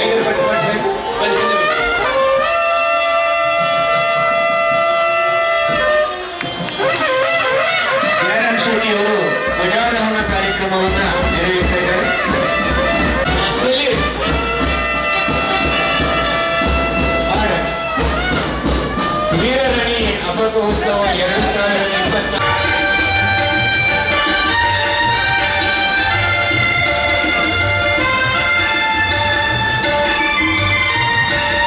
Tiger ಪಟ್ side ಬನ್ನಿ ಬನ್ನಿ. ಜಯರಾಮ್ ಶೆಟ್ಟಿ ಅವರು ಧ್ವಜಾರೋಹಣ ಕಾರ್ಯಕ್ರಮವನ್ನ ನಿರ್ವಹಿಸ್ತಾ ಇದ್ದಾರೆ. ವೀರರಾಣಿ ಅಮೃತೋತ್ಸವ 2024 ಿ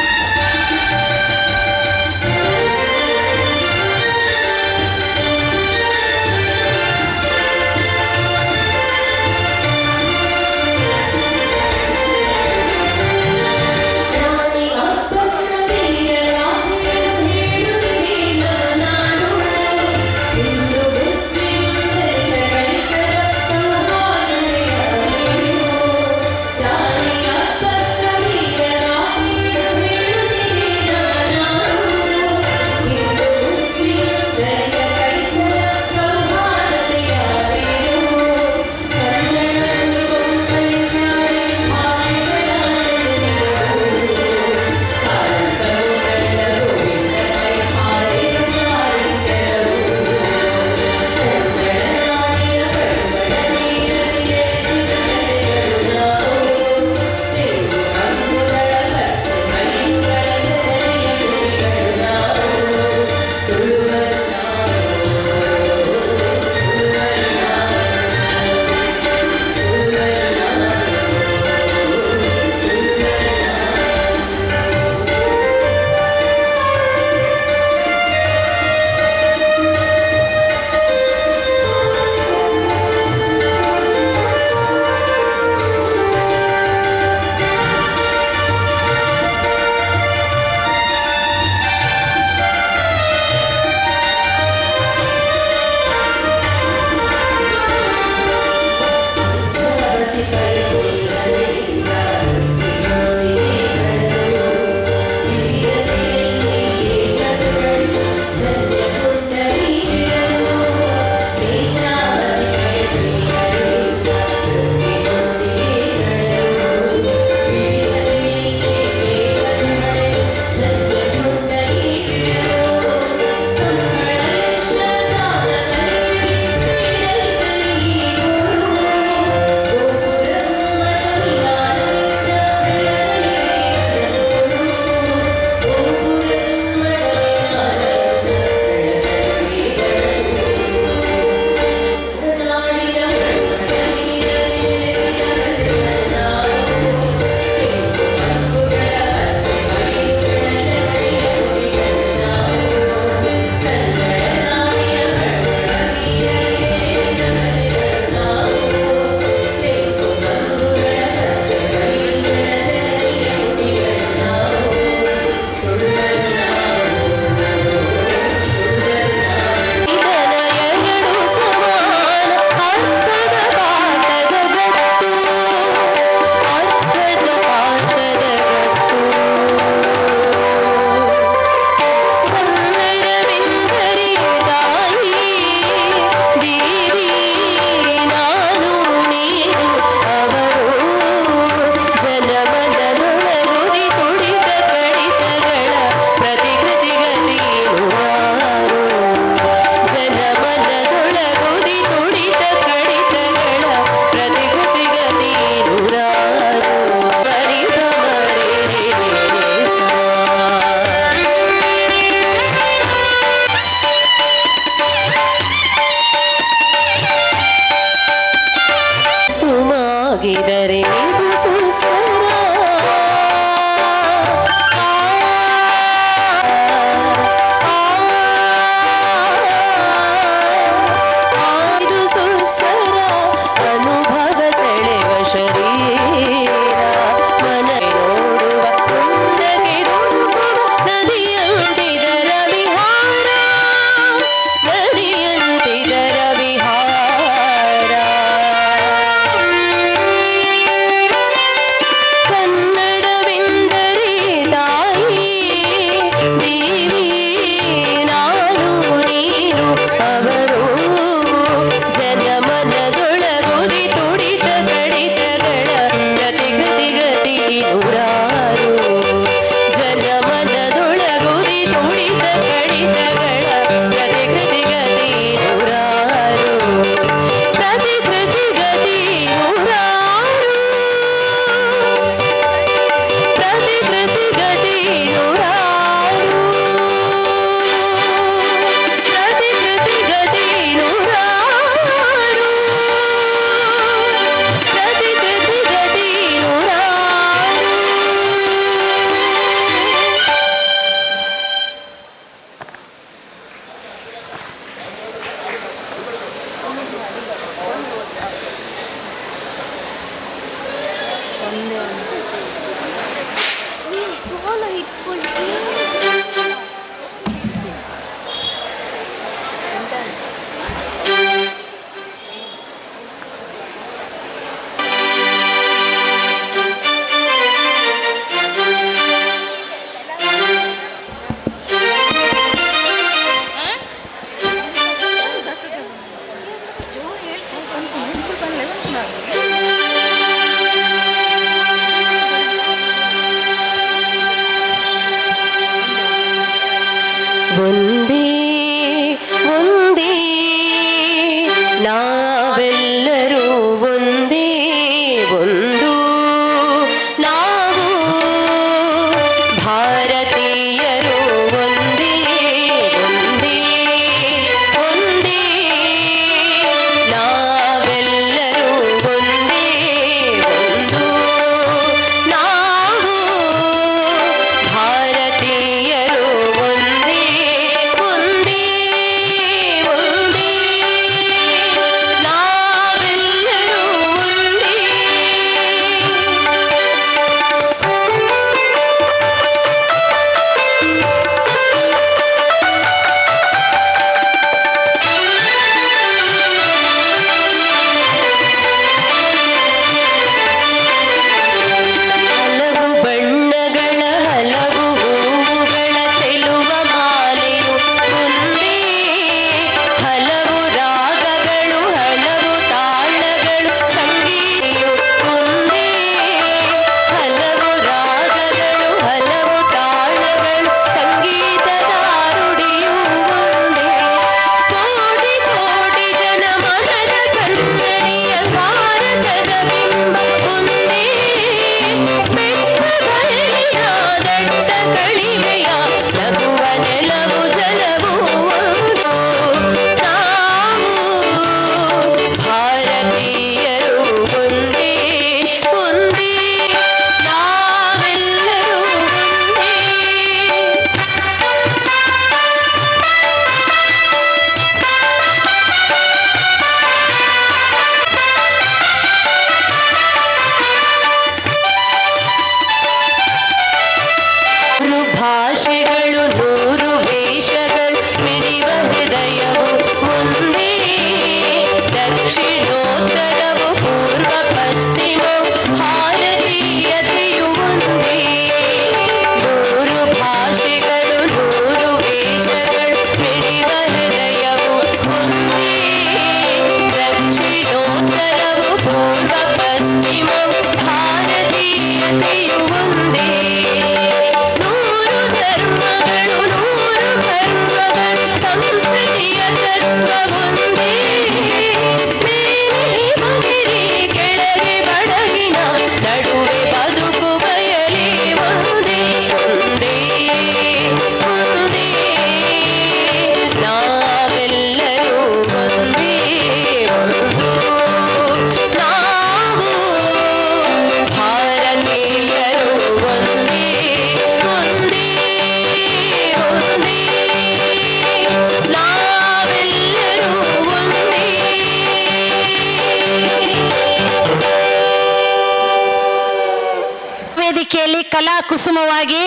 ಕುಸುಮವಾಗಿ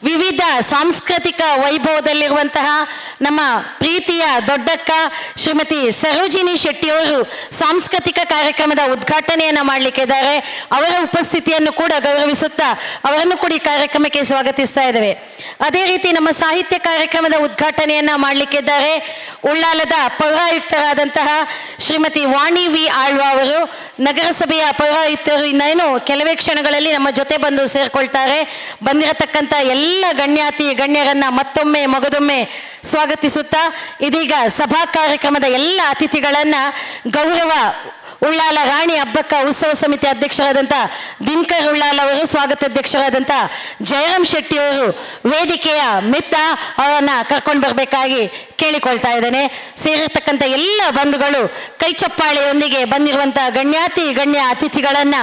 ವಿವಿಧ ಸಾಂಸ್ಕೃತಿಕ ವೈಭವದಲ್ಲಿರುವಂತಹ ನಮ್ಮ ಪ್ರೀತಿಯ ದೊಡ್ಡಕ್ಕ ಶ್ರೀಮತಿ ಸರೋಜಿನಿ ಶೆಟ್ಟಿಯವರು ಸಾಂಸ್ಕೃತಿಕ ಕಾರ್ಯಕ್ರಮದ ಉದ್ಘಾಟನೆಯನ್ನು ಮಾಡಲಿಕ್ಕಿದ್ದಾರೆ. ಅವರ ಉಪಸ್ಥಿತಿಯನ್ನು ಕೂಡ ಗೌರವಿಸುತ್ತಾ ಅವರನ್ನು ಕೂಡ ಈ ಕಾರ್ಯಕ್ರಮಕ್ಕೆ ಸ್ವಾಗತಿಸ್ತಾ ಇದ್ದೇವೆ. ಅದೇ ರೀತಿ ನಮ್ಮ ಸಾಹಿತ್ಯ ಕಾರ್ಯಕ್ರಮದ ಉದ್ಘಾಟನೆಯನ್ನು ಮಾಡಲಿಕ್ಕಿದ್ದಾರೆ ಉಳ್ಳಾಲದ ಪೌರಾಯುಕ್ತರಾದಂತಹ ಶ್ರೀಮತಿ ವಾಣಿ ವಿ ಆಳ್ವ ಅವರು. ನಗರಸಭೆಯ ಪೌರಾಯುಕ್ತರು ಇನ್ನೇನು ಕೆಲವೇ ಕ್ಷಣಗಳಲ್ಲಿ ನಮ್ಮ ಜೊತೆ ಬಂದು ಸೇರ್ಕೊಳ್ತಾರೆ. ಬಂದಿರತಕ್ಕಂಥ ಎಲ್ಲ ಗಣ್ಯರನ್ನ ಮತ್ತೊಮ್ಮೆ ಮಗದೊಮ್ಮೆ ಸ್ವಾಗತಿಸುತ್ತಾ ಇದೀಗ ಸಭಾ ಕಾರ್ಯಕ್ರಮದ ಎಲ್ಲ ಅತಿಥಿಗಳನ್ನ ಗೌರವ ಉಳ್ಳಾಲ ರಾಣಿ ಹಬ್ಬಕ್ಕ ಉತ್ಸವ ಸಮಿತಿ ಅಧ್ಯಕ್ಷರಾದಂಥ ದಿನಕರ್ ಉಳ್ಳಾಲ್ ಅವರು, ಸ್ವಾಗತಾಧ್ಯಕ್ಷರಾದಂಥ ಜಯರಾಮ್ ಶೆಟ್ಟಿ ಅವರು ವೇದಿಕೆಯ ಮಿತ್ತ ಅವರನ್ನ ಕರ್ಕೊಂಡು ಬರಬೇಕಾಗಿ ಕೇಳಿಕೊಳ್ತಾ ಇದ್ದೇನೆ. ಸೇರಿರ್ತಕ್ಕಂಥ ಎಲ್ಲ ಬಂಧುಗಳು ಕೈ ಚಪ್ಪಾಳೆಯೊಂದಿಗೆ ಬಂದಿರುವಂಥ ಗಣ್ಯ ಅತಿಥಿಗಳನ್ನ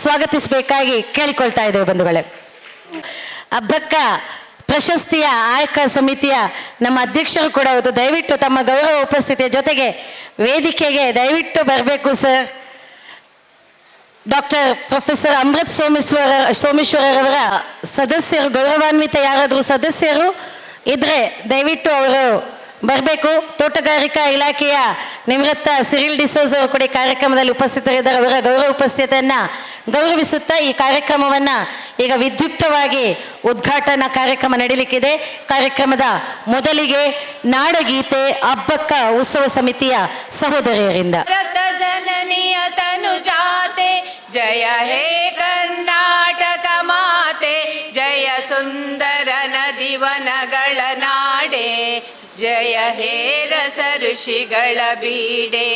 ಸ್ವಾಗತಿಸಬೇಕಾಗಿ ಕೇಳಿಕೊಳ್ತಾ ಇದ್ದೇವೆ. ಬಂಧುಗಳೇ, ಹಬ್ಬಕ್ಕ ಪ್ರಶಸ್ತಿಯ ಆಯ್ಕೆ ಸಮಿತಿಯ ನಮ್ಮ ಅಧ್ಯಕ್ಷರು ಕೂಡ ಹೌದು. ದಯವಿಟ್ಟು ತಮ್ಮ ಗೌರವ ಉಪಸ್ಥಿತಿಯ ಜೊತೆಗೆ ವೇದಿಕೆಗೆ ದಯವಿಟ್ಟು ಬರಬೇಕು ಸರ್. ಡಾಕ್ಟರ್ ಪ್ರೊಫೆಸರ್ ಅಮೃತ್ ಸೋಮೇಶ್ವರರವರ ಸದಸ್ಯರು, ಗೌರವಾನ್ವಿತ ಯಾರಾದರೂ ಸದಸ್ಯರು ಇದ್ರೆ ದಯವಿಟ್ಟು ಅವರು ಬರಬೇಕು. ತೋಟಗಾರಿಕಾ ಇಲಾಖೆಯ ನಿವೃತ್ತ ಸಿರಿಲ್ ಡಿಸೋಸ್ ಅವರು ಕೂಡ ಈ ಕಾರ್ಯಕ್ರಮದಲ್ಲಿ ಉಪಸ್ಥಿತರಿದ್ದಾರೆ. ಅವರ ಗೌರವ ಉಪಸ್ಥಿತಿಯನ್ನು ಗೌರವಿಸುತ್ತಾ ಈ ಕಾರ್ಯಕ್ರಮವನ್ನು ಈಗ ವಿದ್ಯುಕ್ತವಾಗಿ ಉದ್ಘಾಟನಾ ಕಾರ್ಯಕ್ರಮ ನಡೀಲಿಕ್ಕಿದೆ. ಕಾರ್ಯಕ್ರಮದ ಮೊದಲಿಗೆ ನಾಡಗೀತೆ ಹಬ್ಬಕ್ಕ ಉತ್ಸವ ಸಮಿತಿಯ ಸಹೋದರಿಯರಿಂದ. ಜನನಿಯ ತನುಜಾತೆ ಜಯ ಹೇ ಕರ್ನಾಟಕ ಮಾತೆ, ಜಯ ಸುಂದರ ನದಿವನಗಳ ನಾಡೆ, ಜಯ ಹೇ ರಸ ಋಷಿಗಳ ಬೀಡೆ,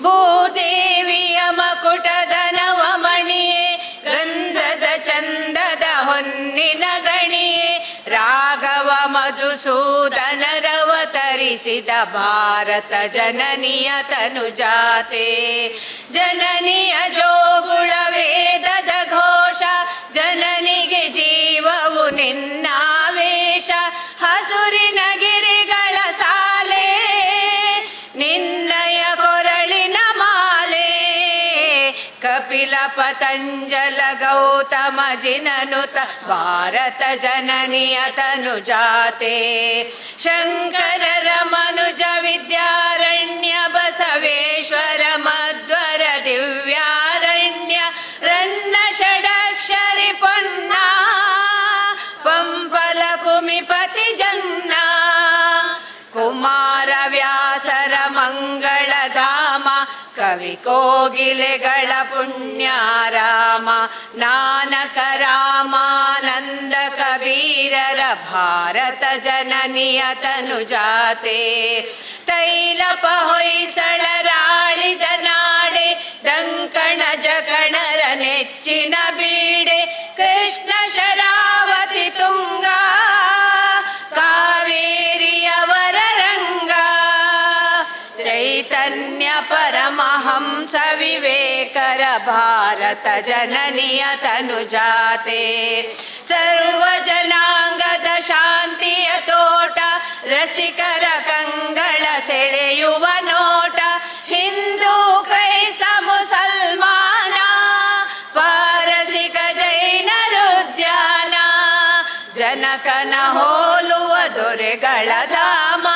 ಭೂದೇವಿಯ ಮಕುಟದ ನವಮಣಿಯೇ, ಗಂಧದ ಚಂದದ ಹೊನ್ನಿನ ಗಣಿಯೇ, ರಾಘವ ಮಧುಸೂದನರವತರಿಸಿದ ಭಾರತ ಜನನಿಯ ತನುಜಾತೆ, ಜನನಿಯ ಜೋಗುಳ ವೇದದ ಘೋಷ, ಜನನಿಗೆ ಜೀವವು ನಿನ್ನಾವೇಶ, ಹಸುರಿನ ಗಿರಿಗಳ ಸಾಲೆ, ನಿನ್ನಯ ಕೊರಳಿನ ಮಾಲೆ, ಕಪಿಲ ಪತಂಜಲ ಗೌತಮ ಜಿನನುತ ಭಾರತ ಜನನಿಯ ತನುಜಾತೆ, ಶಂಕರರ ಮನುಜ ವಿದ್ಯಾರಣ್ಯ, ಬಸವೇಶ್ವರ ಮಧ್ವರ ದಿವ್ಯಾರಣ್ಯ, ರನ್ನ ಷಡಕ್ಷರಿ ಪೊನ್ನ, ಪಂಪಲ ಕುಮಿಪತಿ ಜನ್ನ, ಕುಮಾರ ವ್ಯಾಸರ ಮಂಗಳಧಾಮ, ಕವಿ ಕೋಗಿಲೆಗಳ ಪುಣ್ಯಾರಾಮ, ನಾನಕ ರಾಮಾನಂದ ಕಬೀರರ ಭಾರತ ಜನನಿಯ ತನುಜಾತೆ, ತೈಲಪ ಹೊಯ್ಸಳರಾಳಿದ ನಾಡೆ, ಡಂಕಣ ಜಕಣರ ನೆಚ್ಚಿನ ಬೀಡೆ, ಕೃಷ್ಣ ಶರಾವತಿ ತುಂಗ, ಕಾವೇರಿಯವರ ರಂಗ, ಚೈತನ್ಯ ಪರಮಹಂಸ ವಿವೇಕರ ಭಾರತ ಜನನಿಯ ತನುಜಾತೆ, ಸರ್ವ ಜನಾಂಗದ ಶಾಂತಿಯ ತೋಟ, ರಸಿಕರ ಕಂಗಳ ಸೆಳೆಯುವ ನೋಟ, ಹಿಂದೂ ಕ್ರೈಸ್ತ ಮುಸಲ್ಮಾನ, ಪಾರಸಿಕ ಜೈನರುದ್ಯಾನ, ಜನಕನ ಹೋಲುವ ದೊರೆಗಳ ಧಾಮ,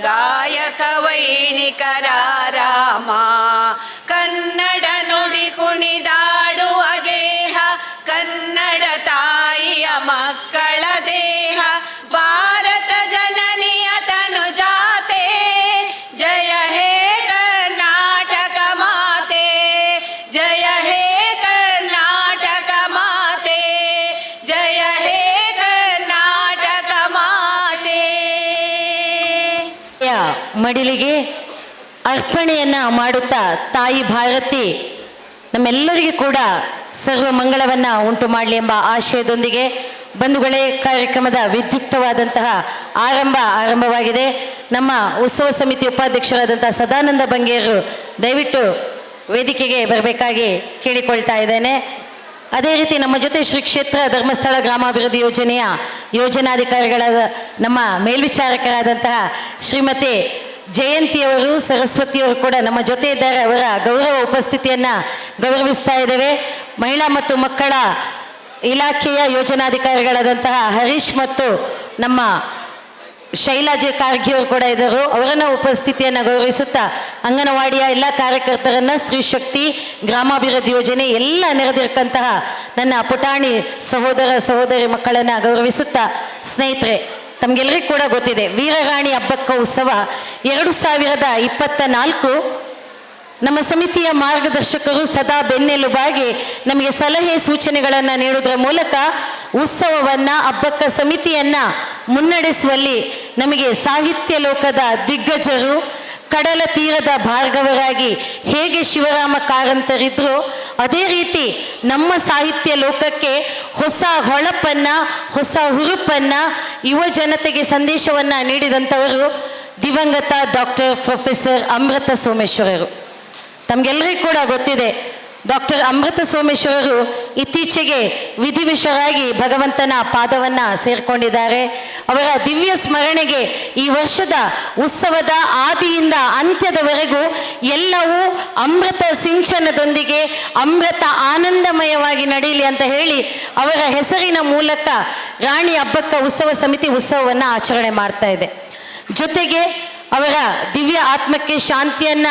ಗಾಯಕ ವೈಣಿಕರ ರಾಮ, ಕನ್ನಡ ನುಡಿ ಕುಣಿದಾಡುವ ಗೇಹ, ಕನ್ನಡ ತಾಯಿಯ ಮಕ್ಕಳ ದೇಹ, ಭಾರತ ಜನನಿಯ ತನುಜಾತೆ, ಜಯ ಹೇ ಕರ್ನಾಟಕ ಮಾತೆ, ಜಯ ಹೇ ಕರ್ನಾಟಕ ಮಾತೆ, ಜಯ ಹೇ ಕರ್ನಾಟಕ ಮಾತೆ. ಮಡಿಲಿಗೆ ಅರ್ಪಣೆಯನ್ನ ಮಾಡುತ್ತಾ ತಾಯಿ ಭಾರತಿ ನಮ್ಮೆಲ್ಲರಿಗೂ ಕೂಡ ಸರ್ವ ಮಂಗಳವನ್ನ ಉಂಟು ಮಾಡಲಿ ಎಂಬ ಆಶಯದೊಂದಿಗೆ ಬಂಧುಗಳೇ ಕಾರ್ಯಕ್ರಮದ ವಿದ್ಯುಕ್ತವಾದಂತಹ ಆರಂಭವಾಗಿದೆ. ನಮ್ಮ ಉತ್ಸವ ಸಮಿತಿ ಉಪಾಧ್ಯಕ್ಷರಾದಂತಹ ಸದಾನಂದ ಬಂಗೇರು ದಯವಿಟ್ಟು ವೇದಿಕೆಗೆ ಬರಬೇಕಾಗಿ ಕೇಳಿಕೊಳ್ತಾ ಇದ್ದೇನೆ. ಅದೇ ರೀತಿ ನಮ್ಮ ಜೊತೆ ಶ್ರೀ ಕ್ಷೇತ್ರ ಧರ್ಮಸ್ಥಳ ಗ್ರಾಮಾಭಿವೃದ್ಧಿ ಯೋಜನೆಯ ಯೋಜನಾಧಿಕಾರಿಗಳಾದ ನಮ್ಮ ಮೇಲ್ವಿಚಾರಕರಾದಂತಹ ಶ್ರೀಮತಿ ಜಯಂತಿಯವರು, ಸರಸ್ವತಿಯವರು ಕೂಡ ನಮ್ಮ ಜೊತೆ ಇದ್ದಾರೆ. ಅವರ ಗೌರವ ಉಪಸ್ಥಿತಿಯನ್ನು ಗೌರವಿಸ್ತಾ ಇದ್ದೇವೆ. ಮಹಿಳಾ ಮತ್ತು ಮಕ್ಕಳ ಇಲಾಖೆಯ ಯೋಜನಾಧಿಕಾರಿಗಳಾದಂತಹ ಹರೀಶ್ ಮತ್ತು ನಮ್ಮ ಶೈಲಾಜಿ ಕಾರ್ಗಿ ಅವರು ಕೂಡ ಇದ್ದರು. ಅವರನ್ನ ಉಪಸ್ಥಿತಿಯನ್ನು ಗೌರವಿಸುತ್ತಾ ಅಂಗನವಾಡಿಯ ಎಲ್ಲ ಕಾರ್ಯಕರ್ತರನ್ನ, ಸ್ತ್ರೀ ಶಕ್ತಿ, ಗ್ರಾಮಾಭಿವೃದ್ಧಿ ಯೋಜನೆ ಎಲ್ಲ ನೆರೆದಿರ್ತಕ್ಕಂತಹ ನನ್ನ ಪುಟಾಣಿ ಸಹೋದರ ಸಹೋದರಿ ಮಕ್ಕಳನ್ನು ಗೌರವಿಸುತ್ತಾ, ಸ್ನೇಹಿತರೆ ತಮಗೆಲ್ಲರಿಗೂ ಕೂಡ ಗೊತ್ತಿದೆ ವೀರರಾಣಿ ಹಬ್ಬಕ್ಕ ಉತ್ಸವ 2024 ನಮ್ಮ ಸಮಿತಿಯ ಮಾರ್ಗದರ್ಶಕರು ಸದಾ ಬೆನ್ನೆಲುಬಾಗಿ ನಮಗೆ ಸಲಹೆ ಸೂಚನೆಗಳನ್ನು ನೀಡುವುದರ ಮೂಲಕ ಉತ್ಸವವನ್ನು, ಹಬ್ಬಕ್ಕ ಸಮಿತಿಯನ್ನು ಮುನ್ನಡೆಸುವಲ್ಲಿ ನಮಗೆ ಸಾಹಿತ್ಯ ಲೋಕದ ದಿಗ್ಗಜರು, ಕಡಲ ತೀರದ ಭಾರ್ಗವರಾಗಿ ಹೇಗೆ ಶಿವರಾಮ ಕಾರಂತರಿದ್ರು ಅದೇ ರೀತಿ ನಮ್ಮ ಸಾಹಿತ್ಯ ಲೋಕಕ್ಕೆ ಹೊಸ ಹೊಳಪನ್ನು, ಹೊಸ ಹುರುಪನ್ನು, ಯುವ ಜನತೆಗೆ ಸಂದೇಶವನ್ನು ನೀಡಿದಂಥವರು ದಿವಂಗತ ಡಾಕ್ಟರ್ ಪ್ರೊಫೆಸರ್ ಅಮೃತ ಸೋಮೇಶ್ವರರು. ತಮಗೆಲ್ಲರಿಗೂ ಕೂಡ ಗೊತ್ತಿದೆ ಡಾಕ್ಟರ್ ಅಮೃತ ಸೋಮೇಶ್ವರರು ಇತ್ತೀಚೆಗೆ ವಿಧಿವಿಷರಾಗಿ ಭಗವಂತನ ಪಾದವನ್ನು ಸೇರಿಕೊಂಡಿದ್ದಾರೆ. ಅವರ ದಿವ್ಯ ಸ್ಮರಣೆಗೆ ಈ ವರ್ಷದ ಉತ್ಸವದ ಆದಿಯಿಂದ ಅಂತ್ಯದವರೆಗೂ ಎಲ್ಲವೂ ಅಮೃತ ಸಿಂಚನದೊಂದಿಗೆ ಅಮೃತ ಆನಂದಮಯವಾಗಿ ನಡೆಯಲಿ ಅಂತ ಹೇಳಿ ಅವರ ಹೆಸರಿನ ಮೂಲಕ ರಾಣಿ ಹಬ್ಬಕ್ಕ ಉತ್ಸವ ಸಮಿತಿ ಉತ್ಸವವನ್ನು ಆಚರಣೆ ಮಾಡ್ತಾ ಇದೆ. ಜೊತೆಗೆ ಅವರ ದಿವ್ಯ ಆತ್ಮಕ್ಕೆ ಶಾಂತಿಯನ್ನ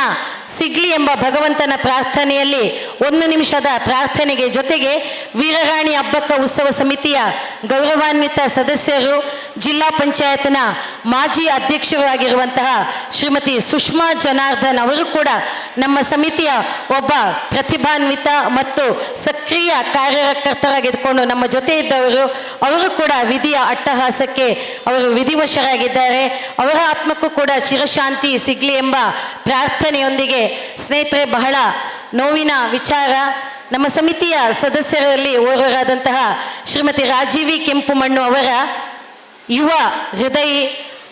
ಸಿಗ್ಲಿ ಎಂಬ ಭಗವಂತನ ಪ್ರಾರ್ಥನೆಯಲ್ಲಿ 1 ನಿಮಿಷದ ಪ್ರಾರ್ಥನೆಗೆ ಜೊತೆಗೆ ವೀರರಾಣಿ ಹಬ್ಬಕ್ಕ ಉತ್ಸವ ಸಮಿತಿಯ ಗೌರವಾನ್ವಿತ ಸದಸ್ಯರು, ಜಿಲ್ಲಾ ಪಂಚಾಯತ್ನ ಮಾಜಿ ಅಧ್ಯಕ್ಷರು ಆಗಿರುವಂತಹ ಶ್ರೀಮತಿ ಸುಷ್ಮಾ ಜನಾರ್ದನ್ ಅವರು ಕೂಡ ನಮ್ಮ ಸಮಿತಿಯ ಒಬ್ಬ ಪ್ರತಿಭಾನ್ವಿತ ಮತ್ತು ಸಕ್ರಿಯ ಕಾರ್ಯಕರ್ತರಾಗಿದ್ದುಕೊಂಡು ನಮ್ಮ ಜೊತೆ ಇದ್ದವರು. ಅವರು ಕೂಡ ವಿಧಿಯ ಅಟ್ಟಹಾಸಕ್ಕೆ ಅವರು ವಿಧಿವಶರಾಗಿದ್ದಾರೆ. ಅವರ ಆತ್ಮಕ್ಕೂ ಕೂಡ ಚಿರಶಾಂತಿ ಸಿಗಲಿ ಎಂಬ ಪ್ರಾರ್ಥನೆಯೊಂದಿಗೆ ಸ್ನೇಹಿತರೆ, ಬಹಳ ನೋವಿನ ವಿಚಾರ, ನಮ್ಮ ಸಮಿತಿಯ ಸದಸ್ಯರಲ್ಲಿ ಓರ್ವರಾದಂತಹ ಶ್ರೀಮತಿ ರಾಜೀವಿ ಕೆಂಪುಮಣ್ಣು ಅವರ ಯುವ ಹೃದಯಿ,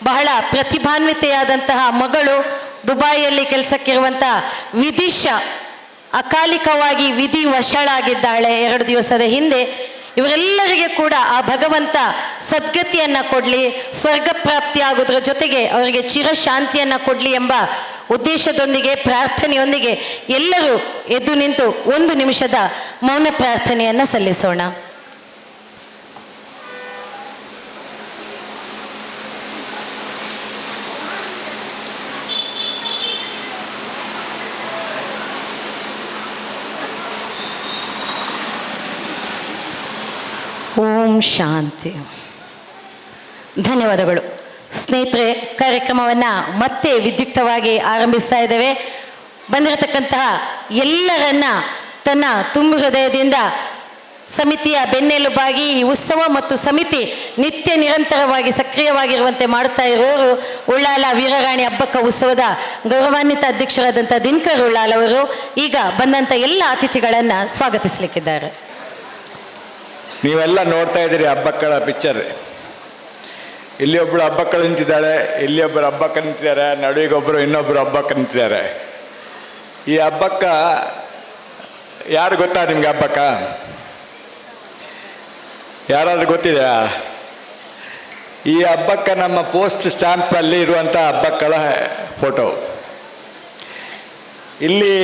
ಬಹಳ ಪ್ರತಿಭಾನ್ವಿತೆಯಾದಂತಹ ಮಗಳು, ದುಬಾಯಿಯಲ್ಲಿ ಕೆಲಸಕ್ಕಿರುವಂತಹ ವಿದಿಶಾ ಅಕಾಲಿಕವಾಗಿ ವಿಧಿ ವಶಳಾಗಿದ್ದಾಳೆ 2 ದಿವಸದ ಹಿಂದೆ. ಇವರೆಲ್ಲರಿಗೆ ಕೂಡ ಆ ಭಗವಂತ ಸದ್ಗತಿಯನ್ನು ಕೊಡಲಿ, ಸ್ವರ್ಗ ಪ್ರಾಪ್ತಿಯಾಗೋದ್ರ ಜೊತೆಗೆ ಅವರಿಗೆ ಚಿರಶಾಂತಿಯನ್ನು ಕೊಡಲಿ ಎಂಬ ಉದ್ದೇಶದೊಂದಿಗೆ, ಪ್ರಾರ್ಥನೆಯೊಂದಿಗೆ ಎಲ್ಲರೂ ಎದ್ದು ನಿಂತು 1 ನಿಮಿಷದ ಮೌನ ಪ್ರಾರ್ಥನೆಯನ್ನು ಸಲ್ಲಿಸೋಣ. ಓಂ ಶಾಂತಿ. ಧನ್ಯವಾದಗಳು ಸ್ನೇಹಿತರೆ. ಕಾರ್ಯಕ್ರಮವನ್ನು ಮತ್ತೆ ವಿದ್ಯುಕ್ತವಾಗಿ ಆರಂಭಿಸ್ತಾ ಇದ್ದೇವೆ. ಬಂದಿರತಕ್ಕಂತಹ ಎಲ್ಲರನ್ನ ತನ್ನ ತುಂಬು ಹೃದಯದಿಂದ ಸಮಿತಿಯ ಬೆನ್ನೆಲುಬಾಗಿ ಈ ಉತ್ಸವ ಮತ್ತು ಸಮಿತಿ ನಿತ್ಯ ನಿರಂತರವಾಗಿ ಸಕ್ರಿಯವಾಗಿರುವಂತೆ ಮಾಡ್ತಾ ಇರೋರು ಉಳ್ಳಾಲ ವೀರರಾಣಿ ಹಬ್ಬಕ್ಕ ಉತ್ಸವದ ಗೌರವಾನ್ವಿತ ಅಧ್ಯಕ್ಷರಾದಂಥ ದಿನಕರ್ ಉಳ್ಳಾಲ್ ಅವರು ಈಗ ಬಂದಂಥ ಎಲ್ಲ ಅತಿಥಿಗಳನ್ನು ಸ್ವಾಗತಿಸಲಿಕ್ಕಿದ್ದಾರೆ. ನೀವೆಲ್ಲ ನೋಡ್ತಾ ಇದ್ದೀರಿ ಹಬ್ಬಕ್ಕಳ ಪಿಕ್ಚರ್. ಇಲ್ಲಿ ಒಬ್ಬಳು ಹಬ್ಬಕ್ಕಳು ನಿಂತಿದ್ದಾಳೆ, ಇಲ್ಲಿ ಒಬ್ಬರು ಹಬ್ಬಕ್ಕ ನಿಂತಿದ್ದಾರೆ, ನಡುವಿಗೊಬ್ಬರು ಇನ್ನೊಬ್ಬರು ಹಬ್ಬಕ್ಕ ನಿಂತಿದ್ದಾರೆ. ಈ ಹಬ್ಬಕ್ಕ ಯಾರು ಗೊತ್ತಾ ನಿಮ್ಗೆ? ಹಬ್ಬಕ್ಕ ಯಾರಾದ್ರೂ ಗೊತ್ತಿದೆಯಾ? ಈ ಹಬ್ಬಕ್ಕ ನಮ್ಮ ಪೋಸ್ಟ್ ಸ್ಟ್ಯಾಂಪಲ್ಲಿ ಇರುವಂಥ ಹಬ್ಬಕ್ಕಳ ಫೋಟೋ. ಇಲ್ಲಿ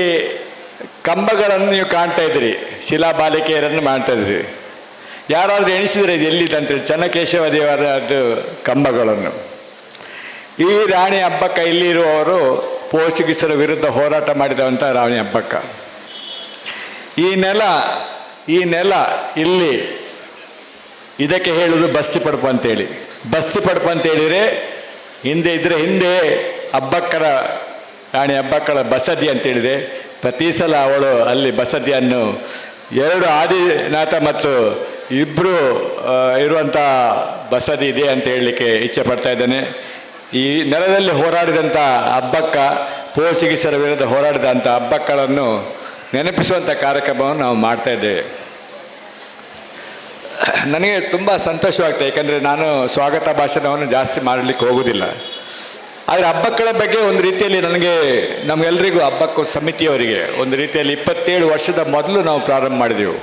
ಕಂಬಗಳನ್ನು ನೀವು ಕಾಣ್ತಾ ಇದ್ದೀರಿ, ಶಿಲಾಬಾಲಿಕೆಯರನ್ನು ಮಾಡ್ತಾ ಇದ್ದೀರಿ. ಯಾರಾದರೂ ಎಣಿಸಿದರೆ ಇದು ಎಲ್ಲಿದೆ ಅಂತೇಳಿ, ಚನ್ನಕೇಶವ ದೇವರದ್ದು ಕಂಬಗಳನ್ನು. ಈ ರಾಣಿ ಹಬ್ಬಕ್ಕ ಇಲ್ಲಿರುವವರು ಪೋರ್ಚುಗೀಸರ ವಿರುದ್ಧ ಹೋರಾಟ ಮಾಡಿದಂಥ ರಾಣಿ ಹಬ್ಬಕ್ಕ. ಈ ನೆಲ ಇಲ್ಲಿ ಇದಕ್ಕೆ ಹೇಳೋದು ಬಸ್ತಿ ಪಡಪು ಅಂತೇಳಿ. ಬಸ್ತಿ ಪಡಪು ಅಂತೇಳಿದರೆ ಹಿಂದೆ ಹಬ್ಬಕ್ಕರ ರಾಣಿ ಹಬ್ಬಕ್ಕಳ ಬಸದಿ ಅಂತೇಳಿದೆ. ಪ್ರತಿ ಸಲ ಅವಳು ಅಲ್ಲಿ ಬಸದಿಯನ್ನು 2 ಆದಿನಾಥ ಮತ್ತು 2 ಇರುವಂಥ ಬಸದಿ ಇದೆ ಅಂತ ಹೇಳಲಿಕ್ಕೆ ಇಚ್ಛೆ ಪಡ್ತಾ ಇದ್ದೇನೆ. ಈ ನೆಲದಲ್ಲಿ ಹೋರಾಡಿದಂಥ ಹಬ್ಬಕ್ಕ, ಪೋರ್ಚುಗೀಸರ ವಿರುದ್ಧ ಹೋರಾಡಿದಂಥ ಹಬ್ಬಕ್ಕಳನ್ನು ನೆನಪಿಸುವಂಥ ಕಾರ್ಯಕ್ರಮವನ್ನು ನಾವು ಮಾಡ್ತಾ ಇದ್ದೇವೆ. ನನಗೆ ತುಂಬ ಸಂತೋಷವಾಗ್ತದೆ, ಏಕೆಂದರೆ ನಾನು ಸ್ವಾಗತ ಭಾಷಣವನ್ನು ಜಾಸ್ತಿ ಮಾಡಲಿಕ್ಕೆ ಹೋಗೋದಿಲ್ಲ. ಆದರೆ ಹಬ್ಬಕ್ಕಳ ಬಗ್ಗೆ ಒಂದು ರೀತಿಯಲ್ಲಿ ನಮಗೆಲ್ಲರಿಗೂ ಹಬ್ಬಕ್ಕೂ ಸಮಿತಿಯವರಿಗೆ ಒಂದು ರೀತಿಯಲ್ಲಿ 27 ವರ್ಷದ ಮೊದಲು ನಾವು ಪ್ರಾರಂಭ ಮಾಡಿದೆವು.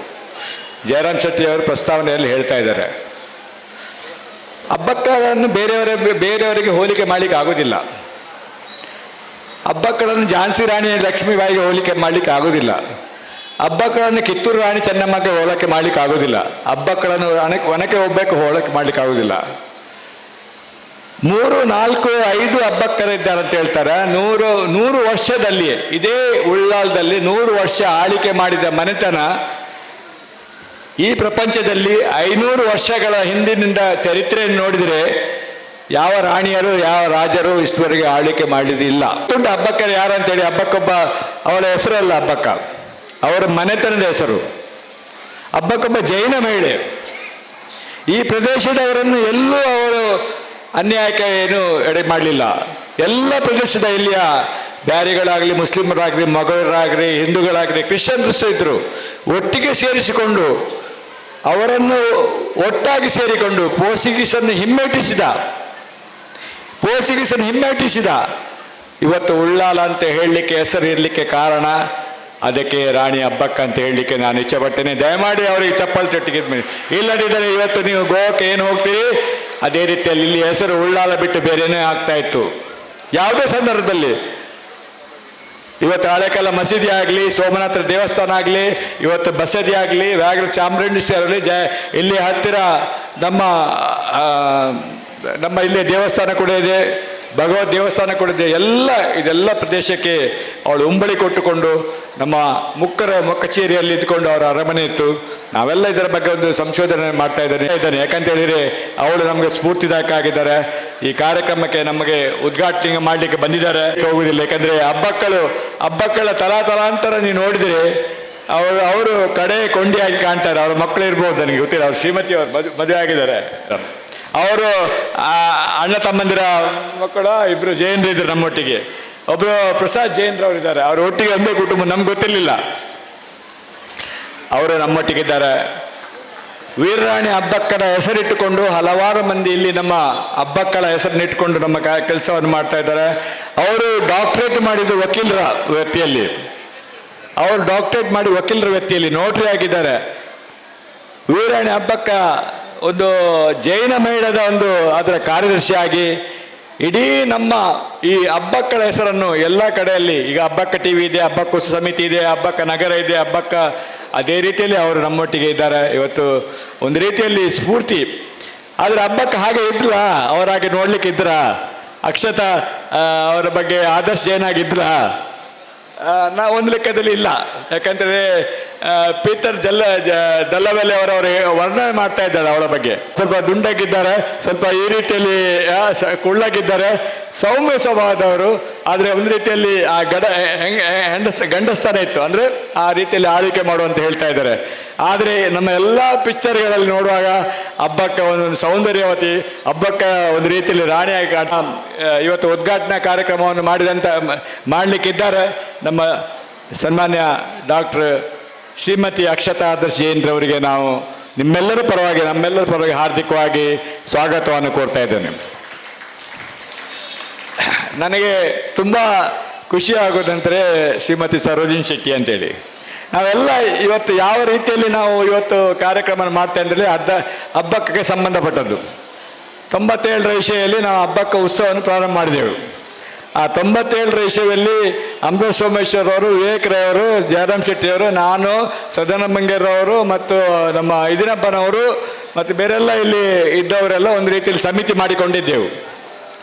ಜಯರಾಮ್ ಶೆಟ್ಟಿ ಅವರು ಪ್ರಸ್ತಾವನೆಯಲ್ಲಿ ಹೇಳ್ತಾ ಇದ್ದಾರೆ, ಹಬ್ಬಕ್ಕಳನ್ನು ಬೇರೆಯವರಿಗೆ ಹೋಲಿಕೆ ಮಾಡಲಿಕ್ಕೆ ಆಗೋದಿಲ್ಲ. ಹಬ್ಬಕ್ಕಳನ್ನು ಝಾನ್ಸಿ ರಾಣಿ ಲಕ್ಷ್ಮೀಬಾಯಿಗೆ ಹೋಲಿಕೆ ಮಾಡಲಿಕ್ಕೆ ಆಗೋದಿಲ್ಲ. ಹಬ್ಬಕ್ಕಳನ್ನು ಕಿತ್ತೂರು ರಾಣಿ ಚೆನ್ನಮ್ಮಗೆ ಹೋಲಕ್ಕೆ ಮಾಡ್ಲಿಕ್ಕೆ ಆಗೋದಿಲ್ಲ. ಹಬ್ಬಕ್ಕಳನ್ನು ಒನಕೆ ಹೋಗ್ಬೇಕು, ಹೋಲಕ್ಕೆ ಮಾಡ್ಲಿಕ್ಕೆ ಆಗೋದಿಲ್ಲ. 3, 4, 5 ಹಬ್ಬಕ್ಕರಿದ್ದಾರೆ ಅಂತ ಹೇಳ್ತಾರೆ. 100 ವರ್ಷದಲ್ಲಿ ಇದೇ ಉಳ್ಳಾಲದಲ್ಲಿ 100 ವರ್ಷ ಆಳ್ವಿಕೆ ಮಾಡಿದ ಮನೆತನ ಈ ಪ್ರಪಂಚದಲ್ಲಿ 500 ವರ್ಷಗಳ ಹಿಂದಿನಿಂದ ಚರಿತ್ರೆಯನ್ನು ನೋಡಿದರೆ ಯಾವ ರಾಣಿಯರು ಯಾವ ರಾಜರು ಇಷ್ಟವರೆಗೆ ಆಳ್ವಿಕೆ ಮಾಡಲಿಲ್ಲ. ತುಂಡ ಹಬ್ಬಕ್ಕರು ಯಾರು ಅಂತೇಳಿ, ಹಬ್ಬಕ್ಕೊಬ್ಬ ಅವಳ ಹೆಸರಲ್ಲ, ಹಬ್ಬಕ್ಕ ಅವರ ಮನೆತನದ ಹೆಸರು. ಹಬ್ಬಕ್ಕೊಬ್ಬ ಜೈನ ಮಹಿಳೆ. ಈ ಪ್ರದೇಶದವರನ್ನು ಎಲ್ಲೂ ಅವರು ಅನ್ಯಾಯಕ್ಕೆ ಏನು ಎಡೆ ಮಾಡಲಿಲ್ಲ. ಎಲ್ಲ ಪ್ರದೇಶದ ಇಲ್ಲಿಯ ಬ್ಯಾರಿಗಳಾಗಲಿ, ಮುಸ್ಲಿಮರಾಗಲಿ, ಮೊಘಲರಾಗಲಿ, ಹಿಂದೂಗಳಾಗಲಿ, ಕ್ರಿಶ್ಚಿಯನ್ಸ್ ಇದ್ರು, ಒಟ್ಟಿಗೆ ಸೇರಿಸಿಕೊಂಡು ಅವರನ್ನು ಒಟ್ಟಾಗಿ ಸೇರಿಕೊಂಡು ಪೋರ್ಚುಗೀಸನ್ನು ಹಿಮ್ಮೆಟ್ಟಿಸಿದ ಇವತ್ತು ಉಳ್ಳಾಲ ಅಂತ ಹೇಳಲಿಕ್ಕೆ ಹೆಸರು ಇರಲಿಕ್ಕೆ ಕಾರಣ ಅದಕ್ಕೆ ರಾಣಿ ಹಬ್ಬಕ್ಕ ಅಂತ ಹೇಳಲಿಕ್ಕೆ ನಾನು ಇಚ್ಛೆಪಡ್ತೇನೆ. ದಯಮಾಡಿ ಅವರಿಗೆ ಚಪ್ಪಲ್ ತೊಟ್ಟಿಗೆ ಇಲ್ಲದಿದ್ದರೆ ಇವತ್ತು ನೀವು ಗೋವಾಕ್ಕೆ ಏನು ಹೋಗ್ತೀರಿ ಅದೇ ರೀತಿಯಲ್ಲಿ ಇಲ್ಲಿ ಹೆಸರು ಉಳ್ಳಾಲ ಬಿಟ್ಟು ಬೇರೆನೇ ಆಗ್ತಾ ಇತ್ತು. ಯಾವುದೇ ಸಂದರ್ಭದಲ್ಲಿ ಇವತ್ತು ಹಳೆಕಾಲ ಮಸೀದಿ ಆಗಲಿ, ಸೋಮನಾಥ ದೇವಸ್ಥಾನ ಆಗಲಿ, ಇವತ್ತು ಬಸದಿ ಆಗಲಿ, ವ್ಯಾಘ್ರ ಚಾಮರಾಜೇಶ್ವರಿ ಇಲ್ಲಿ ಹತ್ತಿರ ನಮ್ಮ ಇಲ್ಲಿ ದೇವಸ್ಥಾನ ಕೂಡ ಇದೆ, ಭಗವತ್ ದೇವಸ್ಥಾನ ಕೂಡ ಇದೆ. ಇದೆಲ್ಲ ಪ್ರದೇಶಕ್ಕೆ ಅವಳು ಉಂಬಳಿ ಕೊಟ್ಟುಕೊಂಡು ನಮ್ಮ ಮುಖ ಕಚೇರಿಯಲ್ಲಿ ಇದ್ದುಕೊಂಡು ಅವರ ಅರಮನೆ ಇತ್ತು. ನಾವೆಲ್ಲ ಇದರ ಬಗ್ಗೆ ಒಂದು ಸಂಶೋಧನೆ ಮಾಡ್ತಾ ಇದ್ದಾನೆ. ಯಾಕಂತ ಹೇಳಿದರೆ ಅವಳು ನಮಗೆ ಸ್ಫೂರ್ತಿದಾಯಕ ಆಗಿದ್ದಾರೆ. ಈ ಕಾರ್ಯಕ್ರಮಕ್ಕೆ ನಮಗೆ ಉದ್ಘಾಟನೆ ಮಾಡಲಿಕ್ಕೆ ಬಂದಿದ್ದಾರೆ. ಹೋಗುವುದಿಲ್ಲ, ಯಾಕಂದರೆ ಹಬ್ಬಕ್ಕಳ ತಲಾಂತರ ನೀವು ನೋಡಿದರೆ ಅವರು ಕಡೆ ಕೊಂಡಿಯಾಗಿ ಕಾಣ್ತಾರೆ. ಅವ್ರ ಮಕ್ಕಳು ಇರ್ಬೋದು, ನನಗೆ ಗೊತ್ತಿಲ್ಲ. ಅವ್ರ ಶ್ರೀಮತಿ ಅವರು ಮದುವೆ ಆಗಿದ್ದಾರೆ. ಅವರು ಅಣ್ಣ ತಮ್ಮಂದಿರ ಮಕ್ಕಳು ಇಬ್ಬರು ಜೈನರು ಇದ್ರು ನಮ್ಮೊಟ್ಟಿಗೆ. ಒಬ್ಬರು ಪ್ರಸಾದ್ ಜೈನರವರು ಇದ್ದಾರೆ. ಅವ್ರ ಒಟ್ಟಿಗೆ ಒಂದೇ ಕುಟುಂಬ, ನಮ್ಗೆ ಗೊತ್ತಿರಲಿಲ್ಲ. ಅವರು ನಮ್ಮೊಟ್ಟಿಗಿದ್ದಾರೆ. ವೀರರಾಣಿ ಹಬ್ಬಕ್ಕರ ಹೆಸರಿಟ್ಟುಕೊಂಡು ಹಲವಾರು ಮಂದಿ ಇಲ್ಲಿ ನಮ್ಮ ಹಬ್ಬಕ್ಕಳ ಹೆಸರನ್ನಿಟ್ಟುಕೊಂಡು ನಮ್ಮ ಕೆಲಸವನ್ನು ಮಾಡ್ತಾ ಇದ್ದಾರೆ. ಅವರು ಡಾಕ್ಟರೇಟ್ ಮಾಡಿದ್ದು ವಕೀಲರ ವ್ಯಕ್ತಿಯಲ್ಲಿ, ನೋಟ್ರಿ ಆಗಿದ್ದಾರೆ. ವೀರರಾಣಿ ಹಬ್ಬಕ್ಕ ಒಂದು ಜೈನ ಮೇಳದ ಅದರ ಕಾರ್ಯದರ್ಶಿಯಾಗಿ ಇಡೀ ನಮ್ಮ ಈ ಹಬ್ಬಕ್ಕಳ ಹೆಸರನ್ನು ಎಲ್ಲ ಕಡೆಯಲ್ಲಿ, ಈಗ ಹಬ್ಬಕ್ಕ ಟಿವಿ ಇದೆ, ಹಬ್ಬಕ್ಕ ಉತ್ಸವ ಸಮಿತಿ ಇದೆ, ಹಬ್ಬಕ್ಕ ನಗರ ಇದೆ, ಹಬ್ಬಕ್ಕ ಅದೇ ರೀತಿಯಲ್ಲಿ ಅವರು ನಮ್ಮೊಟ್ಟಿಗೆ ಇದ್ದಾರೆ. ಇವತ್ತು ಒಂದು ರೀತಿಯಲ್ಲಿ ಸ್ಫೂರ್ತಿ. ಆದರೆ ಹಬ್ಬಕ್ಕ ಹಾಗೆ ಇದ್ರ, ಅವರಾಗೆ ನೋಡ್ಲಿಕ್ಕೆ ಇದ್ರ, ಅಕ್ಷತಾ ಅವರ ಬಗ್ಗೆ ಆದರ್ಶ ಏನಾಗಿದ್ರ ನಾ ಒಂದು ಲೆಕ್ಕದಲ್ಲಿ ಇಲ್ಲ. ಯಾಕಂದರೆ ಪೀಟರ್ ದಲ್ಲವೆಲೆ ಅವರವರು ವರ್ಣನೆ ಮಾಡ್ತಾ ಇದ್ದಾರೆ ಅವಳ ಬಗ್ಗೆ. ಸ್ವಲ್ಪ ದುಂಡಾಗಿದ್ದಾರೆ, ಸ್ವಲ್ಪ ಈ ರೀತಿಯಲ್ಲಿ ಕುಳ್ಳಾಗಿದ್ದಾರೆ, ಸೌಮ್ಯ ಸ್ವಭಾವದವರು. ಆದರೆ ಒಂದು ರೀತಿಯಲ್ಲಿ ಆ ಗಂಡಸ್ಥಾನ ಇತ್ತು, ಅಂದರೆ ಆ ರೀತಿಯಲ್ಲಿ ಆಳ್ವಿಕೆ ಮಾಡುವಂತ ಹೇಳ್ತಾ ಇದ್ದಾರೆ. ಆದರೆ ನಮ್ಮ ಎಲ್ಲ ಪಿಕ್ಚರ್ಗಳಲ್ಲಿ ನೋಡುವಾಗ ಹಬ್ಬಕ್ಕ ಒಂದು ಸೌಂದರ್ಯವತಿ, ಹಬ್ಬಕ್ಕ ಒಂದು ರೀತಿಯಲ್ಲಿ ರಾಣಿಯಾಗಿ ಇವತ್ತು ಉದ್ಘಾಟನಾ ಕಾರ್ಯಕ್ರಮವನ್ನು ಮಾಡಲಿಕ್ಕಿದ್ದಾರೆ ನಮ್ಮ ಸನ್ಮಾನ್ಯ ಡಾಕ್ಟರ್ ಶ್ರೀಮತಿ ಅಕ್ಷತಾ ಆದರ್ಶ್ ಜೈನ್ರವರಿಗೆ ನಾವು ನಮ್ಮೆಲ್ಲರ ಪರವಾಗಿ ಹಾರ್ದಿಕವಾಗಿ ಸ್ವಾಗತವನ್ನು ಕೋರ್ತಾ ಇದ್ದೇನೆ. ನನಗೆ ತುಂಬ ಖುಷಿ ಆಗೋದಂದರೆ ಶ್ರೀಮತಿ ಸರೋಜಿನಿ ಶೆಟ್ಟಿ ಅಂತೇಳಿ, ನಾವೆಲ್ಲ ಇವತ್ತು ಯಾವ ರೀತಿಯಲ್ಲಿ ನಾವು ಇವತ್ತು ಕಾರ್ಯಕ್ರಮ ಮಾಡ್ತಾ ಇದ್ದರೆ ಹಬ್ಬಕ್ಕೆ ಸಂಬಂಧಪಟ್ಟದ್ದು. 97ರ ವಿಷಯದಲ್ಲಿ ನಾವು ಹಬ್ಬಕ್ಕ ಉತ್ಸವವನ್ನು ಪ್ರಾರಂಭ ಮಾಡಿದೆವು. ಆ 97ರ ವಿಷಯದಲ್ಲಿ ಅಂಬರೀಶ್ ಸೋಮೇಶ್ವರ್ ಅವರು, ವಿವೇಕ್ ರೈ ಅವರು, ಜಯರಾಮ್ ಶೆಟ್ಟಿಯವರು, ನಾನು, ಸದಾನಂದ ಬಂಗೇರವರು ಮತ್ತು ನಮ್ಮ ಇದಿನಪ್ಪನವರು ಮತ್ತು ಬೇರೆಲ್ಲ ಇಲ್ಲಿ ಇದ್ದವರೆಲ್ಲ ಒಂದು ರೀತಿಯಲ್ಲಿ ಸಮಿತಿ ಮಾಡಿಕೊಂಡಿದ್ದೆವು.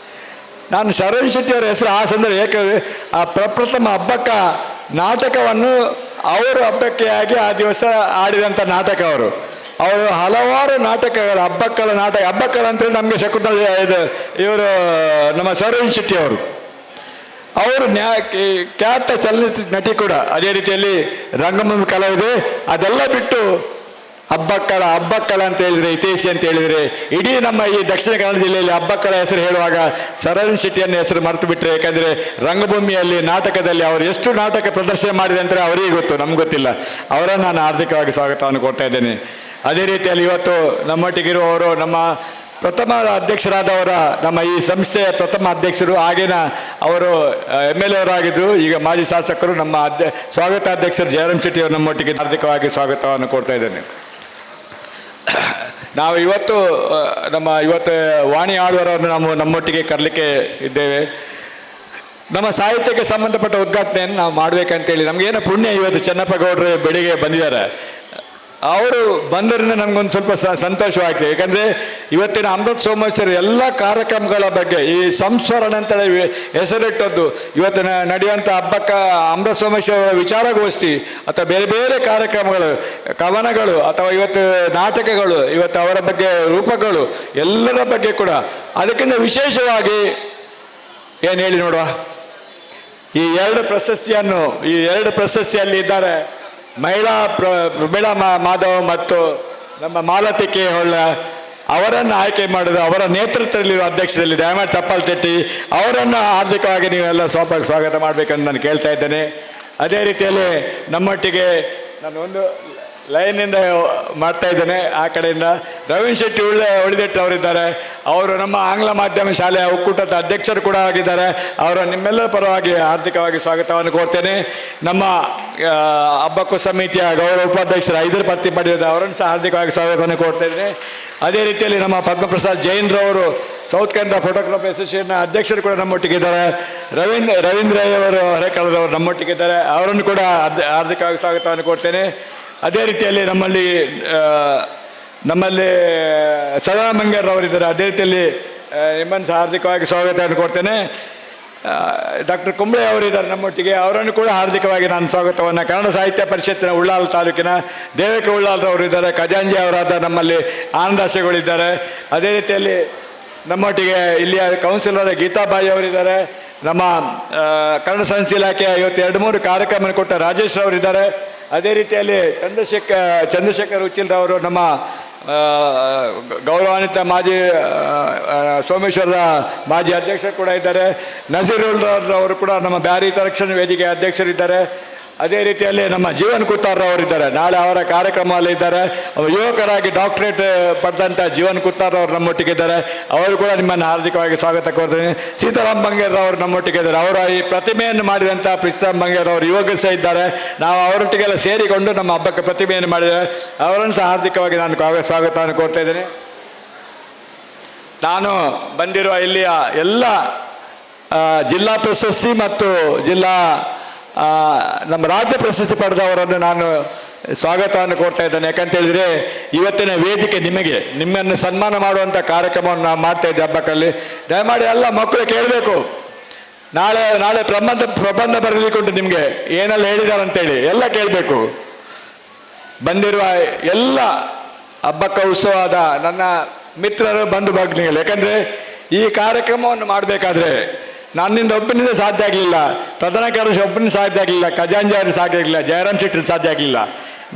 ನಾನು ಸರೋಜಿನಿ ಶೆಟ್ಟಿಯವರ ಹೆಸರು ಆ ಸಂದರ್ಭ ಏಕೆ ಆ ಪ್ರಪ್ರಥಮ ಹಬ್ಬಕ್ಕ ನಾಟಕವನ್ನು ಅವರು ಹಬ್ಬಕ್ಕೆ ಆಗಿ ಆ ದಿವಸ ಆಡಿದಂಥ ನಾಟಕ ಅವರು ಹಲವಾರು ನಾಟಕಗಳು, ಹಬ್ಬಕ್ಕಳ ಅಂತೇಳಿ ನಮಗೆ ಶಕುಂತಲ ಇವರು ನಮ್ಮ ಸರೋಜಿನಿ ಶೆಟ್ಟಿಯವರು, ಅವರು ಖ್ಯಾತ ಚಲನಚಿತ್ರ ನಟಿ ಕೂಡ. ಅದೇ ರೀತಿಯಲ್ಲಿ ರಂಗಭೂಮಿ ಕಲಾವಿದೆ. ಅದೆಲ್ಲ ಬಿಟ್ಟು ಹಬ್ಬಕ್ಕಳ ಅಂತ ಹೇಳಿದರೆ, ಹಿತೈಷಿ ಅಂತ ಹೇಳಿದರೆ, ಇಡೀ ನಮ್ಮ ಈ ದಕ್ಷಿಣ ಕನ್ನಡ ಜಿಲ್ಲೆಯಲ್ಲಿ ಹಬ್ಬಕ್ಕಳ ಹೆಸರು ಹೇಳುವಾಗ ಸರೋಜಿನಿ ಶೆಟ್ಟಿಯನ್ನು ಹೆಸರು ಮರೆತು ಬಿಟ್ಟರೆ. ಯಾಕಂದರೆ ರಂಗಭೂಮಿಯಲ್ಲಿ ನಾಟಕದಲ್ಲಿ ಅವರು ಎಷ್ಟು ನಾಟಕ ಪ್ರದರ್ಶನ ಮಾಡಿದೆ ಅಂದರೆ ಅವರಿಗೆ ಗೊತ್ತು, ನಮ್ಗೆ ಗೊತ್ತಿಲ್ಲ. ಅವರನ್ನು ನಾನು ಹಾರ್ದಿಕವಾಗಿ ಸ್ವಾಗತವನ್ನು ಕೊಡ್ತಾ ಇದ್ದೇನೆ. ಅದೇ ರೀತಿಯಲ್ಲಿ ಇವತ್ತು ನಮ್ಮೊಟ್ಟಿಗಿರುವವರು ನಮ್ಮ ಪ್ರಥಮ ಅಧ್ಯಕ್ಷರಾದವರ, ನಮ್ಮ ಈ ಸಂಸ್ಥೆಯ ಪ್ರಥಮ ಅಧ್ಯಕ್ಷರು, ಆಗಿನ ಅವರು MLA ಅವರಾಗಿದ್ದರು, ಈಗ ಮಾಜಿ ಶಾಸಕರು, ನಮ್ಮ ಸ್ವಾಗತಾಧ್ಯಕ್ಷರು ಜಯರಾಮ್ ಶೆಟ್ಟಿ ಅವರು ನಮ್ಮೊಟ್ಟಿಗೆ ಹಾರ್ದಿಕವಾಗಿ ಸ್ವಾಗತವನ್ನು ಕೊಡ್ತಾ ಇದ್ದೇನೆ. ನಾವು ಇವತ್ತು ವಾಣಿ ಆಳ್ವರನ್ನು ನಮ್ಮೊಟ್ಟಿಗೆ ಕರಲಿಕ್ಕೆ ಇದ್ದೇವೆ. ನಮ್ಮ ಸಾಹಿತ್ಯಕ್ಕೆ ಸಂಬಂಧಪಟ್ಟ ಉದ್ಘಾಟನೆಯನ್ನು ನಾವು ಮಾಡಬೇಕಂತೇಳಿ ನಮಗೇನು ಪುಣ್ಯ, ಇವತ್ತು ಚೆನ್ನಪ್ಪ ಗೌಡರು ಬೆಳಿಗ್ಗೆ ಬಂದಿದ್ದಾರೆ. ಅವರು ಬಂದರಿಂದ ನಮಗೊಂದು ಸ್ವಲ್ಪ ಸಂತೋಷವಾಗಿದೆ. ಯಾಕಂದರೆ ಇವತ್ತಿನ ಅಮೃತ ಸೋಮೇಶ್ವರ ಎಲ್ಲ ಕಾರ್ಯಕ್ರಮಗಳ ಬಗ್ಗೆ ಈ ಸಂಸ್ಮರಣ ಅಂತೇಳಿ ಹೆಸರಿಟ್ಟದ್ದು, ಇವತ್ತು ನಡೆಯುವಂಥ ಹಬ್ಬಕ್ಕೆ ಅಮೃತ ಸೋಮೇಶ್ವರ ವಿಚಾರಗೋಷ್ಠಿ ಅಥವಾ ಬೇರೆ ಬೇರೆ ಕಾರ್ಯಕ್ರಮಗಳು, ಕವನಗಳು ಅಥವಾ ಇವತ್ತು ನಾಟಕಗಳು, ಇವತ್ತು ಅವರ ಬಗ್ಗೆ ರೂಪಗಳು, ಎಲ್ಲರ ಬಗ್ಗೆ ಕೂಡ ಅದಕ್ಕಿಂತ ವಿಶೇಷವಾಗಿ ಏನು ಹೇಳಿ ನೋಡುವ, ಈ ಎರಡು ಪ್ರಶಸ್ತಿಯಲ್ಲಿ ಇದ್ದಾರೆ ಮಹಿಳಾ ಮಾಧವ್ ಮತ್ತು ನಮ್ಮ ಮಾಲತಿ ಕೆ ಹೊಳ್ಳ. ಅವರನ್ನು ಆಯ್ಕೆ ಮಾಡೋದು ಅವರ ನೇತೃತ್ವದಲ್ಲಿರುವ ಅಧ್ಯಕ್ಷದಲ್ಲಿ ದಯಮಾಡಿ ತಪ್ಪಲ್ ತೆಟ್ಟಿ ಅವರನ್ನು ಹಾರ್ದಿಕವಾಗಿ ನೀವೆಲ್ಲ ಸ್ವಾಗತ ಮಾಡಬೇಕಂತ ನಾನು ಕೇಳ್ತಾ ಇದ್ದೇನೆ. ಅದೇ ರೀತಿಯಲ್ಲಿ ನಮ್ಮೊಟ್ಟಿಗೆ ನಾನು ಒಂದು ಲೈನಿಂದ ಮಾಡ್ತಾ ಇದ್ದೇನೆ, ಆ ಕಡೆಯಿಂದ ರವೀಂದ್ರ ಶೆಟ್ಟಿ ಉಳಿದೆಟ್ಟು ಅವರಿದ್ದಾರೆ. ಅವರು ನಮ್ಮ ಆಂಗ್ಲ ಮಾಧ್ಯಮ ಶಾಲೆಯ ಒಕ್ಕೂಟದ ಅಧ್ಯಕ್ಷರು ಕೂಡ ಆಗಿದ್ದಾರೆ. ಅವರ ನಿಮ್ಮೆಲ್ಲರ ಪರವಾಗಿ ಹಾರ್ದಿಕವಾಗಿ ಸ್ವಾಗತವನ್ನು ಕೋರ್ತೇನೆ. ನಮ್ಮ ಹಬ್ಬಕ್ಕೂ ಸಮಿತಿಯ ಗೌರವ ಉಪಾಧ್ಯಕ್ಷರು ಐದರ್ಪತ್ತಿ ಪಡೆದ ಅವರನ್ನು ಸಹ ಹಾರ್ದಿಕವಾಗಿ ಸ್ವಾಗತವನ್ನು ಕೋರ್ತಾ ಇದ್ದೇನೆ. ಅದೇ ರೀತಿಯಲ್ಲಿ ನಮ್ಮ ಪದ್ಮಪ್ರಸಾದ್ ಜೈನ್ರವರು ಸೌತ್ ಕನ್ನಡ ಫೋಟೋಗ್ರಾಫಿ ಅಸೋಸಿಯೇಷನ್ನ ಅಧ್ಯಕ್ಷರು ಕೂಡ ನಮ್ಮೊಟ್ಟಿಗಿದ್ದಾರೆ. ರವೀಂದ್ರ ಅವರು ಹರೇಕಳರವರು ನಮ್ಮೊಟ್ಟಿಗಿದ್ದಾರೆ. ಅವರನ್ನು ಕೂಡ ಹಾರ್ದಿಕವಾಗಿ ಸ್ವಾಗತವನ್ನು ಕೋರ್ತೇನೆ. ಅದೇ ರೀತಿಯಲ್ಲಿ ನಮ್ಮಲ್ಲಿ ಸದಾ ಮಂಗೇರ್ರವರಿದ್ದಾರೆ. ಅದೇ ರೀತಿಯಲ್ಲಿ ನಿಮ್ಮನ್ನು ಹಾರ್ದಿಕವಾಗಿ ಸ್ವಾಗತವನ್ನು ಕೊಡ್ತೇನೆ. ಡಾಕ್ಟರ್ ಕುಂಬಳೆ ಅವರಿದ್ದಾರೆ ನಮ್ಮೊಟ್ಟಿಗೆ, ಅವರನ್ನು ಕೂಡ ಹಾರ್ದಿಕವಾಗಿ ನಾನು ಸ್ವಾಗತವನ್ನು. ಕನ್ನಡ ಸಾಹಿತ್ಯ ಪರಿಷತ್ತಿನ ಉಳ್ಳಾಲ ತಾಲೂಕಿನ ದೇವಕ ಉಳ್ಳಾಲರವರು ಇದ್ದಾರೆ. ಖಜಾಂಜಿ ಅವರಾದ ನಮ್ಮಲ್ಲಿ ಆನಂದಾಸೆಗಳಿದ್ದಾರೆ. ಅದೇ ರೀತಿಯಲ್ಲಿ ನಮ್ಮೊಟ್ಟಿಗೆ ಇಲ್ಲಿಯ ಕೌನ್ಸಿಲರ್ ಗೀತಾಬಾಯಿ ಅವರಿದ್ದಾರೆ. ನಮ್ಮ ಕನ್ನಡ ಸಂಸ್ಥೆ ಇಲಾಖೆಯ ಇವತ್ತು 2-3 ಕಾರ್ಯಕ್ರಮ ಕೊಟ್ಟ ರಾಜೇಶ್ ಅವರಿದ್ದಾರೆ. ಅದೇ ರೀತಿಯಲ್ಲಿ ಚಂದ್ರಶೇಖರ್ ಉಚ್ಚಿಲ್ರವರು ನಮ್ಮ ಗೌರವಾನ್ವಿತ ಮಾಜಿ ಸೋಮೇಶ್ವರದ ಮಾಜಿ ಅಧ್ಯಕ್ಷರು ಕೂಡ ಇದ್ದಾರೆ. ನಜೀರುಲ್ರವರು ಕೂಡ ನಮ್ಮ ಬ್ಯಾರಿ ತರಕ್ಷಣ ವೇದಿಕೆ ಅಧ್ಯಕ್ಷರಿದ್ದಾರೆ. ಅದೇ ರೀತಿಯಲ್ಲಿ ನಮ್ಮ ಜೀವನ್ ಕುತ್ತಾರ್ರವರಿದ್ದಾರೆ. ನಾಳೆ ಅವರ ಕಾರ್ಯಕ್ರಮದಲ್ಲಿ ಇದ್ದಾರೆ. ಯುವಕರಾಗಿ ಡಾಕ್ಟರೇಟ್ ಪಡೆದಂಥ ಜೀವನ್ ಕುತ್ತಾರ್ರವರು ನಮ್ಮೊಟ್ಟಿಗಿದ್ದಾರೆ. ಅವರು ಕೂಡ ನಿಮ್ಮನ್ನು ಹಾರ್ದಿಕವಾಗಿ ಸ್ವಾಗತ ಕೋರ್ತೇನೆ. ಸೀತಾರಾಮ್ ಬಂಗೇರ್ರವರು ನಮ್ಮೊಟ್ಟಿಗಿದ್ದಾರೆ. ಅವರ ಈ ಪ್ರತಿಮೆಯನ್ನು ಮಾಡಿದಂಥ ಸೀತಾರಾಮ್ ಬಂಗೇರ್ರವರು ಯುವಕರು ಸಹ ಇದ್ದಾರೆ. ನಾವು ಅವರೊಟ್ಟಿಗೆಲ್ಲ ಸೇರಿಕೊಂಡು ನಮ್ಮ ಹಬ್ಬಕ್ಕೆ ಪ್ರತಿಮೆಯನ್ನು ಮಾಡಿದ್ದೇವೆ. ಅವರನ್ನು ಸಹ ಹಾರ್ದಿಕವಾಗಿ ನಾನು ಸ್ವಾಗತವನ್ನು ಕೋರ್ತಾ ಇದ್ದೇನೆ. ನಾನು ಬಂದಿರುವ ಇಲ್ಲಿಯ ಎಲ್ಲ ಜಿಲ್ಲಾ ಪ್ರಶಸ್ತಿ ಮತ್ತು ನಮ್ಮ ರಾಜ್ಯ ಪ್ರಶಸ್ತಿ ಪಡೆದವರನ್ನು ನಾನು ಸ್ವಾಗತವನ್ನು ಕೊಡ್ತಾ ಇದ್ದೇನೆ. ಯಾಕಂತೇಳಿದರೆ ಇವತ್ತಿನ ವೇದಿಕೆ ನಿಮ್ಮನ್ನು ಸನ್ಮಾನ ಮಾಡುವಂಥ ಕಾರ್ಯಕ್ರಮವನ್ನು ನಾವು ಮಾಡ್ತಾ ಇದ್ದೆ ಹಬ್ಬಕ್ಕಲ್ಲಿ. ದಯಮಾಡಿ ಎಲ್ಲ ಮಕ್ಕಳು ಕೇಳಬೇಕು. ನಾಳೆ ಪ್ರಬಂಧ ಬರಲಿಕ್ಕುಂಟು. ನಿಮಗೆ ಏನೆಲ್ಲ ಹೇಳಿದ್ದಾರೆ ಅಂತೇಳಿ ಎಲ್ಲ ಕೇಳಬೇಕು. ಬಂದಿರುವ ಎಲ್ಲ ಹಬ್ಬಕ್ಕ ಉತ್ಸವದ ನನ್ನ ಮಿತ್ರರು ಬಂಧು ಭಗ್ನಿಗಳು, ಯಾಕಂದರೆ ಈ ಕಾರ್ಯಕ್ರಮವನ್ನು ಮಾಡಬೇಕಾದ್ರೆ ನನ್ನಿಂದ ಒಬ್ಬನಿಂದ ಸಾಧ್ಯ ಆಗಲಿಲ್ಲ, ಪ್ರಧಾನ ಕಾರ್ಯದರ್ಶಿ ಒಬ್ಬನಿಂದ ಸಾಧ್ಯ ಆಗಲಿಲ್ಲ, ಖಜಾಂಜಿ ಅವರಿಗೆ ಸಾಧ್ಯ ಆಗಲಿಲ್ಲ, ಜಯರಾಮ್ ಶೆಟ್ಟಿ ಸಾಧ್ಯ ಆಗಲಿಲ್ಲ.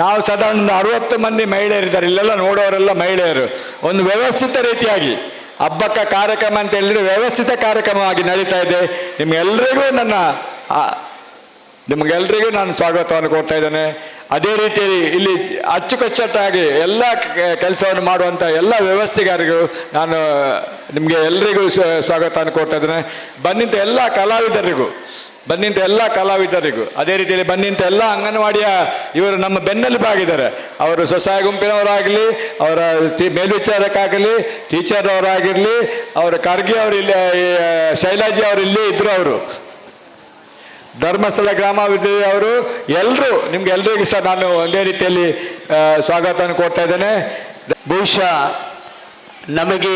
ನಾವು ಸಾಧಾರಣ 60 ಮಂದಿ ಮಹಿಳೆಯರಿದ್ದಾರೆ. ಇಲ್ಲೆಲ್ಲ ನೋಡೋರೆಲ್ಲ ಮಹಿಳೆಯರು. ಒಂದು ವ್ಯವಸ್ಥಿತ ರೀತಿಯಾಗಿ ಹಬ್ಬಕ್ಕ ಕಾರ್ಯಕ್ರಮ ಅಂತ ಹೇಳಿದರೆ ವ್ಯವಸ್ಥಿತ ಕಾರ್ಯಕ್ರಮವಾಗಿ ನಡೀತಾ ಇದೆ. ನಿಮಗೆಲ್ಲರಿಗೂ ನಾನು ಸ್ವಾಗತವನ್ನು ಕೊಡ್ತಾ ಇದ್ದೇನೆ. ಅದೇ ರೀತಿಯಲ್ಲಿ ಇಲ್ಲಿ ಅಚ್ಚುಕಚ್ಚಾಗಿ ಎಲ್ಲ ಕೆಲಸವನ್ನು ಮಾಡುವಂಥ ಎಲ್ಲ ವ್ಯವಸ್ಥೆಗಾರಿಗೂ ನಾನು ನಿಮಗೆ ಎಲ್ಲರಿಗೂ ಸ್ವಾಗತವನ್ನು ಕೊಡ್ತಾ ಇದ್ದೇನೆ. ಬಂದಿಂಥ ಎಲ್ಲ ಕಲಾವಿದರಿಗೂ ಅದೇ ರೀತಿಯಲ್ಲಿ ಬಂದಿಂಥ ಎಲ್ಲ ಅಂಗನವಾಡಿಯ ಇವರು ನಮ್ಮ ಬೆನ್ನೆಲುಬಾಗಿದ್ದಾರೆ. ಅವರು ಸ್ವಸಹಾಯ ಗುಂಪಿನವರಾಗಲಿ, ಅವರ ಮೇಲ್ವಿಚಾರಕ್ಕಾಗಲಿ, ಟೀಚರ್ ಅವರಾಗಿರಲಿ, ಅವರ ಖರ್ಗೆ ಅವರು ಇಲ್ಲಿ, ಶೈಲಾಜಿ ಅವರು ಇಲ್ಲಿ ಇದ್ದರು, ಅವರು ಧರ್ಮಸ್ಥಳ ಗ್ರಾಮಾಭಿವೃದ್ಧಿ ಅವರು ಎಲ್ಲರೂ ನಿಮ್ಗೆಲ್ರಿಗೂ ಸಹ ನಾನು ಒಂದೇ ರೀತಿಯಲ್ಲಿ ಸ್ವಾಗತವನ್ನು ಕೊಡ್ತಾ ಇದ್ದೇನೆ. ಬಹುಶಃ ನಮಗೆ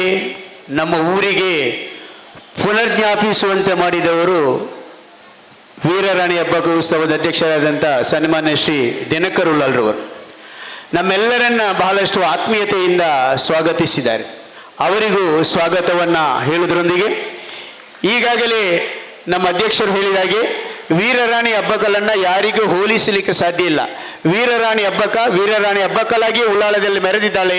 ನಮ್ಮ ಊರಿಗೆ ಪುನರ್ಜ್ಞಾಪಿಸುವಂತೆ ಮಾಡಿದವರು ವೀರರಾಣಿ ಹಬ್ಬಕ್ಕ ಉತ್ಸವದ ಅಧ್ಯಕ್ಷರಾದಂಥ ಸನ್ಮಾನ್ಯ ಶ್ರೀ ದಿನಕರ್ ಉಳ್ಳಾಲ್ರವರು ನಮ್ಮೆಲ್ಲರನ್ನ ಬಹಳಷ್ಟು ಆತ್ಮೀಯತೆಯಿಂದ ಸ್ವಾಗತಿಸಿದ್ದಾರೆ. ಅವರಿಗೂ ಸ್ವಾಗತವನ್ನು ಹೇಳುವುದರೊಂದಿಗೆ ಈಗಾಗಲೇ ನಮ್ಮ ಅಧ್ಯಕ್ಷರು ಹೇಳಿದಾಗೆ ವೀರರಾಣಿ ಹಬ್ಬಗಳನ್ನು ಯಾರಿಗೂ ಹೋಲಿಸಲಿಕ್ಕೆ ಸಾಧ್ಯ ಇಲ್ಲ. ವೀರರಾಣಿ ಹಬ್ಬಕ್ಕಲಾಗಿ ಉಳ್ಳಾಲದಲ್ಲಿ ಮೆರೆದಿದ್ದಾಳೆ.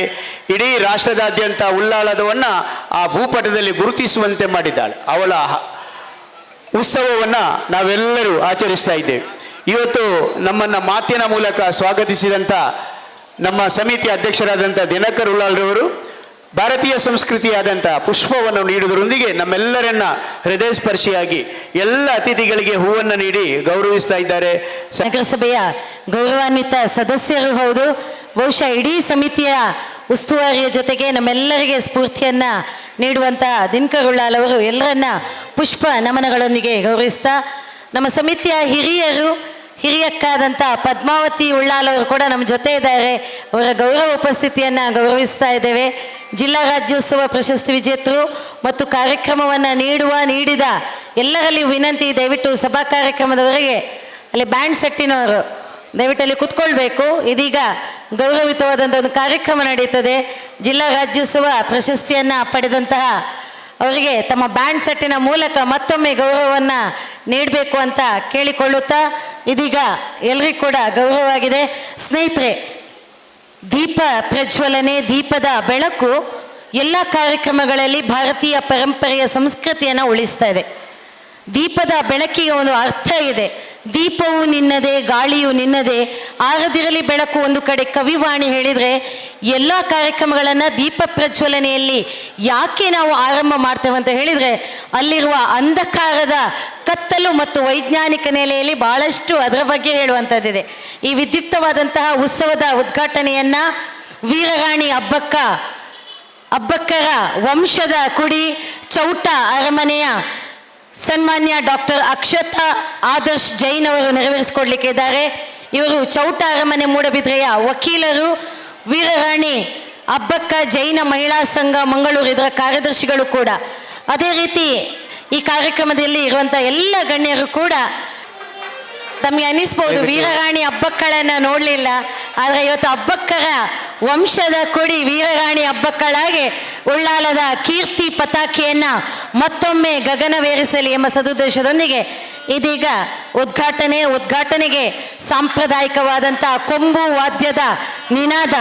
ಇಡೀ ರಾಷ್ಟ್ರದಾದ್ಯಂತ ಉಳ್ಳಾಲದವನ್ನು ಆ ಭೂಪಟದಲ್ಲಿ ಗುರುತಿಸುವಂತೆ ಮಾಡಿದ್ದಾಳೆ. ಅವಳ ಉತ್ಸವವನ್ನು ನಾವೆಲ್ಲರೂ ಆಚರಿಸ್ತಾ ಇದ್ದೇವೆ. ಇವತ್ತು ನಮ್ಮನ್ನು ಮಾತಿನ ಮೂಲಕ ಸ್ವಾಗತಿಸಿದಂಥ ನಮ್ಮ ಸಮಿತಿ ಅಧ್ಯಕ್ಷರಾದಂಥ ದಿನಕರ್ ಉಳ್ಳಾಲ್ರವರು ಭಾರತೀಯ ಸಂಸ್ಕೃತಿಯಾದಂಥ ಪುಷ್ಪವನ್ನು ನೀಡುವುದರೊಂದಿಗೆ ನಮ್ಮೆಲ್ಲರನ್ನ ಹೃದಯ ಸ್ಪರ್ಶಿಯಾಗಿ ಎಲ್ಲ ಅತಿಥಿಗಳಿಗೆ ಹೂವನ್ನು ನೀಡಿ ಗೌರವಿಸ್ತಾ ಇದ್ದಾರೆ. ನಗರಸಭೆಯ ಗೌರವಾನ್ವಿತ ಸದಸ್ಯರು ಹೌದು. ಬಹುಶಃ ಇಡೀ ಸಮಿತಿಯ ಉಸ್ತುವಾರಿಯ ಜೊತೆಗೆ ನಮ್ಮೆಲ್ಲರಿಗೆ ಸ್ಫೂರ್ತಿಯನ್ನು ನೀಡುವಂಥ ದಿನಕರ್ ಉಳ್ಳಾಲ್ ಅವರು ಎಲ್ಲರನ್ನ ಪುಷ್ಪ ನಮನಗಳೊಂದಿಗೆ ಗೌರವಿಸ್ತಾ ನಮ್ಮ ಸಮಿತಿಯ ಹಿರಿಯಕ್ಕಾದಂಥ ಪದ್ಮಾವತಿ ಉಳ್ಳಾಲ್ ಅವರು ಕೂಡ ನಮ್ಮ ಜೊತೆ ಇದ್ದಾರೆ. ಅವರ ಗೌರವ ಉಪಸ್ಥಿತಿಯನ್ನು ಗೌರವಿಸ್ತಾ ಇದ್ದೇವೆ. ಜಿಲ್ಲಾ ರಾಜ್ಯೋತ್ಸವ ಪ್ರಶಸ್ತಿ ವಿಜೇತರು ಮತ್ತು ಕಾರ್ಯಕ್ರಮವನ್ನು ನೀಡಿದ ಎಲ್ಲರಲ್ಲಿ ವಿನಂತಿ, ದಯವಿಟ್ಟು ಸಭಾ ಕಾರ್ಯಕ್ರಮದವರೆಗೆ ಅಲ್ಲಿ ಬ್ಯಾಂಡ್ ಸೆಟ್ಟಿನವರು ದಯವಿಟ್ಟು ಅಲ್ಲಿ ಕುತ್ಕೊಳ್ಬೇಕು. ಇದೀಗ ಗೌರವಿತವಾದಂಥ ಒಂದು ಕಾರ್ಯಕ್ರಮ ನಡೀತದೆ. ಜಿಲ್ಲಾ ರಾಜ್ಯೋತ್ಸವ ಪ್ರಶಸ್ತಿಯನ್ನು ಪಡೆದಂತಹ ಅವರಿಗೆ ತಮ್ಮ ಬ್ಯಾಂಡ್ ಸೆಟ್ಟಿನ ಮೂಲಕ ಮತ್ತೊಮ್ಮೆ ಗೌರವವನ್ನು ನೀಡಬೇಕು ಅಂತ ಕೇಳಿಕೊಳ್ಳುತ್ತಾ ಇದೀಗ ಎಲ್ರಿಗೂ ಕೂಡ ಗೌರವವಾಗಿದೆ. ಸ್ನೇಹಿತರೆ, ದೀಪ ಪ್ರಜ್ವಲನೆ, ದೀಪದ ಬೆಳಕು ಎಲ್ಲ ಕಾರ್ಯಕ್ರಮಗಳಲ್ಲಿ ಭಾರತೀಯ ಪರಂಪರೆಯ ಸಂಸ್ಕೃತಿಯನ್ನು ಉಳಿಸ್ತಾ ಇದೆ. ದೀಪದ ಬೆಳಕಿಗೆ ಒಂದು ಅರ್ಥ ಇದೆ. ದೀಪವು ನಿನ್ನದೇ, ಗಾಳಿಯು ನಿನ್ನದೇ, ಆರದಿರಲಿ ಬೆಳಕು ಒಂದು ಕಡೆ ಕವಿವಾಣಿ ಹೇಳಿದರೆ, ಎಲ್ಲ ಕಾರ್ಯಕ್ರಮಗಳನ್ನು ದೀಪ ಪ್ರಜ್ವಲನೆಯಲ್ಲಿ ಯಾಕೆ ನಾವು ಆರಂಭ ಮಾಡ್ತೇವೆ ಅಂತ ಹೇಳಿದರೆ, ಅಲ್ಲಿರುವ ಅಂಧಕಾರದ ಕತ್ತಲು ಮತ್ತು ವೈಜ್ಞಾನಿಕ ನೆಲೆಯಲ್ಲಿ ಬಹಳಷ್ಟು ಅದರ ಬಗ್ಗೆ ಹೇಳುವಂಥದ್ದಿದೆ. ಈ ವಿದ್ಯುಕ್ತವಾದಂತಹ ಉತ್ಸವದ ಉದ್ಘಾಟನೆಯನ್ನು ವೀರರಾಣಿ ಅಬ್ಬಕ್ಕರ ವಂಶದ ಕುಡಿ ಚೌಟ ಅರಮನೆಯ ಸನ್ಮಾನ್ಯ ಡಾಕ್ಟರ್ ಅಕ್ಷತಾ ಆದರ್ಶ್ ಜೈನ್ ಅವರು ನೆರವೇರಿಸಿಕೊಡ್ಲಿಕ್ಕೆ ಇದ್ದಾರೆ. ಇವರು ಚೌಟ ಅರಮನೆ ಮೂಡಬಿದ್ರೆಯ ವಕೀಲರು, ವೀರರಾಣಿ ಅಬ್ಬಕ್ಕ ಜೈನ ಮಹಿಳಾ ಸಂಘ ಮಂಗಳೂರು ಇದರ ಕಾರ್ಯದರ್ಶಿಗಳು ಕೂಡ. ಅದೇ ರೀತಿ ಈ ಕಾರ್ಯಕ್ರಮದಲ್ಲಿ ಇರುವಂಥ ಎಲ್ಲ ಗಣ್ಯರು ಕೂಡ ತಮಗೆ ಅನಿಸ್ಬೋದು ವೀರರಾಣಿ ಅಬ್ಬಕ್ಕಳನ್ನು ನೋಡಲಿಲ್ಲ, ಆದರೆ ಇವತ್ತು ಅಬ್ಬಕ್ಕರ ವಂಶದ ಕೊಡಿ ವೀರರಾಣಿ ಅಬ್ಬಕ್ಕಳಾಗಿ ಉಳ್ಳಾಲದ ಕೀರ್ತಿ ಪತಾಕೆಯನ್ನು ಮತ್ತೊಮ್ಮೆ ಗಗನವೇರಿಸಲಿ ಎಂಬ ಸದುದ್ದೇಶದೊಂದಿಗೆ ಇದೀಗ ಉದ್ಘಾಟನೆಗೆ ಸಾಂಪ್ರದಾಯಿಕವಾದಂಥ ಕೊಂಬು ವಾದ್ಯದ ನಿನಾದ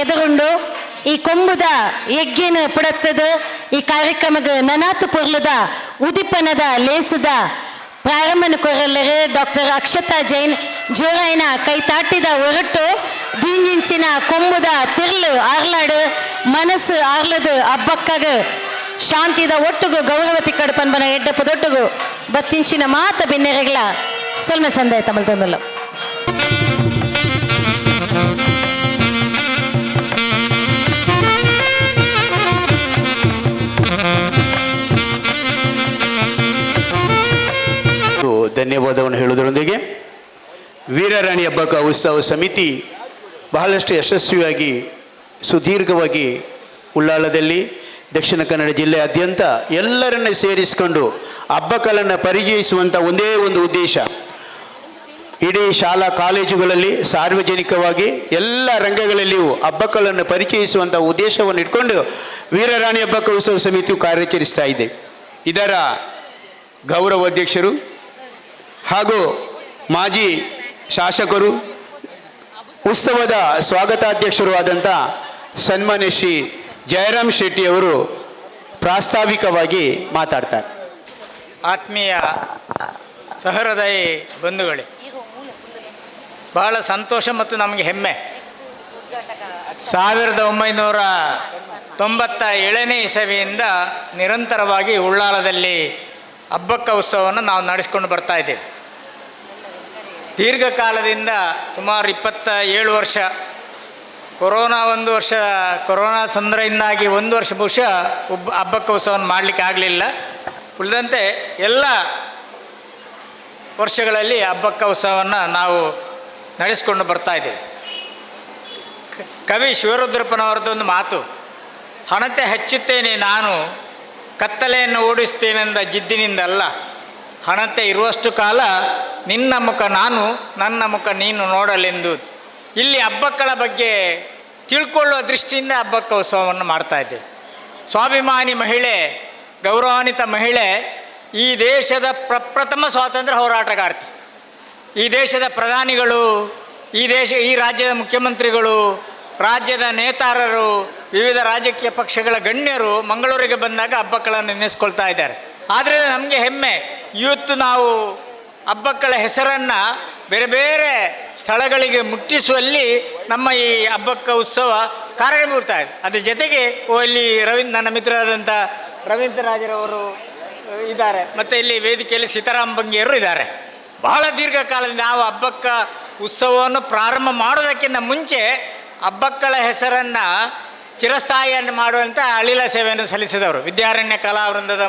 ಎದುರುಂಡು ಈ ಕೊಂಬುದ ಯಜ್ಞನ ಪುಡತ್ತದ ಈ ಕಾರ್ಯಕ್ರಮಕ್ಕೆ ನನಾತು ಪೊರ್ಲದ ಉದಿಪನದ ಲೇಸದ ಪ್ರಾರಂಭನ ಕೊರಲ್ಲರೆ ಡಾಕ್ಟರ್ ಅಕ್ಷತಾ ಜೈನ್ ಜೋರಾಯಿನ ಕೈತಾಟಿದ ಹೊರಟು ದೀಂಜಿಂಚಿನ ಕೊಂಬುದ ತಿರ್ಲು ಆರ್ಲಾಡು ಮನಸ್ಸು ಆರ್ಲದು ಹಬ್ಬಕ್ಕಾಗ ಶಾಂತಿದ ಒಟ್ಟುಗು ಗೌರವತಿ ಕಡುಪನ್ಬನ ಎಡ್ಡಪ್ಪದೊಟ್ಟುಗು ಬತ್ತಿಂಚಿನ ಮಾತ ಬಿನ್ನೆರೆಗಳ ಸೊಲ್ಮೆ ಸಂದಾಯ ತಮ್ಮಲ್ ತೊಂದಲ್ಲ. ಧನ್ಯವಾದವನ್ನು ಹೇಳುವುದರೊಂದಿಗೆ ವೀರರಾಣಿ ಅಬ್ಬಕ್ಕ ಉತ್ಸವ ಸಮಿತಿ ಬಹಳಷ್ಟು ಯಶಸ್ವಿಯಾಗಿ ಸುದೀರ್ಘವಾಗಿ ಉಳ್ಳಾಲದಲ್ಲಿ ದಕ್ಷಿಣ ಕನ್ನಡ ಜಿಲ್ಲೆಯಾದ್ಯಂತ ಎಲ್ಲರನ್ನ ಸೇರಿಸಿಕೊಂಡು ಹಬ್ಬಕಲನ್ನು ಪರಿಚಯಿಸುವಂಥ ಒಂದೇ ಒಂದು ಉದ್ದೇಶ, ಇಡೀ ಶಾಲಾ ಕಾಲೇಜುಗಳಲ್ಲಿ ಸಾರ್ವಜನಿಕವಾಗಿ ಎಲ್ಲ ರಂಗಗಳಲ್ಲಿಯೂ ಹಬ್ಬಕಲನ್ನು ಪರಿಚಯಿಸುವಂಥ ಉದ್ದೇಶವನ್ನು ಇಟ್ಕೊಂಡು ವೀರರಾಣಿ ಅಬ್ಬಕ್ಕ ಉತ್ಸವ ಸಮಿತಿಯು ಕಾರ್ಯಾಚರಿಸ್ತಾ ಇದೆ. ಇದರ ಗೌರವ ಅಧ್ಯಕ್ಷರು ಹಾಗೂ ಮಾಜಿ ಶಾಸಕರು, ಉತ್ಸವದ ಸ್ವಾಗತಾಧ್ಯಕ್ಷರು ಆದಂಥ ಸನ್ಮಾನ್ಯ ಶ್ರೀ ಜಯರಾಮ್ ಶೆಟ್ಟಿಯವರು ಪ್ರಾಸ್ತಾವಿಕವಾಗಿ ಮಾತಾಡ್ತಾರೆ. ಆತ್ಮೀಯ ಸಹೃದಯಿ ಬಂಧುಗಳೇ, ಬಹಳ ಸಂತೋಷ ಮತ್ತು ನಮಗೆ ಹೆಮ್ಮೆ. 97ನೇ ಇಸವಿಯಿಂದ ನಿರಂತರವಾಗಿ ಉಳ್ಳಾಲದಲ್ಲಿ ಹಬ್ಬಕ್ಕ ಉತ್ಸವವನ್ನು ನಾವು ನಡೆಸ್ಕೊಂಡು ಬರ್ತಾ ಇದ್ದೇವೆ. ದೀರ್ಘಕಾಲದಿಂದ ಸುಮಾರು 27 ವರ್ಷ, ಕೊರೋನಾ 1 ವರ್ಷ, ಕೊರೋನಾ ತೊಂದರೆಯಿಂದಾಗಿ 1 ವರ್ಷ ಬಹುಶಃ ಹಬ್ಬಕ್ಕ ಉತ್ಸವವನ್ನು ಮಾಡಲಿಕ್ಕೆ ಆಗಲಿಲ್ಲ. ಉಳಿದಂತೆ ಎಲ್ಲ ವರ್ಷಗಳಲ್ಲಿ ಹಬ್ಬಕ್ಕ ಉತ್ಸವವನ್ನು ನಾವು ನಡೆಸ್ಕೊಂಡು ಬರ್ತಾ ಇದ್ದೇವೆ. ಕವಿ ಶಿವರುದ್ರಪ್ಪನವರದೊಂದು ಮಾತು, ಹಣತೆ ಹಚ್ಚುತ್ತೇನೆ ನಾನು, ಕತ್ತಲೆಯನ್ನು ಓಡಿಸ್ತೇನೆಂದ ಜಿದ್ದಿನಿಂದಲ್ಲ, ಹಣತೆ ಇರುವಷ್ಟು ಕಾಲ ನಿನ್ನ ಮುಖ ನಾನು, ನನ್ನ ಮುಖ ನೀನು ನೋಡಲೆಂದು. ಇಲ್ಲಿ ಹಬ್ಬಗಳ ಬಗ್ಗೆ ತಿಳ್ಕೊಳ್ಳುವ ದೃಷ್ಟಿಯಿಂದ ಹಬ್ಬಕ್ಕ ಉತ್ಸವವನ್ನು ಮಾಡ್ತಾ ಇದ್ದೇವೆ. ಸ್ವಾಭಿಮಾನಿ ಮಹಿಳೆ, ಗೌರವಾನ್ವಿತ ಮಹಿಳೆ, ಈ ದೇಶದ ಪ್ರಪ್ರಥಮ ಸ್ವಾತಂತ್ರ್ಯ ಹೋರಾಟಗಾರ್ತಿ. ಈ ದೇಶದ ಪ್ರಧಾನಿಗಳು, ಈ ರಾಜ್ಯದ ಮುಖ್ಯಮಂತ್ರಿಗಳು, ರಾಜ್ಯದ ನೇತಾರರು, ವಿವಿಧ ರಾಜಕೀಯ ಪಕ್ಷಗಳ ಗಣ್ಯರು ಮಂಗಳೂರಿಗೆ ಬಂದಾಗ ಹಬ್ಬಗಳನ್ನು ನೆನೆಸ್ಕೊಳ್ತಾ ಇದ್ದಾರೆ. ಆದ್ದರಿಂದ ನಮಗೆ ಹೆಮ್ಮೆ, ಇವತ್ತು ನಾವು ಹಬ್ಬಗಳ ಹೆಸರನ್ನು ಬೇರೆ ಬೇರೆ ಸ್ಥಳಗಳಿಗೆ ಮುಟ್ಟಿಸುವಲ್ಲಿ ನಮ್ಮ ಈ ಹಬ್ಬಕ್ಕ ಉತ್ಸವ ಕಾರಣೀಭೂತ ಇದೆ. ಅದ್ರ ಜೊತೆಗೆ ಇಲ್ಲಿ ನನ್ನ ಮಿತ್ರರಾದಂಥ ರವೀಂದ್ರ ರಾಜರವರು ಇದ್ದಾರೆ, ಮತ್ತು ಇಲ್ಲಿ ವೇದಿಕೆಯಲ್ಲಿ ಸೀತಾರಾಮ್ ಬಂಗೇರು ಇದ್ದಾರೆ. ಬಹಳ ದೀರ್ಘಕಾಲದಿಂದ ನಾವು ಹಬ್ಬಕ್ಕ ಉತ್ಸವವನ್ನು ಪ್ರಾರಂಭ ಮಾಡೋದಕ್ಕಿಂತ ಮುಂಚೆ ಹಬ್ಬಕ್ಕಳ ಹೆಸರನ್ನು ಚಿರಸ್ಥಾಯಿಯನ್ನು ಮಾಡುವಂಥ ಅಳಿಲ ಸೇವೆಯನ್ನು ಸಲ್ಲಿಸಿದವರು ವಿದ್ಯಾರಣ್ಯ ಕಲಾವೃಂದದ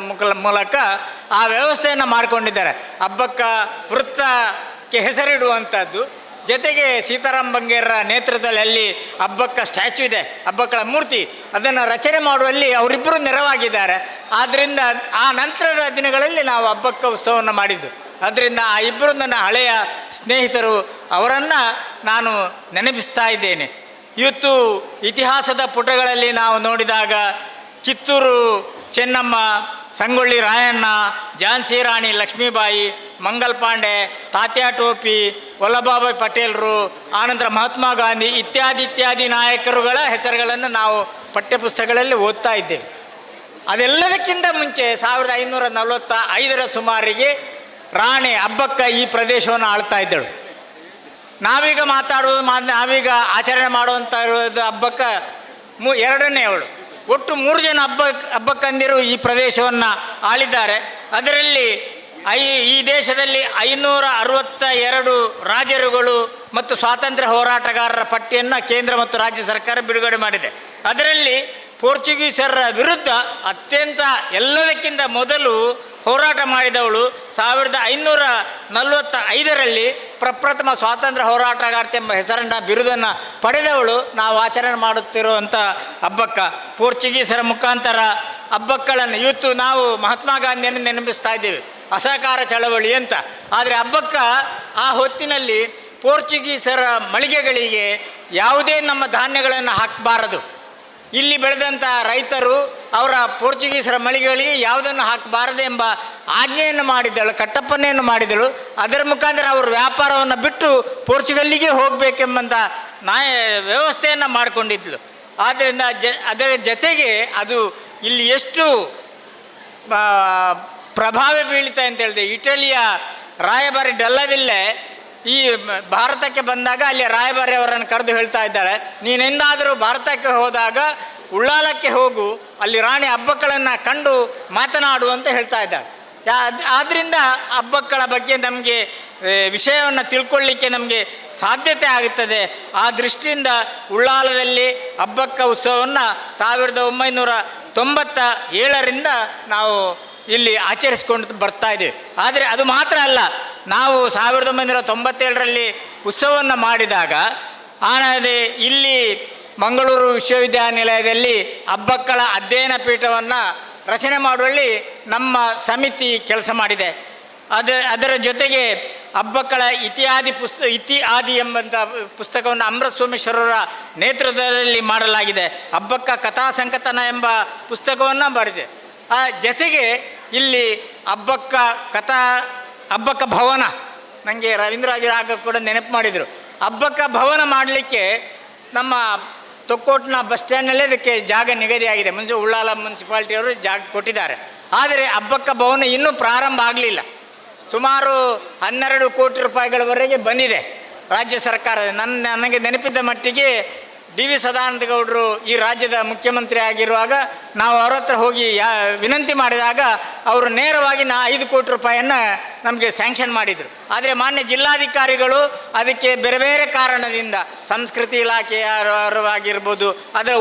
ಮೂಲಕ ಆ ವ್ಯವಸ್ಥೆಯನ್ನು ಮಾಡಿಕೊಂಡಿದ್ದಾರೆ. ಹಬ್ಬಕ್ಕ ವೃತ್ತಕ್ಕೆ ಹೆಸರಿಡುವಂಥದ್ದು, ಜೊತೆಗೆ ಸೀತಾರಾಮ್ ಬಂಗೇರರ ನೇತೃತ್ವದಲ್ಲಿ ಅಲ್ಲಿ ಹಬ್ಬಕ್ಕ ಸ್ಟ್ಯಾಚ್ಯೂ ಇದೆ, ಹಬ್ಬಕ್ಕಳ ಮೂರ್ತಿ, ಅದನ್ನು ರಚನೆ ಮಾಡುವಲ್ಲಿ ಅವರಿಬ್ಬರು ನೆರವಾಗಿದ್ದಾರೆ. ಆದ್ದರಿಂದ ಆ ನಂತರದ ದಿನಗಳಲ್ಲಿ ನಾವು ಹಬ್ಬಕ್ಕ ಉತ್ಸವವನ್ನು ಮಾಡಿದ್ದು. ಅದರಿಂದ ಆ ಇಬ್ಬರು ನನ್ನ ಹಳೆಯ ಸ್ನೇಹಿತರು, ಅವರನ್ನು ನಾನು ನೆನಪಿಸ್ತಾ ಇದ್ದೇನೆ. ಇವತ್ತು ಇತಿಹಾಸದ ಪುಟಗಳಲ್ಲಿ ನಾವು ನೋಡಿದಾಗ ಕಿತ್ತೂರು ಚೆನ್ನಮ್ಮ, ಸಂಗೊಳ್ಳಿ ರಾಯಣ್ಣ, ಝಾನ್ಸಿ ರಾಣಿ ಲಕ್ಷ್ಮೀಬಾಯಿ, ಮಂಗಲ್ ಪಾಂಡೆ, ತಾತ್ಯಾ ಟೋಪಿ, ವಲ್ಲಭಭಾಯ್ ಪಟೇಲರು, ಆನಂತರ ಮಹಾತ್ಮ ಗಾಂಧಿ ಇತ್ಯಾದಿ ನಾಯಕರುಗಳ ಹೆಸರುಗಳನ್ನು ನಾವು ಪಠ್ಯಪುಸ್ತಕಗಳಲ್ಲಿ ಓದ್ತಾ ಇದ್ದೇವೆ. ಅದೆಲ್ಲದಕ್ಕಿಂತ ಮುಂಚೆ 1545 ಸುಮಾರಿಗೆ ರಾಣಿ ಹಬ್ಬಕ್ಕ ಈ ಪ್ರದೇಶವನ್ನು ಆಳ್ತಾ ಇದ್ದಳು. ನಾವೀಗ ಆಚರಣೆ ಮಾಡುವಂಥ ಇರೋದು ಹಬ್ಬಕ್ಕ ಎರಡನೇ ಅವಳು. ಒಟ್ಟು 3 ಜನ ಹಬ್ಬಕ್ಕಂದಿರು ಈ ಪ್ರದೇಶವನ್ನು ಆಳಿದ್ದಾರೆ. ಅದರಲ್ಲಿ ಈ ದೇಶದಲ್ಲಿ 562 ರಾಜರುಗಳು ಮತ್ತು ಸ್ವಾತಂತ್ರ್ಯ ಹೋರಾಟಗಾರರ ಪಟ್ಟಿಯನ್ನು ಕೇಂದ್ರ ಮತ್ತು ರಾಜ್ಯ ಸರ್ಕಾರ ಬಿಡುಗಡೆ ಮಾಡಿದೆ. ಅದರಲ್ಲಿ ಪೋರ್ಚುಗೀಸರ ವಿರುದ್ಧ ಅತ್ಯಂತ ಎಲ್ಲದಕ್ಕಿಂತ ಮೊದಲು ಹೋರಾಟ ಮಾಡಿದವಳು 1545ರಲ್ಲಿ ಪ್ರಪ್ರಥಮ ಸ್ವಾತಂತ್ರ್ಯ ಹೋರಾಟಗಾರ್ತಿ ಎಂಬ ಹೆಸರನ್ನು ಬಿರುದನ್ನು ಪಡೆದವಳು ನಾವು ಆಚರಣೆ ಮಾಡುತ್ತಿರುವಂಥ ಹಬ್ಬಕ್ಕ. ಪೋರ್ಚುಗೀಸರ ಮುಖಾಂತರ ಹಬ್ಬಗಳನ್ನು ಇವತ್ತು ನಾವು ಮಹಾತ್ಮ ಗಾಂಧಿಯನ್ನು ನೆನಪಿಸ್ತಾ ಇದ್ದೇವೆ, ಅಸಹಕಾರ ಚಳವಳಿ ಅಂತ. ಆದರೆ ಹಬ್ಬಕ್ಕ ಆ ಹೊತ್ತಿನಲ್ಲಿ ಪೋರ್ಚುಗೀಸರ ಮಳಿಗೆಗಳಿಗೆ ಯಾವುದೇ ನಮ್ಮ ಧಾನ್ಯಗಳನ್ನು ಹಾಕಬಾರದು, ಇಲ್ಲಿ ಬೆಳೆದಂಥ ರೈತರು ಅವರ ಪೋರ್ಚುಗೀಸರ ಮಳಿಗೆಗಳಿಗೆ ಯಾವುದನ್ನು ಹಾಕಬಾರದು ಎಂಬ ಆಜ್ಞೆಯನ್ನು ಮಾಡಿದ್ದಳು, ಕಟ್ಟಪ್ಪಣೆಯನ್ನು ಮಾಡಿದಳು. ಅದರ ಮುಖಾಂತರ ಅವರು ವ್ಯಾಪಾರವನ್ನು ಬಿಟ್ಟು ಪೋರ್ಚುಗಲ್ಲಿಗೆ ಹೋಗಬೇಕೆಂಬಂಥ ವ್ಯವಸ್ಥೆಯನ್ನು ಮಾಡಿಕೊಂಡಿದ್ಲು. ಆದ್ದರಿಂದ ಅದರ ಜೊತೆಗೆ ಅದು ಇಲ್ಲಿ ಎಷ್ಟು ಪ್ರಭಾವ ಬೀಳ್ತಾ ಅಂತ ಹೇಳಿದೆ. ಇಟಲಿಯ ರಾಯಭಾರಿ ಡಲ್ಲವಿಲ್ಲೆ ಈ ಭಾರತಕ್ಕೆ ಬಂದಾಗ ಅಲ್ಲಿ ರಾಯಭಾರಿ ಅವರನ್ನು ಕರೆದು ಹೇಳ್ತಾ ಇದ್ದಾಳೆ, ನೀನೆಂದಾದರೂ ಭಾರತಕ್ಕೆ ಹೋದಾಗ ಉಳ್ಳಾಲಕ್ಕೆ ಹೋಗು, ಅಲ್ಲಿ ರಾಣಿ ಹಬ್ಬಕ್ಕಳನ್ನು ಕಂಡು ಮಾತನಾಡು ಅಂತ ಹೇಳ್ತಾ ಇದ್ದಾಳೆ. ಆದ್ದರಿಂದ ಹಬ್ಬಕ್ಕಳ ಬಗ್ಗೆ ನಮಗೆ ವಿಷಯವನ್ನು ತಿಳ್ಕೊಳ್ಳಿಕ್ಕೆ ನಮಗೆ ಸಾಧ್ಯತೆ ಆಗುತ್ತದೆ. ಆ ದೃಷ್ಟಿಯಿಂದ ಉಳ್ಳಾಲದಲ್ಲಿ ಹಬ್ಬಕ್ಕ ಉತ್ಸವವನ್ನು 1997ರಿಂದ ನಾವು ಇಲ್ಲಿ ಆಚರಿಸ್ಕೊಂಡು ಬರ್ತಾ ಇದ್ದೇವೆ. ಆದರೆ ಅದು ಮಾತ್ರ ಅಲ್ಲ, ನಾವು 1997ರಲ್ಲಿ ಉತ್ಸವವನ್ನು ಮಾಡಿದಾಗ ಇಲ್ಲಿ ಮಂಗಳೂರು ವಿಶ್ವವಿದ್ಯಾನಿಲಯದಲ್ಲಿ ಹಬ್ಬಕ್ಕಳ ಅಧ್ಯಯನ ಪೀಠವನ್ನು ರಚನೆ ಮಾಡುವಲ್ಲಿ ನಮ್ಮ ಸಮಿತಿ ಕೆಲಸ ಮಾಡಿದೆ. ಅದರ ಜೊತೆಗೆ ಹಬ್ಬಕ್ಕಳ ಇತಿಹಾದಿ ಎಂಬಂಥ ಪುಸ್ತಕವನ್ನು ಅಮೃತ ಸೋಮೇಶ್ವರರ ನೇತೃತ್ವದಲ್ಲಿ ಮಾಡಲಾಗಿದೆ. ಹಬ್ಬಕ್ಕ ಕಥಾ ಸಂಕಥನ ಎಂಬ ಪುಸ್ತಕವನ್ನು ಬರೆದಿದೆ. ಆ ಜೊತೆಗೆ ಇಲ್ಲಿ ಹಬ್ಬಕ್ಕ ಭವನ, ನನಗೆ ರವೀಂದ್ರರಾಜರು ಆಗ ಕೂಡ ನೆನಪು ಮಾಡಿದರು. ಹಬ್ಬಕ್ಕ ಭವನ ಮಾಡಲಿಕ್ಕೆ ನಮ್ಮ ತೊಕ್ಕೋಟ್ನ ಬಸ್ ಸ್ಟ್ಯಾಂಡ್ನಲ್ಲೇ ಅದಕ್ಕೆ ಜಾಗ ನಿಗದಿಯಾಗಿದೆ. ಮುಂಚೆ ಉಳ್ಳಾಲ ಮುನ್ಸಿಪಾಲ್ಟಿಯವರು ಜಾಗ ಕೊಟ್ಟಿದ್ದಾರೆ. ಆದರೆ ಹಬ್ಬಕ್ಕ ಭವನ ಇನ್ನೂ ಪ್ರಾರಂಭ ಆಗಲಿಲ್ಲ. ಸುಮಾರು 12 ಕೋಟಿ ರೂಪಾಯಿಗಳವರೆಗೆ ಬಂದಿದೆ ರಾಜ್ಯ ಸರ್ಕಾರ. ನನಗೆ ನೆನಪಿದ್ದ ಮಟ್ಟಿಗೆ ಡಿ.ವಿ. ಸದಾನಂದ ಗೌಡರು ಈ ರಾಜ್ಯದ ಮುಖ್ಯಮಂತ್ರಿ ಆಗಿರುವಾಗ ನಾವು ಅವ್ರ ಹತ್ರ ಹೋಗಿ ವಿನಂತಿ ಮಾಡಿದಾಗ ಅವರು ನೇರವಾಗಿ 5 ಕೋಟಿ ರೂಪಾಯಿಯನ್ನು ನಮಗೆ ಸ್ಯಾಂಕ್ಷನ್ ಮಾಡಿದರು. ಆದರೆ ಮಾನ್ಯ ಜಿಲ್ಲಾಧಿಕಾರಿಗಳು ಅದಕ್ಕೆ ಬೇರೆ ಬೇರೆ ಕಾರಣದಿಂದ ಸಂಸ್ಕೃತಿ ಇಲಾಖೆಯವರಾಗಿರ್ಬೋದು, ಅದರ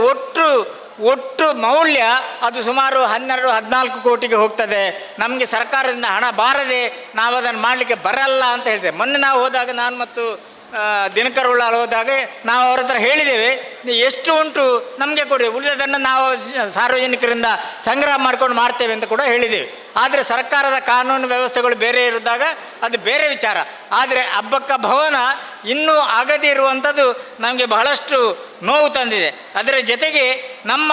ಒಟ್ಟು ಮೌಲ್ಯ ಅದು ಸುಮಾರು 12-14 ಕೋಟಿಗೆ ಹೋಗ್ತದೆ. ನಮಗೆ ಸರ್ಕಾರದಿಂದ ಹಣ ಬಾರದೆ ನಾವು ಅದನ್ನು ಮಾಡಲಿಕ್ಕೆ ಬರಲ್ಲ ಅಂತ ಹೇಳ್ತೇವೆ. ಮೊನ್ನೆ ನಾವು ಹೋದಾಗ ನಾನು ಮತ್ತು ದಿನಕರ್ ಉಳ್ಳಾಲ್ ಹೋದಾಗ ನಾವು ಅವ್ರ ಹತ್ರ ಹೇಳಿದ್ದೇವೆ, ಎಷ್ಟು ಉಂಟು ನಮಗೆ ಕೊಡಿ, ಉಳಿದದನ್ನು ನಾವು ಸಾರ್ವಜನಿಕರಿಂದ ಸಂಗ್ರಹ ಮಾಡ್ಕೊಂಡು ಮಾಡ್ತೇವೆ ಅಂತ ಕೂಡ ಹೇಳಿದ್ದೇವೆ. ಆದರೆ ಸರ್ಕಾರದ ಕಾನೂನು ವ್ಯವಸ್ಥೆಗಳು ಬೇರೆ ಇರಿದಾಗ ಅದು ಬೇರೆ ವಿಚಾರ. ಆದರೆ ಅಬ್ಬಕ್ಕ ಭವನ ಇನ್ನೂ ಆಗದೇ ಇರುವಂಥದ್ದು ನಮಗೆ ಬಹಳಷ್ಟು ನೋವು ತಂದಿದೆ. ಅದರ ಜೊತೆಗೆ ನಮ್ಮ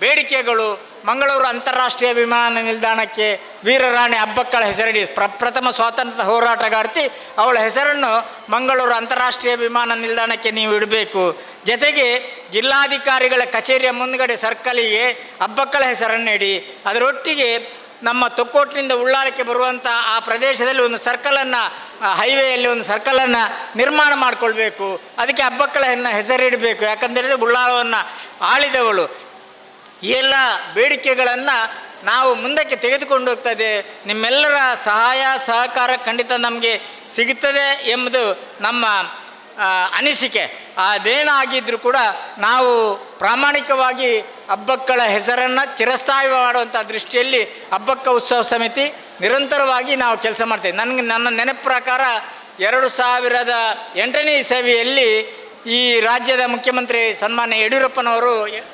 ಬೇಡಿಕೆಗಳು ಮಂಗಳೂರು ಅಂತಾರಾಷ್ಟ್ರೀಯ ವಿಮಾನ ನಿಲ್ದಾಣಕ್ಕೆ ವೀರರಾಣಿ ಅಬ್ಬಕ್ಕಳ ಹೆಸರಡಿ ಪ್ರಪ್ರಥಮ ಸ್ವಾತಂತ್ರ್ಯ ಹೋರಾಟಗಾರ್ತಿ ಅವಳ ಹೆಸರನ್ನು ಮಂಗಳೂರು ಅಂತಾರಾಷ್ಟ್ರೀಯ ವಿಮಾನ ನಿಲ್ದಾಣಕ್ಕೆ ನೀವು ಇಡಬೇಕು. ಜೊತೆಗೆ ಜಿಲ್ಲಾಧಿಕಾರಿಗಳ ಕಚೇರಿಯ ಮುಂದುಗಡೆ ಸರ್ಕಲಿಗೆ ಅಬ್ಬಕ್ಕಳ ಹೆಸರನ್ನು ಇಡಿ. ಅದರೊಟ್ಟಿಗೆ ನಮ್ಮ ತೊಕ್ಕೋಟಿನಿಂದ ಉಳ್ಳಾಲಕ್ಕೆ ಬರುವಂಥ ಆ ಪ್ರದೇಶದಲ್ಲಿ ಒಂದು ಸರ್ಕಲನ್ನು, ಹೈವೇಯಲ್ಲಿ ಒಂದು ಸರ್ಕಲನ್ನು ನಿರ್ಮಾಣ ಮಾಡಿಕೊಳ್ಬೇಕು. ಅದಕ್ಕೆ ಅಬ್ಬಕ್ಕಳ ಹೆಸರಿಡಬೇಕು. ಯಾಕಂತೇಳಿದರೆ ಉಳ್ಳಾಲವನ್ನು ಆಳಿದವಳು. ಈ ಎಲ್ಲ ಬೇಡಿಕೆಗಳನ್ನು ನಾವು ಮುಂದಕ್ಕೆ ತೆಗೆದುಕೊಂಡು ಹೋಗ್ತದೆ. ನಿಮ್ಮೆಲ್ಲರ ಸಹಾಯ ಸಹಕಾರ ಖಂಡಿತ ನಮಗೆ ಸಿಗುತ್ತದೆ ಎಂಬುದು ನಮ್ಮ ಅನಿಸಿಕೆ. ಅದೇನಾಗಿದ್ದರೂ ಕೂಡ ನಾವು ಪ್ರಾಮಾಣಿಕವಾಗಿ ಅಬ್ಬಕ್ಕಳ ಹೆಸರನ್ನು ಚಿರಸ್ಥಾಯಿ ಮಾಡುವಂಥ ದೃಷ್ಟಿಯಲ್ಲಿ ಅಬ್ಬಕ್ಕ ಉತ್ಸವ ಸಮಿತಿ ನಿರಂತರವಾಗಿ ನಾವು ಕೆಲಸ ಮಾಡ್ತೇವೆ. ನನ್ನ ನೆನಪು ಪ್ರಕಾರ 2008ನೇ ಇಸವಿಯಲ್ಲಿ ಈ ರಾಜ್ಯದ ಮುಖ್ಯಮಂತ್ರಿ ಸನ್ಮಾನ್ಯ ಯಡಿಯೂರಪ್ಪನವರು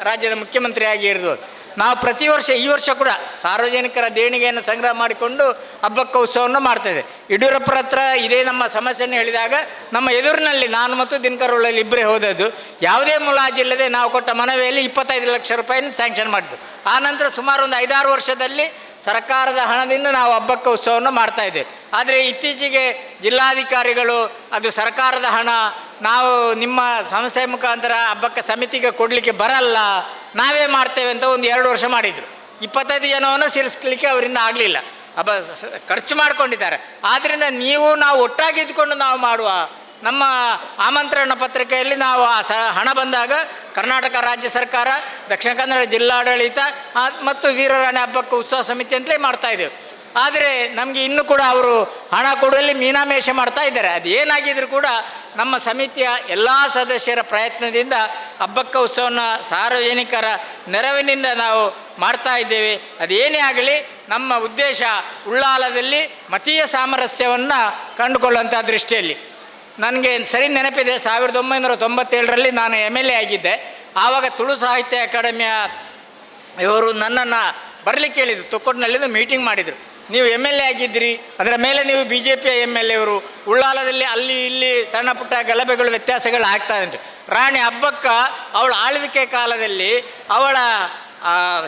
ರಾಜ್ಯದ ಮುಖ್ಯಮಂತ್ರಿಯಾಗಿ ಇರೋದು. ನಾವು ಪ್ರತಿ ವರ್ಷ, ಈ ವರ್ಷ ಕೂಡ ಸಾರ್ವಜನಿಕರ ದೇಣಿಗೆಯನ್ನು ಸಂಗ್ರಹ ಮಾಡಿಕೊಂಡು ಹಬ್ಬಕ್ಕ ಉತ್ಸವವನ್ನು ಮಾಡ್ತಾಯಿದೆ. ಯಡಿಯೂರಪ್ಪರ ಹತ್ರ ಇದೇ ನಮ್ಮ ಸಮಸ್ಯೆಯನ್ನು ಹೇಳಿದಾಗ ನಮ್ಮ ಎದುರಿನಲ್ಲಿ ನಾನು ಮತ್ತು ದಿನಕರ್ ಉಳ್ಳಾಲ್ ಇಬ್ಬರೇ ಹೋದದ್ದು. ಯಾವುದೇ ಮುಲಾಜಿಲ್ಲದೆ ನಾವು ಕೊಟ್ಟ ಮನವಿಯಲ್ಲಿ 25 ಲಕ್ಷ ರೂಪಾಯಿನ ಸ್ಯಾಂಕ್ಷನ್ ಮಾಡಿದ್ದು. ಆನಂತರ ಸುಮಾರು ಒಂದು 5-6 ವರ್ಷದಲ್ಲಿ ಸರ್ಕಾರದ ಹಣದಿಂದ ನಾವು ಹಬ್ಬಕ್ಕ ಉತ್ಸವವನ್ನು ಮಾಡ್ತಾಯಿದ್ದೇವೆ. ಆದರೆ ಇತ್ತೀಚೆಗೆ ಜಿಲ್ಲಾಧಿಕಾರಿಗಳು ಅದು ಸರ್ಕಾರದ ಹಣ, ನಾವು ನಿಮ್ಮ ಸಂಸ್ಥೆ ಮುಖಾಂತರ ಹಬ್ಬಕ್ಕ ಸಮಿತಿಗೆ ಕೊಡಲಿಕ್ಕೆ ಬರಲ್ಲ, ನಾವೇ ಮಾಡ್ತೇವೆ ಅಂತ ಒಂದು 2 ವರ್ಷ ಮಾಡಿದರು. 25 ಜನವನ್ನು ಸೇರಿಸ್ಲಿಕ್ಕೆ ಅವರಿಂದ ಆಗಲಿಲ್ಲ. ಖರ್ಚು ಮಾಡಿಕೊಂಡಿದ್ದಾರೆ. ಆದ್ದರಿಂದ ನಾವು ಒಟ್ಟಾಗಿ ಇದ್ದುಕೊಂಡು ನಾವು ಮಾಡುವ. ನಮ್ಮ ಆಮಂತ್ರಣ ಪತ್ರಿಕೆಯಲ್ಲಿ ನಾವು ಹಣ ಬಂದಾಗ ಕರ್ನಾಟಕ ರಾಜ್ಯ ಸರ್ಕಾರ, ದಕ್ಷಿಣ ಕನ್ನಡ ಜಿಲ್ಲಾಡಳಿತ ಮತ್ತು ವೀರರಾಣಿ ಹಬ್ಬಕ್ಕ ಉತ್ಸವ ಸಮಿತಿ ಅಂತಲೇ ಮಾಡ್ತಾಯಿದ್ದೇವೆ. ಆದರೆ ನಮಗೆ ಇನ್ನೂ ಕೂಡ ಅವರು ಹಣ ಕೊಡುವಲ್ಲಿ ಮೀನಾಮೇಷ ಮಾಡ್ತಾ ಇದ್ದಾರೆ. ಅದು ಏನಾಗಿದ್ರೂ ಕೂಡ ನಮ್ಮ ಸಮಿತಿಯ ಎಲ್ಲ ಸದಸ್ಯರ ಪ್ರಯತ್ನದಿಂದ ಹಬ್ಬಕ್ಕ ಉತ್ಸವನ ಸಾರ್ವಜನಿಕರ ನೆರವಿನಿಂದ ನಾವು ಮಾಡ್ತಾ ಇದ್ದೇವೆ. ಅದೇನೇ ಆಗಲಿ ನಮ್ಮ ಉದ್ದೇಶ ಉಳ್ಳಾಲದಲ್ಲಿ ಮತೀಯ ಸಾಮರಸ್ಯವನ್ನು ಕಂಡುಕೊಳ್ಳುವಂಥ ದೃಷ್ಟಿಯಲ್ಲಿ. ನನಗೆ ಸರಿ ನೆನಪಿದೆ, 1997ರಲ್ಲಿ ನಾನು MLA ಆಗಿದ್ದೆ. ಆವಾಗ ತುಳು ಸಾಹಿತ್ಯ ಅಕಾಡೆಮಿಯ ಇವರು ನನ್ನನ್ನು ಬರಲಿಕ್ಕೆ ಹೇಳಿದರು. ತೊಕ್ಕೋಟಿನಲ್ಲಿದ್ದು ಮೀಟಿಂಗ್ ಮಾಡಿದರು. ನೀವು MLA ಆಗಿದ್ದಿರಿ, ಅದರ ಮೇಲೆ ನೀವು BJPಯ MLA ಅವರು, ಉಳ್ಳಾಲದಲ್ಲಿ ಅಲ್ಲಿ ಇಲ್ಲಿ ಸಣ್ಣ ಪುಟ್ಟ ಗಲಭೆಗಳು ವ್ಯತ್ಯಾಸಗಳು ಆಗ್ತಾ ಉಂಟು. ರಾಣಿ ಹಬ್ಬಕ್ಕ ಅವಳ ಆಳ್ವಿಕೆ ಕಾಲದಲ್ಲಿ ಅವಳ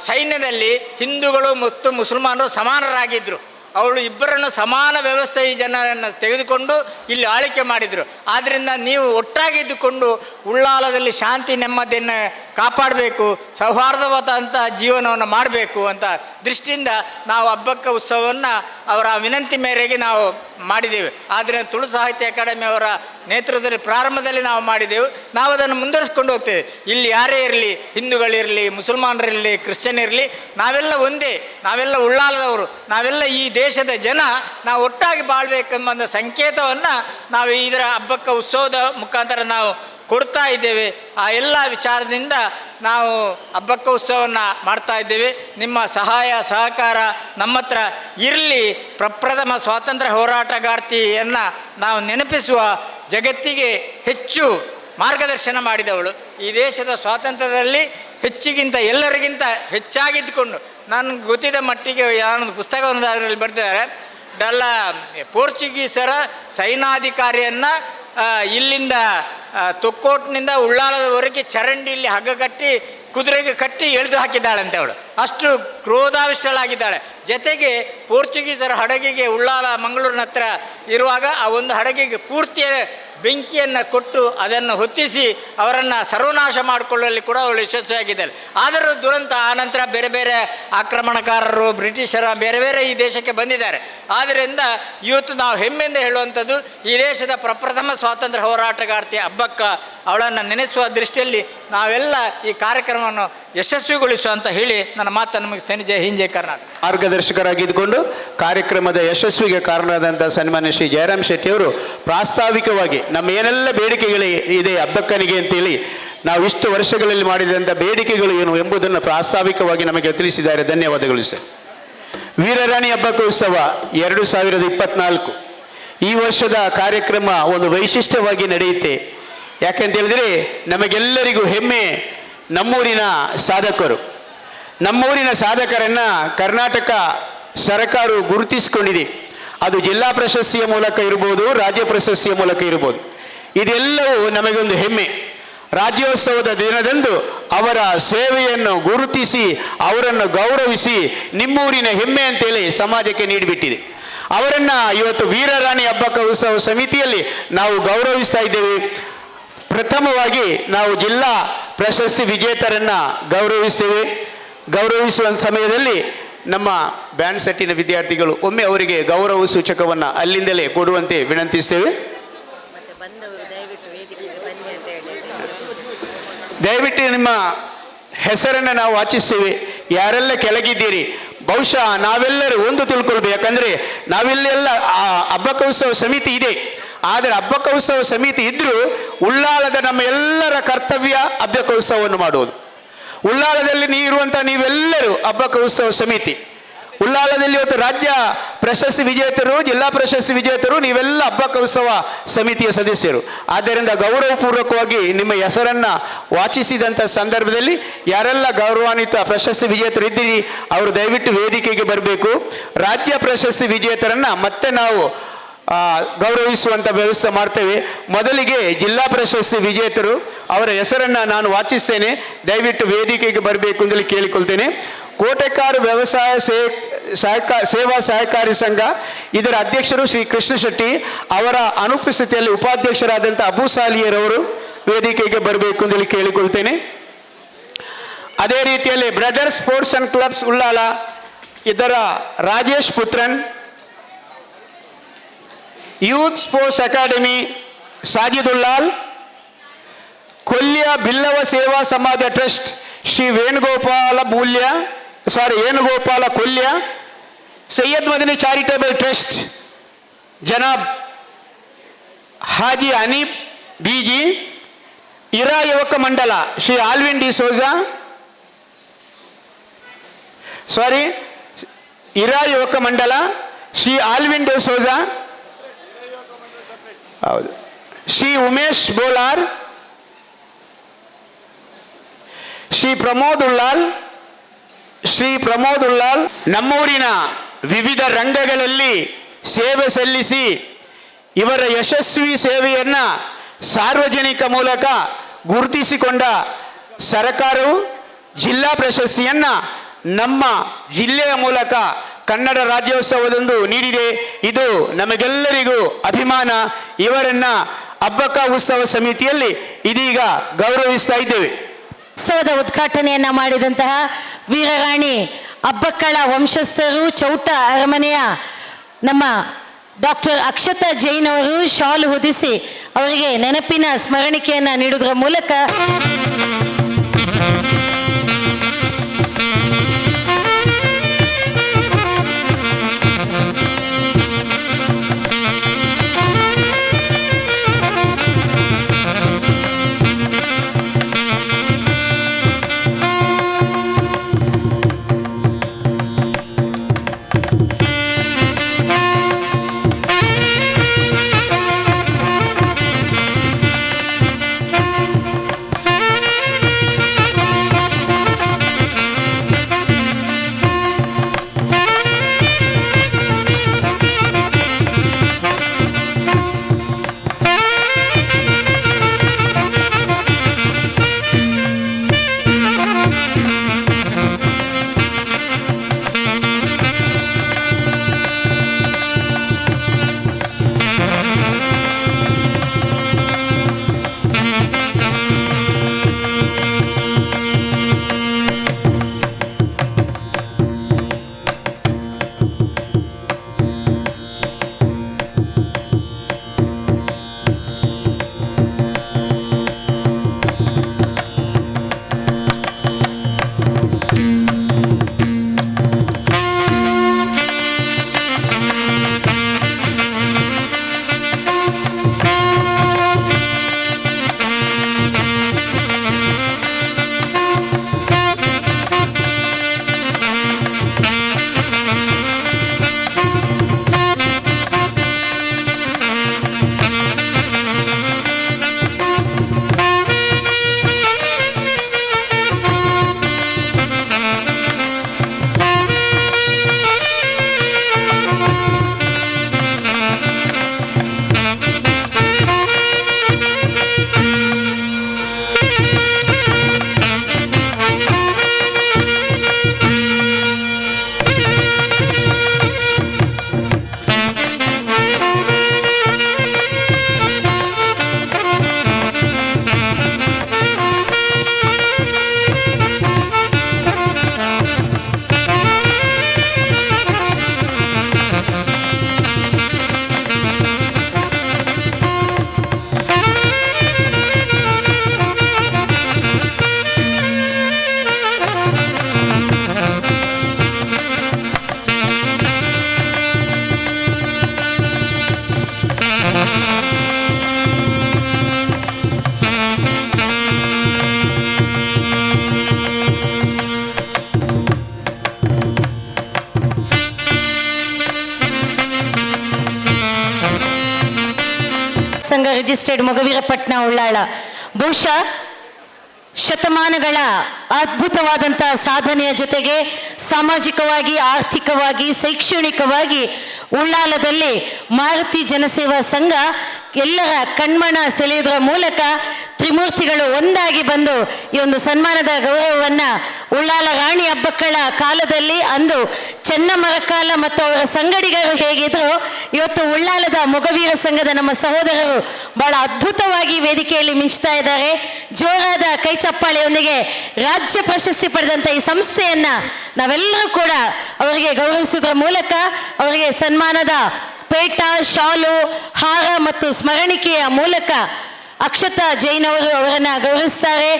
ಸೈನ್ಯದಲ್ಲಿ ಹಿಂದೂಗಳು ಮತ್ತು ಮುಸಲ್ಮಾನರು ಸಮಾನರಾಗಿದ್ದರು. ಅವಳು ಇಬ್ಬರನ್ನು ಸಮಾನ ವ್ಯವಸ್ಥೆ ಈ ಜನರನ್ನು ತೆಗೆದುಕೊಂಡು ಇಲ್ಲಿ ಆಳ್ವಿಕೆ ಮಾಡಿದರು. ಆದ್ದರಿಂದ ನೀವು ಒಟ್ಟಾಗಿದ್ದುಕೊಂಡು ಉಳ್ಳಾಲದಲ್ಲಿ ಶಾಂತಿ ನೆಮ್ಮದಿಯನ್ನು ಕಾಪಾಡಬೇಕು, ಸೌಹಾರ್ದವಾದಂಥ ಜೀವನವನ್ನು ಮಾಡಬೇಕು ಅಂತ ದೃಷ್ಟಿಯಿಂದ ನಾವು ಹಬ್ಬಕ್ಕ ಉತ್ಸವವನ್ನು ಅವರ ವಿನಂತಿ ಮೇರೆಗೆ ನಾವು ಮಾಡಿದ್ದೇವೆ. ಆದರೆ ತುಳು ಸಾಹಿತ್ಯ ಅಕಾಡೆಮಿಯವರ ನೇತೃತ್ವದಲ್ಲಿ ಪ್ರಾರಂಭದಲ್ಲಿ ನಾವು ಮಾಡಿದೆವು. ನಾವು ಅದನ್ನು ಮುಂದುವರಿಸ್ಕೊಂಡು ಹೋಗ್ತೇವೆ. ಇಲ್ಲಿ ಯಾರೇ ಇರಲಿ, ಹಿಂದೂಗಳಿರಲಿ, ಮುಸಲ್ಮಾನರಿರಲಿ, ಕ್ರಿಶ್ಚಿಯನ್ ಇರಲಿ, ನಾವೆಲ್ಲ ಒಂದೇ, ನಾವೆಲ್ಲ ಉಳ್ಳಾಲದವರು, ನಾವೆಲ್ಲ ಈ ದೇಶದ ಜನ, ನಾವು ಒಟ್ಟಾಗಿ ಬಾಳ್ಬೇಕೆಂಬ ಸಂಕೇತವನ್ನು ನಾವು ಇದರ ಹಬ್ಬಕ್ಕ ಉತ್ಸವದ ಮುಖಾಂತರ ನಾವು ಕೊಡ್ತಾ ಇದ್ದೇವೆ. ಆ ಎಲ್ಲ ವಿಚಾರದಿಂದ ನಾವು ಹಬ್ಬಕ್ಕ ಉತ್ಸವವನ್ನು ಮಾಡ್ತಾ ಇದ್ದೇವೆ. ನಿಮ್ಮ ಸಹಾಯ ಸಹಕಾರ ನಮ್ಮ ಹತ್ರ ಇರಲಿ. ಪ್ರಪ್ರಥಮ ಸ್ವಾತಂತ್ರ್ಯ ಹೋರಾಟಗಾರ್ತಿಯನ್ನು ನಾವು ನೆನಪಿಸುವ, ಜಗತ್ತಿಗೆ ಹೆಚ್ಚು ಮಾರ್ಗದರ್ಶನ ಮಾಡಿದವಳು, ಈ ದೇಶದ ಸ್ವಾತಂತ್ರ್ಯದಲ್ಲಿ ಹೆಚ್ಚಿಗಿಂತ ಎಲ್ಲರಿಗಿಂತ ಹೆಚ್ಚಾಗಿದ್ದುಕೊಂಡು, ನನಗೆ ಗೊತ್ತಿದ್ದ ಮಟ್ಟಿಗೆ ನಾನೊಂದು ಪುಸ್ತಕವನ್ನು ಅದರಲ್ಲಿ ಬರೆದಿದ್ದಾರೆ. ಪೋರ್ಚುಗೀಸರ ಸೈನಾಧಿಕಾರಿಯನ್ನು ಇಲ್ಲಿಂದ ತೊಕ್ಕೋಟಿನಿಂದ ಉಳ್ಳಾಲದವರೆಗೆ ಚರಂಡಿಯಲ್ಲಿ ಹಗ್ಗ ಕಟ್ಟಿ ಕುದುರೆಗೆ ಕಟ್ಟಿ ಎಳೆದು ಹಾಕಿದ್ದಾಳಂತೆ ಅವಳು. ಅಷ್ಟು ಕ್ರೋಧಾವಿಷ್ಟಳಾಗಿದ್ದಾಳೆ. ಜೊತೆಗೆ ಪೋರ್ಚುಗೀಸರ ಹಡಗಿಗೆ ಉಳ್ಳಾಲ ಮಂಗಳೂರಿನ ಹತ್ರ ಇರುವಾಗ ಆ ಒಂದು ಹಡಗಿಗೆ ಪೂರ್ತಿಯ ಬೆಂಕಿಯನ್ನು ಕೊಟ್ಟು ಅದನ್ನು ಹೊತ್ತಿಸಿ ಅವರನ್ನು ಸರ್ವನಾಶ ಮಾಡಿಕೊಳ್ಳಲು ಕೂಡ ಅವಳು ಯಶಸ್ವಿಯಾಗಿದ್ದಾರೆ. ಆದರೂ ದುರಂತ ಆನಂತರ ಬೇರೆ ಬೇರೆ ಆಕ್ರಮಣಕಾರರು ಬ್ರಿಟಿಷರ ಬೇರೆ ಬೇರೆ ಈ ದೇಶಕ್ಕೆ ಬಂದಿದ್ದಾರೆ. ಆದ್ದರಿಂದ ಇವತ್ತು ನಾವು ಹೆಮ್ಮೆಯಿಂದ ಹೇಳುವಂಥದ್ದು ಈ ದೇಶದ ಪ್ರಪ್ರಥಮ ಸ್ವಾತಂತ್ರ್ಯ ಹೋರಾಟಗಾರ್ತಿ ಅಬ್ಬಕ್ಕ, ಅವಳನ್ನು ನೆನೆಸುವ ದೃಷ್ಟಿಯಲ್ಲಿ ನಾವೆಲ್ಲ ಈ ಕಾರ್ಯಕ್ರಮವನ್ನು ಯಶಸ್ವಿಗೊಳಿಸುವ ಅಂತ ಹೇಳಿ ನನ್ನ ಮಾತನ್ನು ಮುಗಿಸ್ತೇನೆ. ಜೈ ಹಿಂದ್, ಜೈ ಕರ್ನಾಟಕ. ಮಾರ್ಗದರ್ಶಕರಾಗಿದ್ದುಕೊಂಡು ಕಾರ್ಯಕ್ರಮದ ಯಶಸ್ವಿಗೆ ಕಾರಣರಾದಂಥ ಸನ್ಮಾನ್ಯ ಶ್ರೀ ಜಯರಾಮ್ ಶೆಟ್ಟಿಯವರು ಪ್ರಾಸ್ತಾವಿಕವಾಗಿ ನಮ್ಮ ಏನೆಲ್ಲ ಬೇಡಿಕೆಗಳು ಇದೆ ಅಬ್ಬಕ್ಕನಿಗೆ ಅಂತೇಳಿ ನಾವು ಇಷ್ಟು ವರ್ಷಗಳಲ್ಲಿ ಮಾಡಿದಂಥ ಬೇಡಿಕೆಗಳು ಏನು ಎಂಬುದನ್ನು ಪ್ರಾಸ್ತಾವಿಕವಾಗಿ ನಮಗೆ ತಿಳಿಸಿದ್ದಾರೆ. ಧನ್ಯವಾದಗಳು ಸರ್. ವೀರರಾಣಿ ಅಬ್ಬಕ್ಕ ಉತ್ಸವ 2024 ಈ ವರ್ಷದ ಕಾರ್ಯಕ್ರಮ ಒಂದು ವೈಶಿಷ್ಟ್ಯವಾಗಿ ನಡೆಯುತ್ತೆ. ಯಾಕೆಂತ ಹೇಳಿದರೆ ನಮಗೆಲ್ಲರಿಗೂ ಹೆಮ್ಮೆ ನಮ್ಮೂರಿನ ಸಾಧಕರು. ನಮ್ಮೂರಿನ ಸಾಧಕರನ್ನು ಕರ್ನಾಟಕ ಸರ್ಕಾರವು ಗುರುತಿಸಿಕೊಂಡಿದೆ. ಅದು ಜಿಲ್ಲಾ ಪ್ರಶಸ್ತಿಯ ಮೂಲಕ ಇರ್ಬೋದು, ರಾಜ್ಯ ಪ್ರಶಸ್ತಿಯ ಮೂಲಕ ಇರ್ಬೋದು. ಇದೆಲ್ಲವೂ ನಮಗೊಂದು ಹೆಮ್ಮೆ. ರಾಜ್ಯೋತ್ಸವದ ದಿನದಂದು ಅವರ ಸೇವೆಯನ್ನು ಗುರುತಿಸಿ ಅವರನ್ನು ಗೌರವಿಸಿ ನಿಮ್ಮೂರಿನ ಹೆಮ್ಮೆ ಅಂತೇಳಿ ಸಮಾಜಕ್ಕೆ ನೀಡಿಬಿಟ್ಟಿದೆ. ಅವರನ್ನು ಇವತ್ತು ವೀರರಾಣಿ ಅಬ್ಬಕ್ಕ ಉತ್ಸವ ಸಮಿತಿಯಲ್ಲಿ ನಾವು ಗೌರವಿಸ್ತಾ ಇದ್ದೇವೆ. ಪ್ರಥಮವಾಗಿ ನಾವು ಜಿಲ್ಲಾ ಪ್ರಶಸ್ತಿ ವಿಜೇತರನ್ನು ಗೌರವಿಸ್ತೇವೆ. ಗೌರವಿಸುವ ಸಮಯದಲ್ಲಿ ನಮ್ಮ ಬ್ಯಾಂಡ್ ಸೆಟ್ಟಿನ ವಿದ್ಯಾರ್ಥಿಗಳು ಒಮ್ಮೆ ಅವರಿಗೆ ಗೌರವ ಸೂಚಕವನ್ನು ಅಲ್ಲಿಂದಲೇ ಕೊಡುವಂತೆ ವಿನಂತಿಸ್ತೇವೆ. ದಯವಿಟ್ಟು ನಿಮ್ಮ ಹೆಸರನ್ನು ನಾವು ವಾಚಿಸ್ತೇವೆ. ಯಾರೆಲ್ಲ ಕೆಳಗಿದ್ದೀರಿ ಬಹುಶಃ ನಾವೆಲ್ಲರೂ ಒಂದು ತಿಳ್ಕೊಳ್ಬೇಕು. ಯಾಕಂದರೆ ನಾವೆಲ್ಲೆಲ್ಲ ಅಬ್ಬಕ್ಕ ಉತ್ಸವ ಸಮಿತಿ ಇದೆ. ಆದರೆ ಅಬ್ಬಕ್ಕ ಉತ್ಸವ ಸಮಿತಿ ಇದ್ದರೂ ಉಳ್ಳಾಲದ ನಮ್ಮ ಎಲ್ಲರ ಕರ್ತವ್ಯ ಅಬ್ಬಕ್ಕ ಉತ್ಸವವನ್ನು ಮಾಡುವುದು. ಉಳ್ಳಾಲದಲ್ಲಿ ಇರುವಂಥ ನೀವೆಲ್ಲರೂ ಅಬ್ಬಕ್ಕ ಉತ್ಸವ ಸಮಿತಿ. ಉಳ್ಳಾಲದಲ್ಲಿ ಇವತ್ತು ರಾಜ್ಯ ಪ್ರಶಸ್ತಿ ವಿಜೇತರು, ಜಿಲ್ಲಾ ಪ್ರಶಸ್ತಿ ವಿಜೇತರು, ನೀವೆಲ್ಲ ಅಬ್ಬಕ್ಕ ಉತ್ಸವ ಸಮಿತಿಯ ಸದಸ್ಯರು. ಆದ್ದರಿಂದ ಗೌರವಪೂರ್ವಕವಾಗಿ ನಿಮ್ಮ ಹೆಸರನ್ನು ವಾಚಿಸಿದಂಥ ಸಂದರ್ಭದಲ್ಲಿ ಯಾರೆಲ್ಲ ಗೌರವಾನ್ವಿತ ಪ್ರಶಸ್ತಿ ವಿಜೇತರು ಇದ್ದೀರಿ ಅವರು ದಯವಿಟ್ಟು ವೇದಿಕೆಗೆ ಬರಬೇಕು. ರಾಜ್ಯ ಪ್ರಶಸ್ತಿ ವಿಜೇತರನ್ನು ಮತ್ತೆ ನಾವು ಗೌರವಿಸುವಂಥ ವ್ಯವಸ್ಥೆ ಮಾಡ್ತೇವೆ. ಮೊದಲಿಗೆ ಜಿಲ್ಲಾ ಪ್ರಶಸ್ತಿ ವಿಜೇತರು ಅವರ ಹೆಸರನ್ನು ನಾನು ವಾಚಿಸ್ತೇನೆ. ದಯವಿಟ್ಟು ವೇದಿಕೆಗೆ ಬರಬೇಕು ಅಂತೇಳಿ ಕೇಳಿಕೊಳ್ತೇನೆ. ಕೋಟೆಕಾರು ವ್ಯವಸಾಯ ಸೇವಾ ಸಹಕಾರಿ ಸಂಘ ಇದರ ಅಧ್ಯಕ್ಷರು ಶ್ರೀ ಕೃಷ್ಣ ಶೆಟ್ಟಿ, ಅವರ ಅನುಪಸ್ಥಿತಿಯಲ್ಲಿ ಉಪಾಧ್ಯಕ್ಷರಾದಂಥ ಅಬು ಸಾಲಿಯರವರು ವೇದಿಕೆಗೆ ಬರಬೇಕು ಅಂತೇಳಿ ಕೇಳಿಕೊಳ್ತೇನೆ. ಅದೇ ರೀತಿಯಲ್ಲಿ brothers sports and clubs Ullal ಇದರ Rajesh Puthran, youth sports academy ಸಾಜಿದುಲ್ಲಾಲ್, Kolya Billava Seva Samaja trust Shri Venugopala Kolya, Syed Madani charitable trust ಜನಾಬ್ ಹಾಜಿ ಅನೀಬ್ ಬಿಜಿ, ಇರಾ ಯುವಕ ಮಂಡಲ ಶ್ರೀ ಆಲ್ವಿನ್ ಡಿ ಸೋಜಾ, ಇರಾ ಯುವಕ ಮಂಡಲ ಶ್ರೀ ಆಲ್ವಿನ್ ಡಿ ಸೋಜಾ, ಹೌದು, ಶ್ರೀ ಉಮೇಶ್ ಬೋಲಾರ್, ಶ್ರೀ ಪ್ರಮೋದ್ ಉಳ್ಳಾಲ್ ನಮ್ಮೂರಿನ ವಿವಿಧ ರಂಗಗಳಲ್ಲಿ ಸೇವೆ ಸಲ್ಲಿಸಿ ಇವರ ಯಶಸ್ವಿ ಸೇವೆಯನ್ನು ಸಾರ್ವಜನಿಕ ಮೂಲಕ ಗುರುತಿಸಿಕೊಂಡ ಸರ್ಕಾರವು ಜಿಲ್ಲಾ ಪ್ರಶಸ್ತಿಯನ್ನು ನಮ್ಮ ಜಿಲ್ಲೆಯ ಮೂಲಕ ಕನ್ನಡ ರಾಜ್ಯೋತ್ಸವದಂದು ನೀಡಿದೆ. ಇದು ನಮಗೆಲ್ಲರಿಗೂ ಅಭಿಮಾನ. ಇವರನ್ನು ಅಬ್ಬಕ್ಕ ಉತ್ಸವ ಸಮಿತಿಯಲ್ಲಿ ಇದೀಗ ಗೌರವಿಸ್ತಾ ಇದ್ದೇವೆ. ಉತ್ಸವದ ಉದ್ಘಾಟನೆಯನ್ನ ಮಾಡಿದಂತಹ ವೀರರಾಣಿ ಅಬ್ಬಕ್ಕಳ ವಂಶಸ್ಥರು ಚೌಟ ಅರಮನೆಯ ನಮ್ಮ ಡಾಕ್ಟರ್ ಅಕ್ಷತಾ ಜೈನ್ ಅವರು ಶಾಲು ಹೊದಿಸಿ ಅವರಿಗೆ ನೆನಪಿನ ಸ್ಮರಣಿಕೆಯನ್ನು ನೀಡುವುದರ ಮೂಲಕ ಸಂಘ ರಿಜಿಸ್ಟರ್ಡ್ ಮೊಗವೀರಪಟ್ಟಣ ಉಳ್ಳಾಳ. ಬಹುಶಃ ಶತಮಾನಗಳ ಅದ್ಭುತವಾದಂಥ ಸಾಧನೆಯ ಜೊತೆಗೆ ಸಾಮಾಜಿಕವಾಗಿ, ಆರ್ಥಿಕವಾಗಿ, ಶೈಕ್ಷಣಿಕವಾಗಿ ಉಳ್ಳಾಲದಲ್ಲಿ ಮಾರುತಿ ಜನಸೇವಾ ಸಂಘ ಎಲ್ಲರ ಕಣ್ಮನ ಸೆಳೆಯುವುದರ ಮೂಲಕ ತ್ರಿಮೂರ್ತಿಗಳು ಒಂದಾಗಿ ಬಂದು ಈ ಒಂದು ಸನ್ಮಾನದ ಗೌರವವನ್ನು ಉಳ್ಳಾಲ ರಾಣಿ ಹಬ್ಬಕ್ಕಳ ಕಾಲದಲ್ಲಿ ಅಂದು ಚೆನ್ನಮರಕಾಲ ಮತ್ತು ಅವರ ಸಂಗಡಿಗರು ಹೇಗಿದ್ರು, ಇವತ್ತು ಉಳ್ಳಾಲದ ಮೊಗವೀರ ಸಂಘದ ನಮ್ಮ ಸಹೋದರರು ಬಹಳ ಅದ್ಭುತವಾಗಿ ವೇದಿಕೆಯಲ್ಲಿ ಮಿಂಚ್ತಾ ಇದ್ದಾರೆ. ಜೋರಾದ ಕೈ ಚಪ್ಪಾಳೆಯೊಂದಿಗೆ ರಾಜ್ಯ ಪ್ರಶಸ್ತಿ ಪಡೆದಂಥ ಈ ಸಂಸ್ಥೆಯನ್ನು ನಾವೆಲ್ಲರೂ ಕೂಡ ಅವರಿಗೆ ಗೌರವಿಸುವುದರ ಮೂಲಕ ಅವರಿಗೆ ಸನ್ಮಾನದ ಪೇಟ, ಶಾಲು, ಹಾರ ಮತ್ತು ಸ್ಮರಣಿಕೆಯ ಮೂಲಕ ಅಕ್ಷತಾ ಜೈನ್ ಅವರು ಅವರನ್ನು ಗೌರವಿಸ್ತಾರೆ.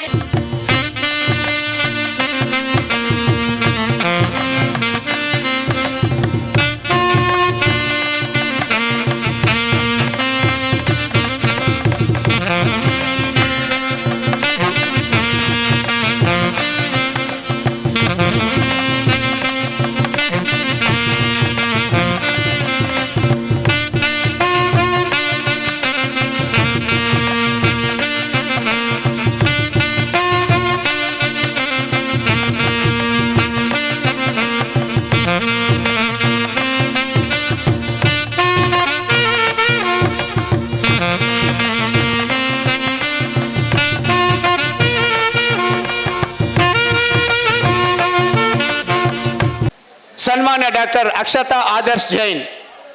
ಸನ್ಮಾನ್ಯ ಡಾಕ್ಟರ್ ಅಕ್ಷತಾ ಆದರ್ಶ್ ಜೈನ್,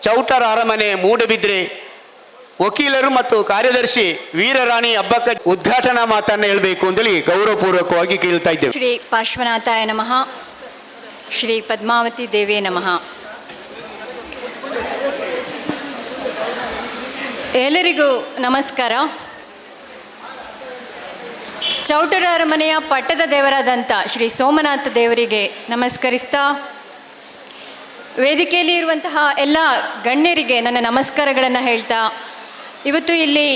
ಚೌಟರ ಅರಮನೆ, ಮೂಡಬಿದ್ರೆ ವಕೀಲರು ಮತ್ತು ಕಾರ್ಯದರ್ಶಿ ವೀರರಾಣಿ ಹಬ್ಬಕ್ಕ ಉದ್ಘಾಟನಾ ಮಾತನ್ನು ಹೇಳಬೇಕು ಅಂತೇಳಿ ಗೌರವಪೂರ್ವಕವಾಗಿ ಕೇಳ್ತಾ ಇದ್ದೇವೆ. ಶ್ರೀ ಪಾರ್ಶ್ವನಾಥಾಯ ನಮಃ. ಶ್ರೀ ಪದ್ಮಾವತಿ ದೇವಿಯೇ ನಮಃ. ಎಲ್ಲರಿಗೂ ನಮಸ್ಕಾರ. ಚೌಟರ ಅರಮನೆಯ ಪಟ್ಟದ ದೇವರಾದಂಥ ಶ್ರೀ ಸೋಮನಾಥ ದೇವರಿಗೆ ನಮಸ್ಕರಿಸ್ತಾ, ವೇದಿಕೆಯಲ್ಲಿ ಇರುವಂತಹ ಎಲ್ಲ ಗಣ್ಯರಿಗೆ ನನ್ನ ನಮಸ್ಕಾರಗಳನ್ನು ಹೇಳ್ತಾ, ಇವತ್ತು ಇಲ್ಲಿ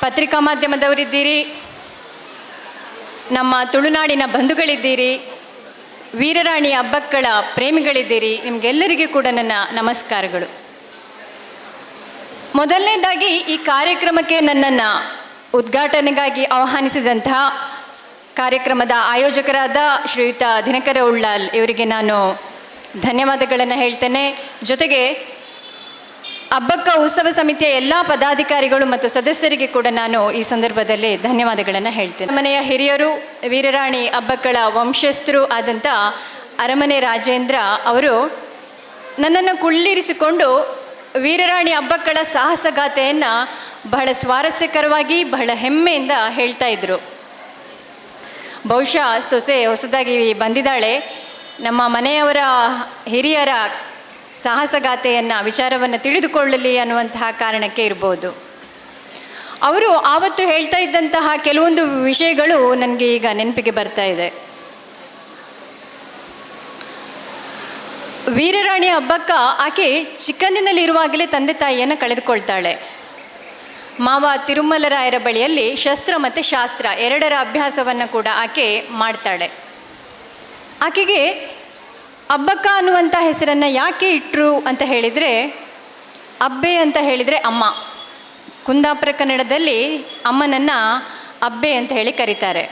ಪತ್ರಿಕಾ ಮಾಧ್ಯಮದವರಿದ್ದೀರಿ, ನಮ್ಮ ತುಳುನಾಡಿನ ಬಂಧುಗಳಿದ್ದೀರಿ, ವೀರರಾಣಿ ಹಬ್ಬಕ್ಕಳ ಪ್ರೇಮಿಗಳಿದ್ದೀರಿ, ನಿಮಗೆಲ್ಲರಿಗೂ ಕೂಡ ನನ್ನ ನಮಸ್ಕಾರಗಳು. ಮೊದಲನೇದಾಗಿ ಈ ಕಾರ್ಯಕ್ರಮಕ್ಕೆ ನನ್ನನ್ನು ಉದ್ಘಾಟನೆಗಾಗಿ ಆಹ್ವಾನಿಸಿದಂತಹ ಕಾರ್ಯಕ್ರಮದ ಆಯೋಜಕರಾದ ಶ್ರೀಯುತ ದಿನಕರ ಉಳ್ಳಾಲ್ ಇವರಿಗೆ ನಾನು ಧನ್ಯವಾದಗಳನ್ನು ಹೇಳ್ತೇನೆ. ಜೊತೆಗೆ ಹಬ್ಬಕ್ಕ ಉತ್ಸವ ಸಮಿತಿಯ ಎಲ್ಲ ಪದಾಧಿಕಾರಿಗಳು ಮತ್ತು ಸದಸ್ಯರಿಗೆ ಕೂಡ ನಾನು ಈ ಸಂದರ್ಭದಲ್ಲಿ ಧನ್ಯವಾದಗಳನ್ನು ಹೇಳ್ತೇನೆ. ಮನೆಯ ಹಿರಿಯರು, ವೀರರಾಣಿ ಹಬ್ಬಕ್ಕಳ ವಂಶಸ್ಥರು ಆದಂಥ ಅರಮನೆ ರಾಜೇಂದ್ರ ಅವರು ನನ್ನನ್ನು ಕುಳ್ಳಿರಿಸಿಕೊಂಡು ವೀರರಾಣಿ ಹಬ್ಬಕ್ಕಳ ಸಾಹಸಗಾಥೆಯನ್ನು ಬಹಳ ಸ್ವಾರಸ್ಯಕರವಾಗಿ, ಬಹಳ ಹೆಮ್ಮೆಯಿಂದ ಹೇಳ್ತಾ ಇದ್ದರು. ಬಹುಶಃ ಸೊಸೆ ಹೊಸದಾಗಿ ಬಂದಿದ್ದಾಳೆ, ನಮ್ಮ ಮನೆಯವರ ಹಿರಿಯರ ಸಾಹಸಗಾಥೆಯನ್ನು, ವಿಚಾರವನ್ನು ತಿಳಿದುಕೊಳ್ಳಲಿ ಅನ್ನುವಂತಹ ಕಾರಣಕ್ಕೆ ಇರ್ಬೋದು. ಅವರು ಆವತ್ತು ಹೇಳ್ತಾ ಇದ್ದಂತಹ ಕೆಲವೊಂದು ವಿಷಯಗಳು ನನಗೆ ಈಗ ನೆನಪಿಗೆ ಬರ್ತಾ ಇದೆ. ವೀರರಾಣಿ ಹಬ್ಬಕ್ಕ ಆಕೆ ಚಿಕ್ಕಂದಿನಲ್ಲಿರುವಾಗಲೇ ತಂದೆ ತಾಯಿಯನ್ನು ಕಳೆದುಕೊಳ್ತಾಳೆ. ಮಾವ ತಿರುಮಲರಾಯರ ಬಳಿಯಲ್ಲಿ ಶಸ್ತ್ರ ಮತ್ತು ಶಾಸ್ತ್ರ ಎರಡರ ಅಭ್ಯಾಸವನ್ನು ಕೂಡ ಆಕೆ ಮಾಡ್ತಾಳೆ. ಆಕೆಗೆ ಹಬ್ಬಕ್ಕ ಅನ್ನುವಂಥ ಹೆಸರನ್ನು ಯಾಕೆ ಇಟ್ಟರು ಅಂತ ಹೇಳಿದರೆ, ಅಬ್ಬೆ ಅಂತ ಹೇಳಿದರೆ ಅಮ್ಮ. ಕುಂದಾಪುರ ಕನ್ನಡದಲ್ಲಿ ಅಮ್ಮನನ್ನು ಅಬ್ಬೆ ಅಂತ ಹೇಳಿ ಕರೀತಾರೆ.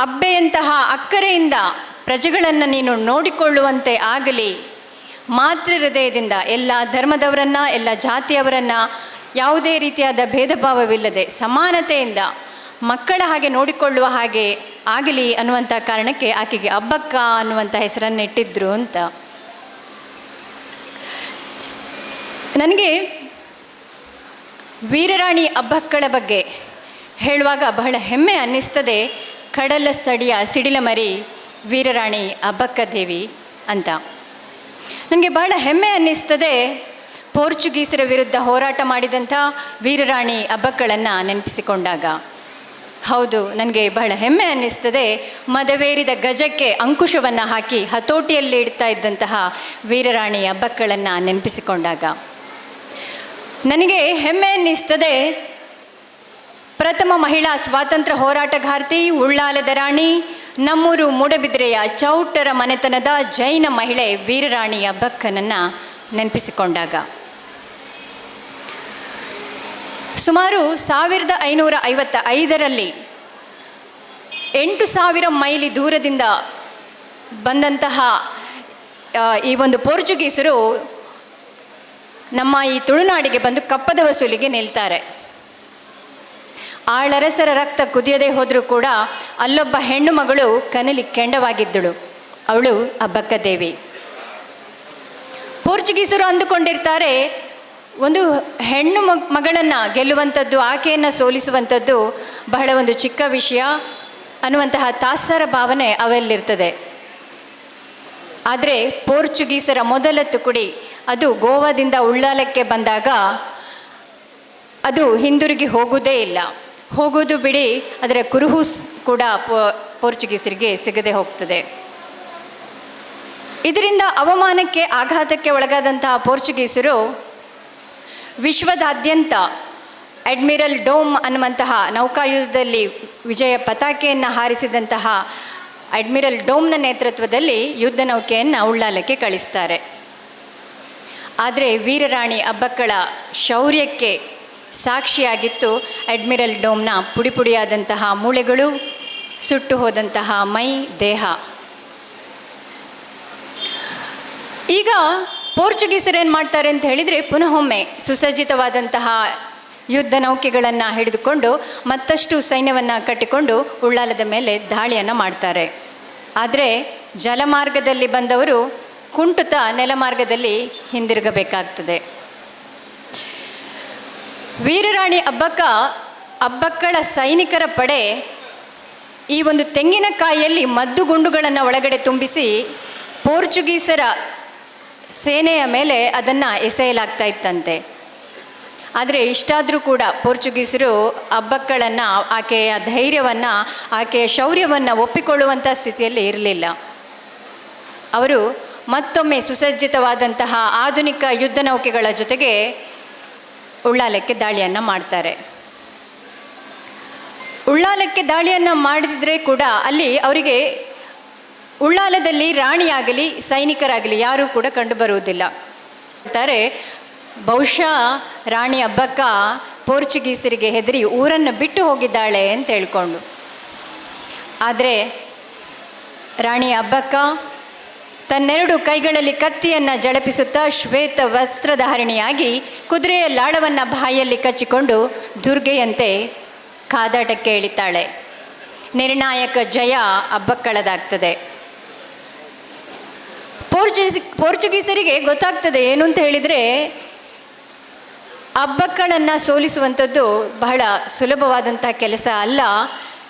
ಅಬ್ಬೆಯಂತಹ ಅಕ್ಕರೆಯಿಂದ ಪ್ರಜೆಗಳನ್ನು ನೀನು ನೋಡಿಕೊಳ್ಳುವಂತೆ ಆಗಲಿ, ಮಾತೃ ಹೃದಯದಿಂದ ಎಲ್ಲ ಧರ್ಮದವರನ್ನು, ಎಲ್ಲ ಜಾತಿಯವರನ್ನು ಯಾವುದೇ ರೀತಿಯಾದ ಭೇದ ಭಾವವಿಲ್ಲದೆ ಸಮಾನತೆಯಿಂದ ಮಕ್ಕಳ ಹಾಗೆ ನೋಡಿಕೊಳ್ಳುವ ಹಾಗೆ ಆಗಲಿ ಅನ್ನುವಂಥ ಕಾರಣಕ್ಕೆ ಆಕೆಗೆ ಹಬ್ಬಕ್ಕ ಅನ್ನುವಂಥ ಹೆಸರನ್ನು ಇಟ್ಟಿದ್ರು ಅಂತ. ನನಗೆ ವೀರರಾಣಿ ಹಬ್ಬಕ್ಕಳ ಬಗ್ಗೆ ಹೇಳುವಾಗ ಬಹಳ ಹೆಮ್ಮೆ ಅನ್ನಿಸ್ತದೆ. ಕಡಲ ಸಡಿಯ ಸಿಡಿಲಮರಿ ವೀರರಾಣಿ ಹಬ್ಬಕ್ಕ ದೇವಿ ಅಂತ ನನಗೆ ಬಹಳ ಹೆಮ್ಮೆ ಅನ್ನಿಸ್ತದೆ. ಪೋರ್ಚುಗೀಸರ ವಿರುದ್ಧ ಹೋರಾಟ ಮಾಡಿದಂಥ ವೀರರಾಣಿ ಹಬ್ಬಕ್ಕಳನ್ನು ನೆನಪಿಸಿಕೊಂಡಾಗ ಹೌದು, ನನಗೆ ಬಹಳ ಹೆಮ್ಮೆ ಅನ್ನಿಸ್ತದೆ. ಮದವೇರಿದ ಗಜಕ್ಕೆ ಅಂಕುಶವನ್ನು ಹಾಕಿ ಹತೋಟಿಯಲ್ಲಿ ಇಡ್ತಾ ಇದ್ದಂತಹ ವೀರರಾಣಿ ಹಬ್ಬಕ್ಕಳನ್ನು ನೆನಪಿಸಿಕೊಂಡಾಗ ನನಗೆ ಹೆಮ್ಮೆ ಅನ್ನಿಸ್ತದೆ. ಪ್ರಥಮ ಮಹಿಳಾ ಸ್ವಾತಂತ್ರ್ಯ ಹೋರಾಟಗಾರ್ತಿ, ಉಳ್ಳಾಲದ ರಾಣಿ, ನಮ್ಮೂರು ಮೂಡಬಿದ್ರೆಯ ಚೌಟರ ಮನೆತನದ ಜೈನ ಮಹಿಳೆ ವೀರರಾಣಿ ಹಬ್ಬಕ್ಕನನ್ನು ನೆನಪಿಸಿಕೊಂಡಾಗ ಸುಮಾರು 1555ರಲ್ಲಿ 8,000 ಮೈಲಿ ದೂರದಿಂದ ಬಂದಂತಹ ಈ ಒಂದು ಪೋರ್ಚುಗೀಸರು ನಮ್ಮ ಈ ತುಳುನಾಡಿಗೆ ಬಂದು ಕಪ್ಪದ ವಸೂಲಿಗೆ ನಿಲ್ತಾರೆ. ಆಳರಸರ ರಕ್ತ ಕುದಿಯದೇ ಹೋದರೂ ಕೂಡ ಅಲ್ಲೊಬ್ಬ ಹೆಣ್ಣು ಮಗಳು ಕನಲಿ ಕೆಂಡವಾಗಿದ್ದಳು. ಅವಳು ಅಬ್ಬಕ್ಕ ದೇವಿ. ಪೋರ್ಚುಗೀಸರು ಅಂದುಕೊಂಡಿರ್ತಾರೆ, ಒಂದು ಹೆಣ್ಣು ಮಗಳನ್ನು ಗೆಲ್ಲುವಂಥದ್ದು, ಆಕೆಯನ್ನು ಸೋಲಿಸುವಂಥದ್ದು ಬಹಳ ಒಂದು ಚಿಕ್ಕ ವಿಷಯ ಅನ್ನುವಂತಹ ತಾತ್ಸಾರ ಭಾವನೆ ಅವಲ್ಲಿರ್ತದೆ. ಆದರೆ ಪೋರ್ಚುಗೀಸರ ಮೊದಲ ತುಕುಡಿ ಅದು ಗೋವಾದಿಂದ ಉಳ್ಳಾಲಕ್ಕೆ ಬಂದಾಗ ಅದು ಹಿಂದಿರುಗಿ ಹೋಗುವುದೇ ಇಲ್ಲ. ಹೋಗೋದು ಬಿಡಿ, ಅದರ ಕುರುಹು ಕೂಡ ಪೋರ್ಚುಗೀಸರಿಗೆ ಸಿಗದೆ ಹೋಗ್ತದೆ. ಇದರಿಂದ ಅವಮಾನಕ್ಕೆ, ಆಘಾತಕ್ಕೆ ಒಳಗಾದಂತಹ ಪೋರ್ಚುಗೀಸರು ವಿಶ್ವದಾದ್ಯಂತ ಅಡ್ಮಿರಲ್ ಡೋಮ್ ಅನ್ನುವಂತಹ ನೌಕಾಯುದ್ಧದಲ್ಲಿ ವಿಜಯ ಪತಾಕೆಯನ್ನು ಹಾರಿಸಿದಂತಹ ಅಡ್ಮಿರಲ್ ಡೋಮ್ನ ನೇತೃತ್ವದಲ್ಲಿ ಯುದ್ಧ ನೌಕೆಯನ್ನು ಉಳ್ಳಾಲಕ್ಕೆ ಕಳಿಸ್ತಾರೆ. ಆದರೆ ವೀರರಾಣಿ ಅಬ್ಬಕ್ಕಳ ಶೌರ್ಯಕ್ಕೆ ಸಾಕ್ಷಿಯಾಗಿತ್ತು ಅಡ್ಮಿರಲ್ ಡೋಮ್ನ ಪುಡಿ ಪುಡಿಯಾದಂತಹ ಮೂಳೆಗಳು, ಸುಟ್ಟು ಹೋದಂತಹ ಮೈ, ದೇಹ. ಈಗ ಪೋರ್ಚುಗೀಸರು ಏನು ಮಾಡ್ತಾರೆ ಅಂತ ಹೇಳಿದರೆ, ಪುನಃ ಒಮ್ಮೆ ಸುಸಜ್ಜಿತವಾದಂತಹ ಯುದ್ಧ ನೌಕೆಗಳನ್ನು ಹಿಡಿದುಕೊಂಡು ಮತ್ತಷ್ಟು ಸೈನ್ಯವನ್ನು ಕಟ್ಟಿಕೊಂಡು ಉಳ್ಳಾಲದ ಮೇಲೆ ದಾಳಿಯನ್ನು ಮಾಡ್ತಾರೆ. ಆದರೆ ಜಲಮಾರ್ಗದಲ್ಲಿ ಬಂದವರು ಕುಂಟುತ ನೆಲಮಾರ್ಗದಲ್ಲಿ ಹಿಂದಿರುಗಬೇಕಾಗ್ತದೆ. ವೀರರಾಣಿ ಅಬ್ಬಕ್ಕಳ ಸೈನಿಕರ ಪಡೆ ಈ ಒಂದು ತೆಂಗಿನಕಾಯಿಯಲ್ಲಿ ಮದ್ದುಗುಂಡುಗಳನ್ನು ಒಳಗಡೆ ತುಂಬಿಸಿ ಪೋರ್ಚುಗೀಸರ ಸೇನೆಯ ಮೇಲೆ ಅದನ್ನು ಎಸೆಯಲಾಗ್ತಾ ಇತ್ತಂತೆ. ಆದರೆ ಇಷ್ಟಾದರೂ ಕೂಡ ಪೋರ್ಚುಗೀಸರು ಅಬ್ಬಕ್ಕಳನ್ನು, ಆಕೆಯ ಧೈರ್ಯವನ್ನು, ಆಕೆಯ ಶೌರ್ಯವನ್ನು ಒಪ್ಪಿಕೊಳ್ಳುವಂಥ ಸ್ಥಿತಿಯಲ್ಲಿ ಇರಲಿಲ್ಲ. ಅವರು ಮತ್ತೊಮ್ಮೆ ಸುಸಜ್ಜಿತವಾದಂತಹ ಆಧುನಿಕ ಯುದ್ಧ ನೌಕೆಗಳ ಜೊತೆಗೆ ಉಳ್ಳಾಲಕ್ಕೆ ದಾಳಿಯನ್ನು ಮಾಡ್ತಾರೆ. ಉಳ್ಳಾಲಕ್ಕೆ ದಾಳಿಯನ್ನು ಮಾಡಿದರೆ ಕೂಡ ಅಲ್ಲಿ ಅವರಿಗೆ ಉಳ್ಳಾಲದಲ್ಲಿ ರಾಣಿಯಾಗಲಿ ಸೈನಿಕರಾಗಲಿ ಯಾರೂ ಕೂಡ ಕಂಡುಬರುವುದಿಲ್ಲ. ಹೇಳ್ತಾರೆ, ಬಹುಶಃ ರಾಣಿ ಅಬ್ಬಕ್ಕ ಪೋರ್ಚುಗೀಸರಿಗೆ ಹೆದರಿ ಊರನ್ನು ಬಿಟ್ಟು ಹೋಗಿದ್ದಾಳೆ ಅಂತ ಹೇಳ್ಕೊಂಡು. ಆದರೆ ರಾಣಿ ಅಬ್ಬಕ್ಕ ತನ್ನೆರಡು ಕೈಗಳಲ್ಲಿ ಕತ್ತಿಯನ್ನು ಜಳಪಿಸುತ್ತಾ ಶ್ವೇತ ವಸ್ತ್ರಧಾರಿಣಿಯಾಗಿ ಕುದುರೆಯ ಲಾಳವನ್ನು ಬಾಯಲ್ಲಿ ಕಚ್ಚಿಕೊಂಡು ದುರ್ಗೆಯಂತೆ ಕಾದಾಟಕ್ಕೆ ಇಳಿತಾಳೆ. ನಿರ್ಣಾಯಕ ಜಯ ಅಬ್ಬಕ್ಕಳದಾಗ್ತದೆ. ಪೋರ್ಚುಗೀಸರಿಗೆ ಗೊತ್ತಾಗ್ತದೆ ಏನು ಅಂತ ಹೇಳಿದರೆ, ಅಬ್ಬಕ್ಕಳನ್ನು ಸೋಲಿಸುವಂಥದ್ದು ಬಹಳ ಸುಲಭವಾದಂಥ ಕೆಲಸ ಅಲ್ಲ,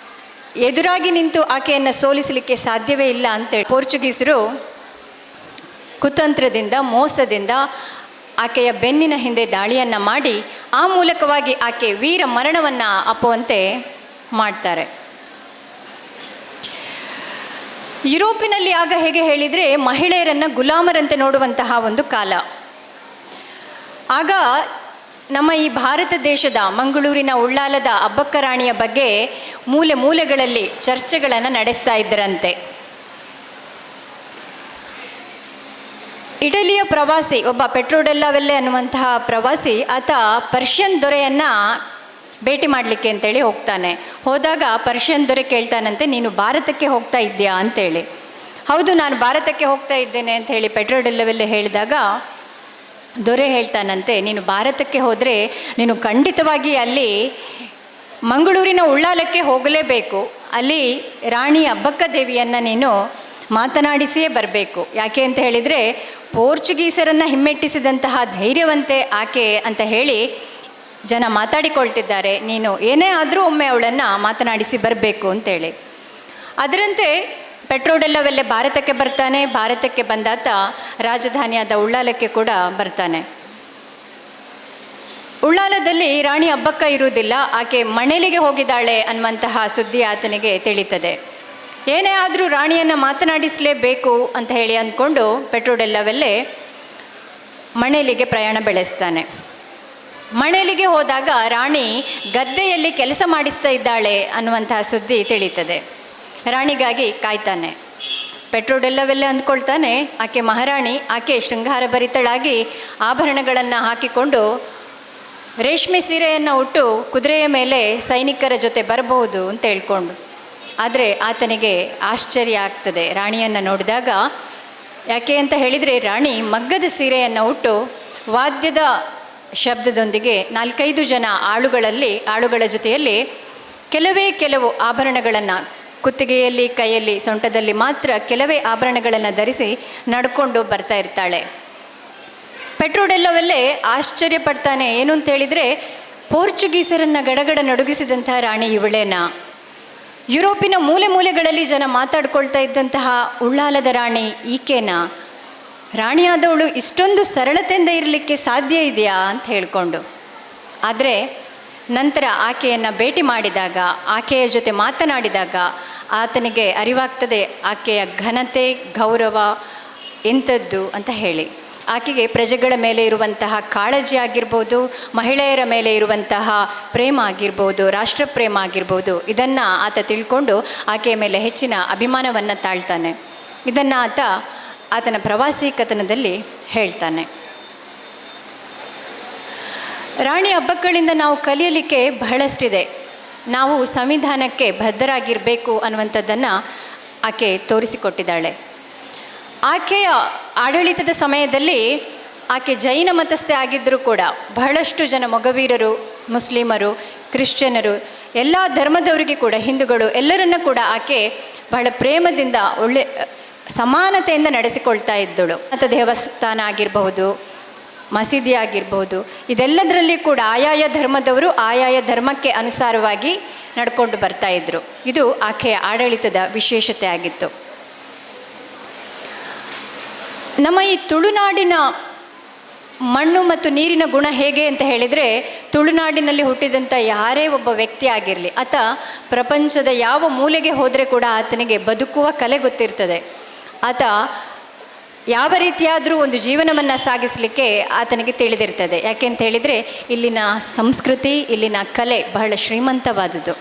ಎದುರಾಗಿ ನಿಂತು ಆಕೆಯನ್ನು ಸೋಲಿಸಲಿಕ್ಕೆ ಸಾಧ್ಯವೇ ಇಲ್ಲ ಅಂತೇಳಿ ಪೋರ್ಚುಗೀಸರು ಕುತಂತ್ರದಿಂದ, ಮೋಸದಿಂದ ಆಕೆಯ ಬೆನ್ನಿನ ಹಿಂದೆ ದಾಳಿಯನ್ನು ಮಾಡಿ ಆ ಮೂಲಕವಾಗಿ ಆಕೆ ವೀರ ಮರಣವನ್ನು ಅಪ್ಪುವಂತೆ ಮಾಡ್ತಾರೆ. ಯುರೋಪಿನಲ್ಲಿ ಆಗ ಹೇಗೆ ಹೇಳಿದರೆ, ಮಹಿಳೆಯರನ್ನು ಗುಲಾಮರಂತೆ ನೋಡುವಂತಹ ಒಂದು ಕಾಲ. ಆಗ ನಮ್ಮ ಈ ಭಾರತ ದೇಶದ ಮಂಗಳೂರಿನ ಉಳ್ಳಾಲದ ಅಬ್ಬಕ್ಕ ರಾಣಿಯ ಬಗ್ಗೆ ಮೂಲೆ ಮೂಲೆಗಳಲ್ಲಿ ಚರ್ಚೆಗಳನ್ನು ನಡೆಸ್ತಾ ಇದ್ದರಂತೆ. ಇಟಲಿಯ ಪ್ರವಾಸಿ ಒಬ್ಬ ಪೆಟ್ರೋಡೆಲ್ಲಾವೆಲ್ಲೆ ಅನ್ನುವಂತಹ ಪ್ರವಾಸಿ, ಆತ ಪರ್ಷಿಯನ್ ದೊರೆಯನ್ನು ಭೇಟಿ ಮಾಡಲಿಕ್ಕೆ ಅಂತೇಳಿ ಹೋಗ್ತಾನೆ. ಹೋದಾಗ ಪರ್ಷಿಯನ್ ದೊರೆ ಕೇಳ್ತಾನಂತೆ, ನೀನು ಭಾರತಕ್ಕೆ ಹೋಗ್ತಾ ಇದ್ದೀಯಾ ಅಂತೇಳಿ. ಹೌದು, ನಾನು ಭಾರತಕ್ಕೆ ಹೋಗ್ತಾ ಇದ್ದೇನೆ ಅಂತ ಹೇಳಿ ಪೆಟ್ರೋಡೆಲ್ಲಾವೆಲ್ಲೆ ಹೇಳಿದಾಗ ದೊರೆ ಹೇಳ್ತಾನಂತೆ, ನೀನು ಭಾರತಕ್ಕೆ ಹೋದರೆ ನೀನು ಖಂಡಿತವಾಗಿ ಅಲ್ಲಿ ಮಂಗಳೂರಿನ ಉಳ್ಳಾಲಕ್ಕೆ ಹೋಗಲೇಬೇಕು. ಅಲ್ಲಿ ರಾಣಿ ಅಬ್ಬಕ್ಕ ದೇವಿಯನ್ನು ನೀನು ಮಾತನಾಡಿಸಿಯೇ ಬರಬೇಕು. ಯಾಕೆ ಅಂತ ಹೇಳಿದರೆ, ಪೋರ್ಚುಗೀಸರನ್ನು ಹಿಮ್ಮೆಟ್ಟಿಸಿದಂತಹ ಧೈರ್ಯವಂತೆ ಆಕೆ ಅಂತ ಹೇಳಿ ಜನ ಮಾತಾಡಿಕೊಳ್ತಿದ್ದಾರೆ. ನೀನು ಏನೇ ಆದರೂ ಒಮ್ಮೆ ಅವಳನ್ನು ಮಾತನಾಡಿಸಿ ಬರಬೇಕು ಅಂತೇಳಿ. ಅದರಂತೆ ಪೆಟ್ರೋಡೆಲ್ಲಾವೆಲ್ಲೆ ಭಾರತಕ್ಕೆ ಬರ್ತಾನೆ. ಭಾರತಕ್ಕೆ ಬಂದಾತ ರಾಜಧಾನಿಯಾದ ಉಳ್ಳಾಲಕ್ಕೆ ಕೂಡ ಬರ್ತಾನೆ. ಉಳ್ಳಾಲದಲ್ಲಿ ರಾಣಿ ಅಬ್ಬಕ್ಕ ಇರುವುದಿಲ್ಲ, ಆಕೆ ಮಣೇಲಿಗೆ ಹೋಗಿದ್ದಾಳೆ ಅನ್ನುವಂತಹ ಸುದ್ದಿ ಆತನಿಗೆ ತಿಳಿತದೆ. ಏನೇ ಆದರೂ ರಾಣಿಯನ್ನು ಮಾತನಾಡಿಸಲೇಬೇಕು ಅಂತ ಹೇಳಿ ಅಂದ್ಕೊಂಡು ಪೆಟ್ರೋಡೆಲ್ಲಾವೆಲ್ಲೆ ಮಣೇಲಿಗೆ ಪ್ರಯಾಣ ಬೆಳೆಸ್ತಾನೆ. ಮಣೇಲಿಗೆ ಹೋದಾಗ ರಾಣಿ ಗದ್ದೆಯಲ್ಲಿ ಕೆಲಸ ಮಾಡಿಸ್ತಾ ಇದ್ದಾಳೆ ಅನ್ನುವಂತಹ ಸುದ್ದಿ ತಿಳಿತದೆ. ರಾಣಿಗಾಗಿ ಕಾಯ್ತಾನೆ. ಪೆಟ್ರೋಡೆಲ್ಲಾವೆಲ್ಲೆ ಅಂದ್ಕೊಳ್ತಾನೆ, ಆಕೆ ಮಹಾರಾಣಿ, ಆಕೆ ಶೃಂಗಾರ ಭರಿತಳಾಗಿ ಆಭರಣಗಳನ್ನು ಹಾಕಿಕೊಂಡು ರೇಷ್ಮೆ ಸೀರೆಯನ್ನು ಉಟ್ಟು ಕುದುರೆಯ ಮೇಲೆ ಸೈನಿಕರ ಜೊತೆ ಬರಬಹುದು ಅಂತ ಹೇಳ್ಕೊಂಡು. ಆದರೆ ಆತನಿಗೆ ಆಶ್ಚರ್ಯ ಆಗ್ತದೆ ರಾಣಿಯನ್ನು ನೋಡಿದಾಗ. ಯಾಕೆ ಅಂತ ಹೇಳಿದರೆ ರಾಣಿ ಮಗ್ಗದ ಸೀರೆಯನ್ನು ಉಟ್ಟು ವಾದ್ಯದ ಶಬ್ದದೊಂದಿಗೆ 4-5 ಜನ ಆಳುಗಳ ಜೊತೆಯಲ್ಲಿ ಕೆಲವು ಆಭರಣಗಳನ್ನು ಕುತ್ತಿಗೆಯಲ್ಲಿ, ಕೈಯಲ್ಲಿ, ಸೊಂಟದಲ್ಲಿ ಮಾತ್ರ ಕೆಲವೇ ಆಭರಣಗಳನ್ನು ಧರಿಸಿ ನಡ್ಕೊಂಡು ಬರ್ತಾ ಇರ್ತಾಳೆ. ಪೆಟ್ರೋಡೆಲ್ಲೋವಲ್ಲೇ ಆಶ್ಚರ್ಯ ಪಡ್ತಾನೆ. ಏನು ಅಂತ ಹೇಳಿದರೆ, ಪೋರ್ಚುಗೀಸರನ್ನು ಗಡಗಡ ನಡುಗಿಸಿದಂತಹ ರಾಣಿ ಇವಳೇನಾ? ಯುರೋಪಿನ ಮೂಲೆಗಳಲ್ಲಿ ಜನ ಮಾತಾಡ್ಕೊಳ್ತಾ ಇದ್ದಂತಹ ಉಳ್ಳಾಲದ ರಾಣಿ ಈಕೆನಾ? ರಾಣಿಯಾದವಳು ಇಷ್ಟೊಂದು ಸರಳತೆಯಿಂದ ಇರಲಿಕ್ಕೆ ಸಾಧ್ಯ ಇದೆಯಾ ಅಂತ ಹೇಳಿಕೊಂಡು. ಆದರೆ ನಂತರ ಆಕೆಯನ್ನು ಭೇಟಿ ಮಾಡಿದಾಗ, ಆಕೆಯ ಜೊತೆ ಮಾತನಾಡಿದಾಗ ಆತನಿಗೆ ಅರಿವಾಗ್ತದೆ ಆಕೆಯ ಘನತೆ, ಗೌರವ ಎಂಥದ್ದು ಅಂತ ಹೇಳಿ. ಆಕೆಗೆ ಪ್ರಜೆಗಳ ಮೇಲೆ ಇರುವಂತಹ ಕಾಳಜಿ ಆಗಿರ್ಬೋದು, ಮಹಿಳೆಯರ ಮೇಲೆ ಇರುವಂತಹ ಪ್ರೇಮ ಆಗಿರ್ಬೋದು, ರಾಷ್ಟ್ರ ಪ್ರೇಮ ಆಗಿರ್ಬೋದು, ಇದನ್ನು ಆತ ತಿಳ್ಕೊಂಡು ಆಕೆಯ ಮೇಲೆ ಹೆಚ್ಚಿನ ಅಭಿಮಾನವನ್ನು ತಾಳ್ತಾನೆ. ಇದನ್ನು ಆತನ ಪ್ರವಾಸಿ ಕಥನದಲ್ಲಿ ಹೇಳ್ತಾನೆ. ರಾಣಿ ಅಬ್ಬಕ್ಕಳಿಂದ ನಾವು ಕಲಿಯಲಿಕ್ಕೆ ಬಹಳಷ್ಟಿದೆ. ನಾವು ಸಂವಿಧಾನಕ್ಕೆ ಬದ್ಧರಾಗಿರಬೇಕು ಅನ್ನುವಂಥದ್ದನ್ನು ಆಕೆ ತೋರಿಸಿಕೊಟ್ಟಿದ್ದಾಳೆ. ಆಕೆಯ ಆಡಳಿತದ ಸಮಯದಲ್ಲಿ ಆಕೆ ಜೈನ ಮತಸ್ಥೆ ಆಗಿದ್ದರೂ ಕೂಡ ಬಹಳಷ್ಟು ಜನ ಮೊಗವೀರರು, ಮುಸ್ಲಿಮರು, ಕ್ರಿಶ್ಚಿಯನರು, ಎಲ್ಲ ಧರ್ಮದವರಿಗೆ ಕೂಡ, ಹಿಂದೂಗಳು ಎಲ್ಲರನ್ನ ಕೂಡ ಆಕೆ ಬಹಳ ಪ್ರೇಮದಿಂದ ಒಳ್ಳೆ ಸಮಾನತೆಯಿಂದ ನಡೆಸಿಕೊಳ್ತಾ ಇದ್ದಳು. ಮತ ದೇವಸ್ಥಾನ ಆಗಿರಬಹುದು, ಮಸೀದಿ ಆಗಿರಬಹುದು, ಇದೆಲ್ಲದರಲ್ಲಿ ಕೂಡ ಆಯಾಯ ಧರ್ಮದವರು ಆಯಾಯ ಧರ್ಮಕ್ಕೆ ಅನುಸಾರವಾಗಿ ನಡ್ಕೊಂಡು ಬರ್ತಾ ಇದ್ದರು. ಇದು ಆಕೆಯ ಆಡಳಿತದ ವಿಶೇಷತೆ ಆಗಿತ್ತು. ನಮ್ಮ ಈ ತುಳುನಾಡಿನ ಮಣ್ಣು ಮತ್ತು ನೀರಿನ ಗುಣ ಹೇಗೆ ಅಂತ ಹೇಳಿದರೆ, ತುಳುನಾಡಿನಲ್ಲಿ ಹುಟ್ಟಿದಂಥ ಯಾರೇ ಒಬ್ಬ ವ್ಯಕ್ತಿ ಆಗಿರಲಿ, ಆತ ಪ್ರಪಂಚದ ಯಾವ ಮೂಲೆಗೆ ಹೋದರೆ ಕೂಡ ಆತನಿಗೆ ಬದುಕುವ ಕಲೆ ಗೊತ್ತಿರ್ತದೆ. ಆತ ಯಾವ ರೀತಿಯಾದರೂ ಒಂದು ಜೀವನವನ್ನು ಸಾಗಿಸಲಿಕ್ಕೆ ಆತನಿಗೆ ತಿಳಿದಿರ್ತದೆ. ಯಾಕೆ ಅಂತ ಹೇಳಿದರೆ, ಇಲ್ಲಿನ ಸಂಸ್ಕೃತಿ, ಇಲ್ಲಿನ ಕಲೆ ಬಹಳ ಶ್ರೀಮಂತವಾದುದು.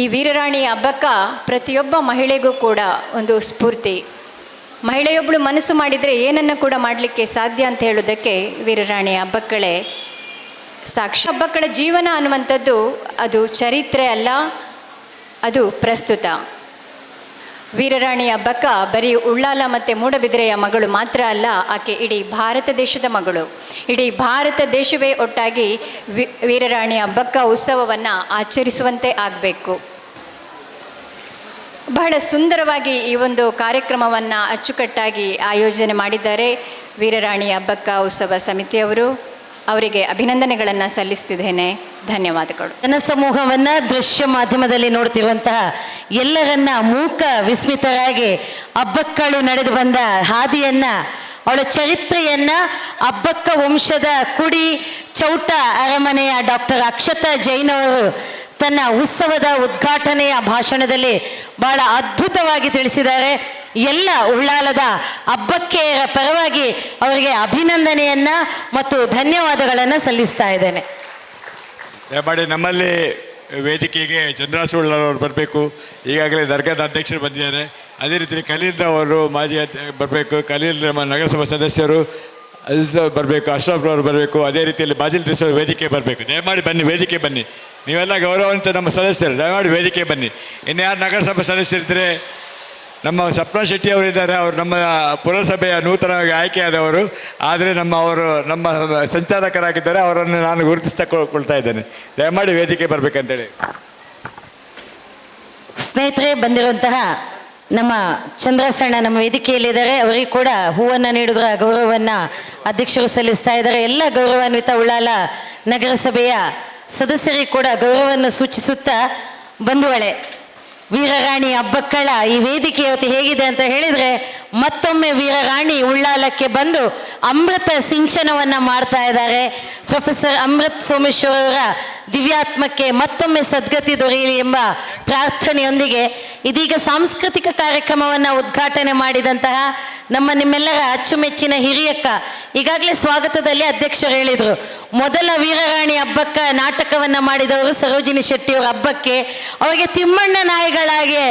ಈ ವೀರರಾಣಿ ಅಬ್ಬಕ್ಕ ಪ್ರತಿಯೊಬ್ಬ ಮಹಿಳೆಗೂ ಕೂಡ ಒಂದು ಸ್ಫೂರ್ತಿ. ಮಹಿಳೆಯೊಬ್ಬಳು ಮನಸ್ಸು ಮಾಡಿದರೆ ಏನನ್ನು ಕೂಡ ಮಾಡಲಿಕ್ಕೆ ಸಾಧ್ಯ ಅಂತ ಹೇಳೋದಕ್ಕೆ ವೀರರಾಣಿ ಅಬ್ಬಕ್ಕಳೇ ಸಾಕ್ಷಿ. ಅಬ್ಬಕ್ಕಳ ಜೀವನ ಅನ್ನುವಂಥದ್ದು ಅದು ಚರಿತ್ರೆ ಅಲ್ಲ, ಅದು ಪ್ರಸ್ತುತ. ವೀರರಾಣಿ ಅಬ್ಬಕ್ಕ ಬರೀ ಉಳ್ಳಾಲ ಮತ್ತು ಮೂಡಬಿದಿರೆಯ ಮಗಳು ಮಾತ್ರ ಅಲ್ಲ, ಆಕೆ ಇಡೀ ಭಾರತ ದೇಶದ ಮಗಳು. ಇಡೀ ಭಾರತ ದೇಶವೇ ಒಟ್ಟಾಗಿ ವೀರರಾಣಿ ಅಬ್ಬಕ್ಕ ಉತ್ಸವವನ್ನು ಆಚರಿಸುವಂತೆ ಆಗಬೇಕು. ಬಹಳ ಸುಂದರವಾಗಿ ಈ ಒಂದು ಕಾರ್ಯಕ್ರಮವನ್ನು ಅಚ್ಚುಕಟ್ಟಾಗಿ ಆಯೋಜನೆ ಮಾಡಿದ್ದಾರೆ ವೀರರಾಣಿ ಅಬ್ಬಕ್ಕ ಉತ್ಸವ ಸಮಿತಿಯವರು. ಅವರಿಗೆ ಅಭಿನಂದನೆಗಳನ್ನು ಸಲ್ಲಿಸ್ತಿದ್ದೇನೆ. ಧನ್ಯವಾದಗಳು. ಜನಸಮೂಹವನ್ನು ದೃಶ್ಯ ಮಾಧ್ಯಮದಲ್ಲಿ ನೋಡ್ತಿರುವಂತಹ ಎಲ್ಲರನ್ನ ಮೂಕ ವಿಸ್ಮಿತರಾಗಿ ಅಬ್ಬಕ್ಕಳು ನಡೆದು ಬಂದ ಹಾದಿಯನ್ನು, ಅವಳ ಚರಿತ್ರೆಯನ್ನು ಅಬ್ಬಕ್ಕ ವಂಶದ ಕುಡಿ ಚೌಟ ಅರಮನೆಯ ಡಾಕ್ಟರ್ ಅಕ್ಷತಾ ಜೈನ್ ಅವರು ತನ್ನ ಉತ್ಸವದ ಉದ್ಘಾಟನೆಯ ಭಾಷಣದಲ್ಲಿ ಬಹಳ ಅದ್ಭುತವಾಗಿ ತಿಳಿಸಿದ್ದಾರೆ. ಎಲ್ಲ ಉಳ್ಳಾಲದ ಅಬ್ಬಕ್ಕೆಯರ ಪರವಾಗಿ ಅವರಿಗೆ ಅಭಿನಂದನೆಯನ್ನು ಮತ್ತು ಧನ್ಯವಾದಗಳನ್ನು ಸಲ್ಲಿಸ್ತಾ ಇದ್ದೇನೆ. ದಯಮಾಡಿ ನಮ್ಮಲ್ಲಿ ವೇದಿಕೆಗೆ ಚಂದ್ರಾಸ ಉಳ್ಳಾಲವರು ಬರಬೇಕು. ಈಗಾಗಲೇ ದರ್ಗಾದ ಅಧ್ಯಕ್ಷರು ಬಂದಿದ್ದಾರೆ. ಅದೇ ರೀತಿ ಖಲೀಲ್ ಅವರು ಮಾಜಿ ಬರಬೇಕು. ಖಲೀಲ್ ನಮ್ಮ ನಗರಸಭಾ ಸದಸ್ಯರು ಬರಬೇಕು. ಅಶ್ರಫ್ ಅವರು ಬರಬೇಕು. ಅದೇ ರೀತಿಯಲ್ಲಿ ಬಾಜಿಲ್ ರಿಸರ್ ವೇದಿಕೆ ಬರಬೇಕು. ದಯಮಾಡಿ ಬನ್ನಿ, ವೇದಿಕೆ ಬನ್ನಿ. ನೀವೆಲ್ಲ ಗೌರವಾನ್ವಿತ ನಮ್ಮ ಸದಸ್ಯರು, ದಯಮಾಡಿ ವೇದಿಕೆ ಬನ್ನಿ. ಇನ್ನು ಯಾರು ನಗರಸಭಾ ಸದಸ್ಯರಿದ್ದರೆ ನಮ್ಮ ಸಪ್ನಾ ಶೆಟ್ಟಿ ಅವರಿದ್ದಾರೆ. ಅವರು ನಮ್ಮ ಪುರಸಭೆಯ ನೂತನವಾಗಿ ಆಯ್ಕೆಯಾದವರು. ಆದರೆ ನಮ್ಮ ಸಂಚಾಲಕರಾಗಿದ್ದಾರೆ. ಅವರನ್ನು ನಾನು ಗುರುತಿಸಿಕೊಳ್ತಾ ಇದ್ದೇನೆ. ದಯಮಾಡಿ ವೇದಿಕೆ ಬರಬೇಕಂತೇಳಿ. ಸ್ನೇಹಿತರೆ, ಬಂದಿರುವಂತಹ ನಮ್ಮ ಚಂದ್ರಸಣ್ಣ ನಮ್ಮ ವೇದಿಕೆಯಲ್ಲಿದ್ದಾರೆ. ಅವರಿಗೆ ಕೂಡ ಹೂವನ್ನು ನೀಡಿದ್ರ ಗೌರವವನ್ನು ಅಧ್ಯಕ್ಷರು ಸಲ್ಲಿಸ್ತಾ ಇದ್ದಾರೆ. ಎಲ್ಲ ಗೌರವಾನ್ವಿತ ಉಳ್ಳಾಲ ನಗರಸಭೆಯ ಸದಸ್ಯರಿಗೆ ಕೂಡ ಗೌರವವನ್ನು ಸೂಚಿಸುತ್ತಾ, ಬಂಧುಗಳೇ, ವೀರರಾಣಿ ಅಬ್ಬಕ್ಕಳ ಈ ವೇದಿಕೆ ಇವತ್ತು ಹೇಗಿದೆ ಅಂತ ಹೇಳಿದರೆ, ಮತ್ತೊಮ್ಮೆ ವೀರರಾಣಿ ಉಳ್ಳಾಲಕ್ಕೆ ಬಂದು ಅಮೃತ ಸಿಂಚನವನ್ನು ಮಾಡ್ತಾ ಇದ್ದಾರೆ. ಪ್ರೊಫೆಸರ್ ಅಮೃತ್ ಸೋಮೇಶ್ವರ ಅವರ ದಿವ್ಯಾತ್ಮಕ್ಕೆ ಮತ್ತೊಮ್ಮೆ ಸದ್ಗತಿ ದೊರೆಯಲಿ ಎಂಬ ಪ್ರಾರ್ಥನೆಯೊಂದಿಗೆ ಇದೀಗ ಸಾಂಸ್ಕೃತಿಕ ಕಾರ್ಯಕ್ರಮವನ್ನು ಉದ್ಘಾಟನೆ ಮಾಡಿದಂತಹ ನಿಮ್ಮೆಲ್ಲರ ಅಚ್ಚುಮೆಚ್ಚಿನ ಹಿರಿಯಕ್ಕ. ಈಗಾಗಲೇ ಸ್ವಾಗತದಲ್ಲಿ ಅಧ್ಯಕ್ಷರು ಹೇಳಿದರು, ಮೊದಲ ವೀರರಾಣಿ ಹಬ್ಬಕ್ಕ ನಾಟಕವನ್ನು ಮಾಡಿದವರು ಸರೋಜಿನಿ ಶೆಟ್ಟಿಯವರ ಹಬ್ಬಕ್ಕೆ ಅವರಿಗೆ ತಿಮ್ಮಣ್ಣ ನಾಯಿಗಳಾಗಿ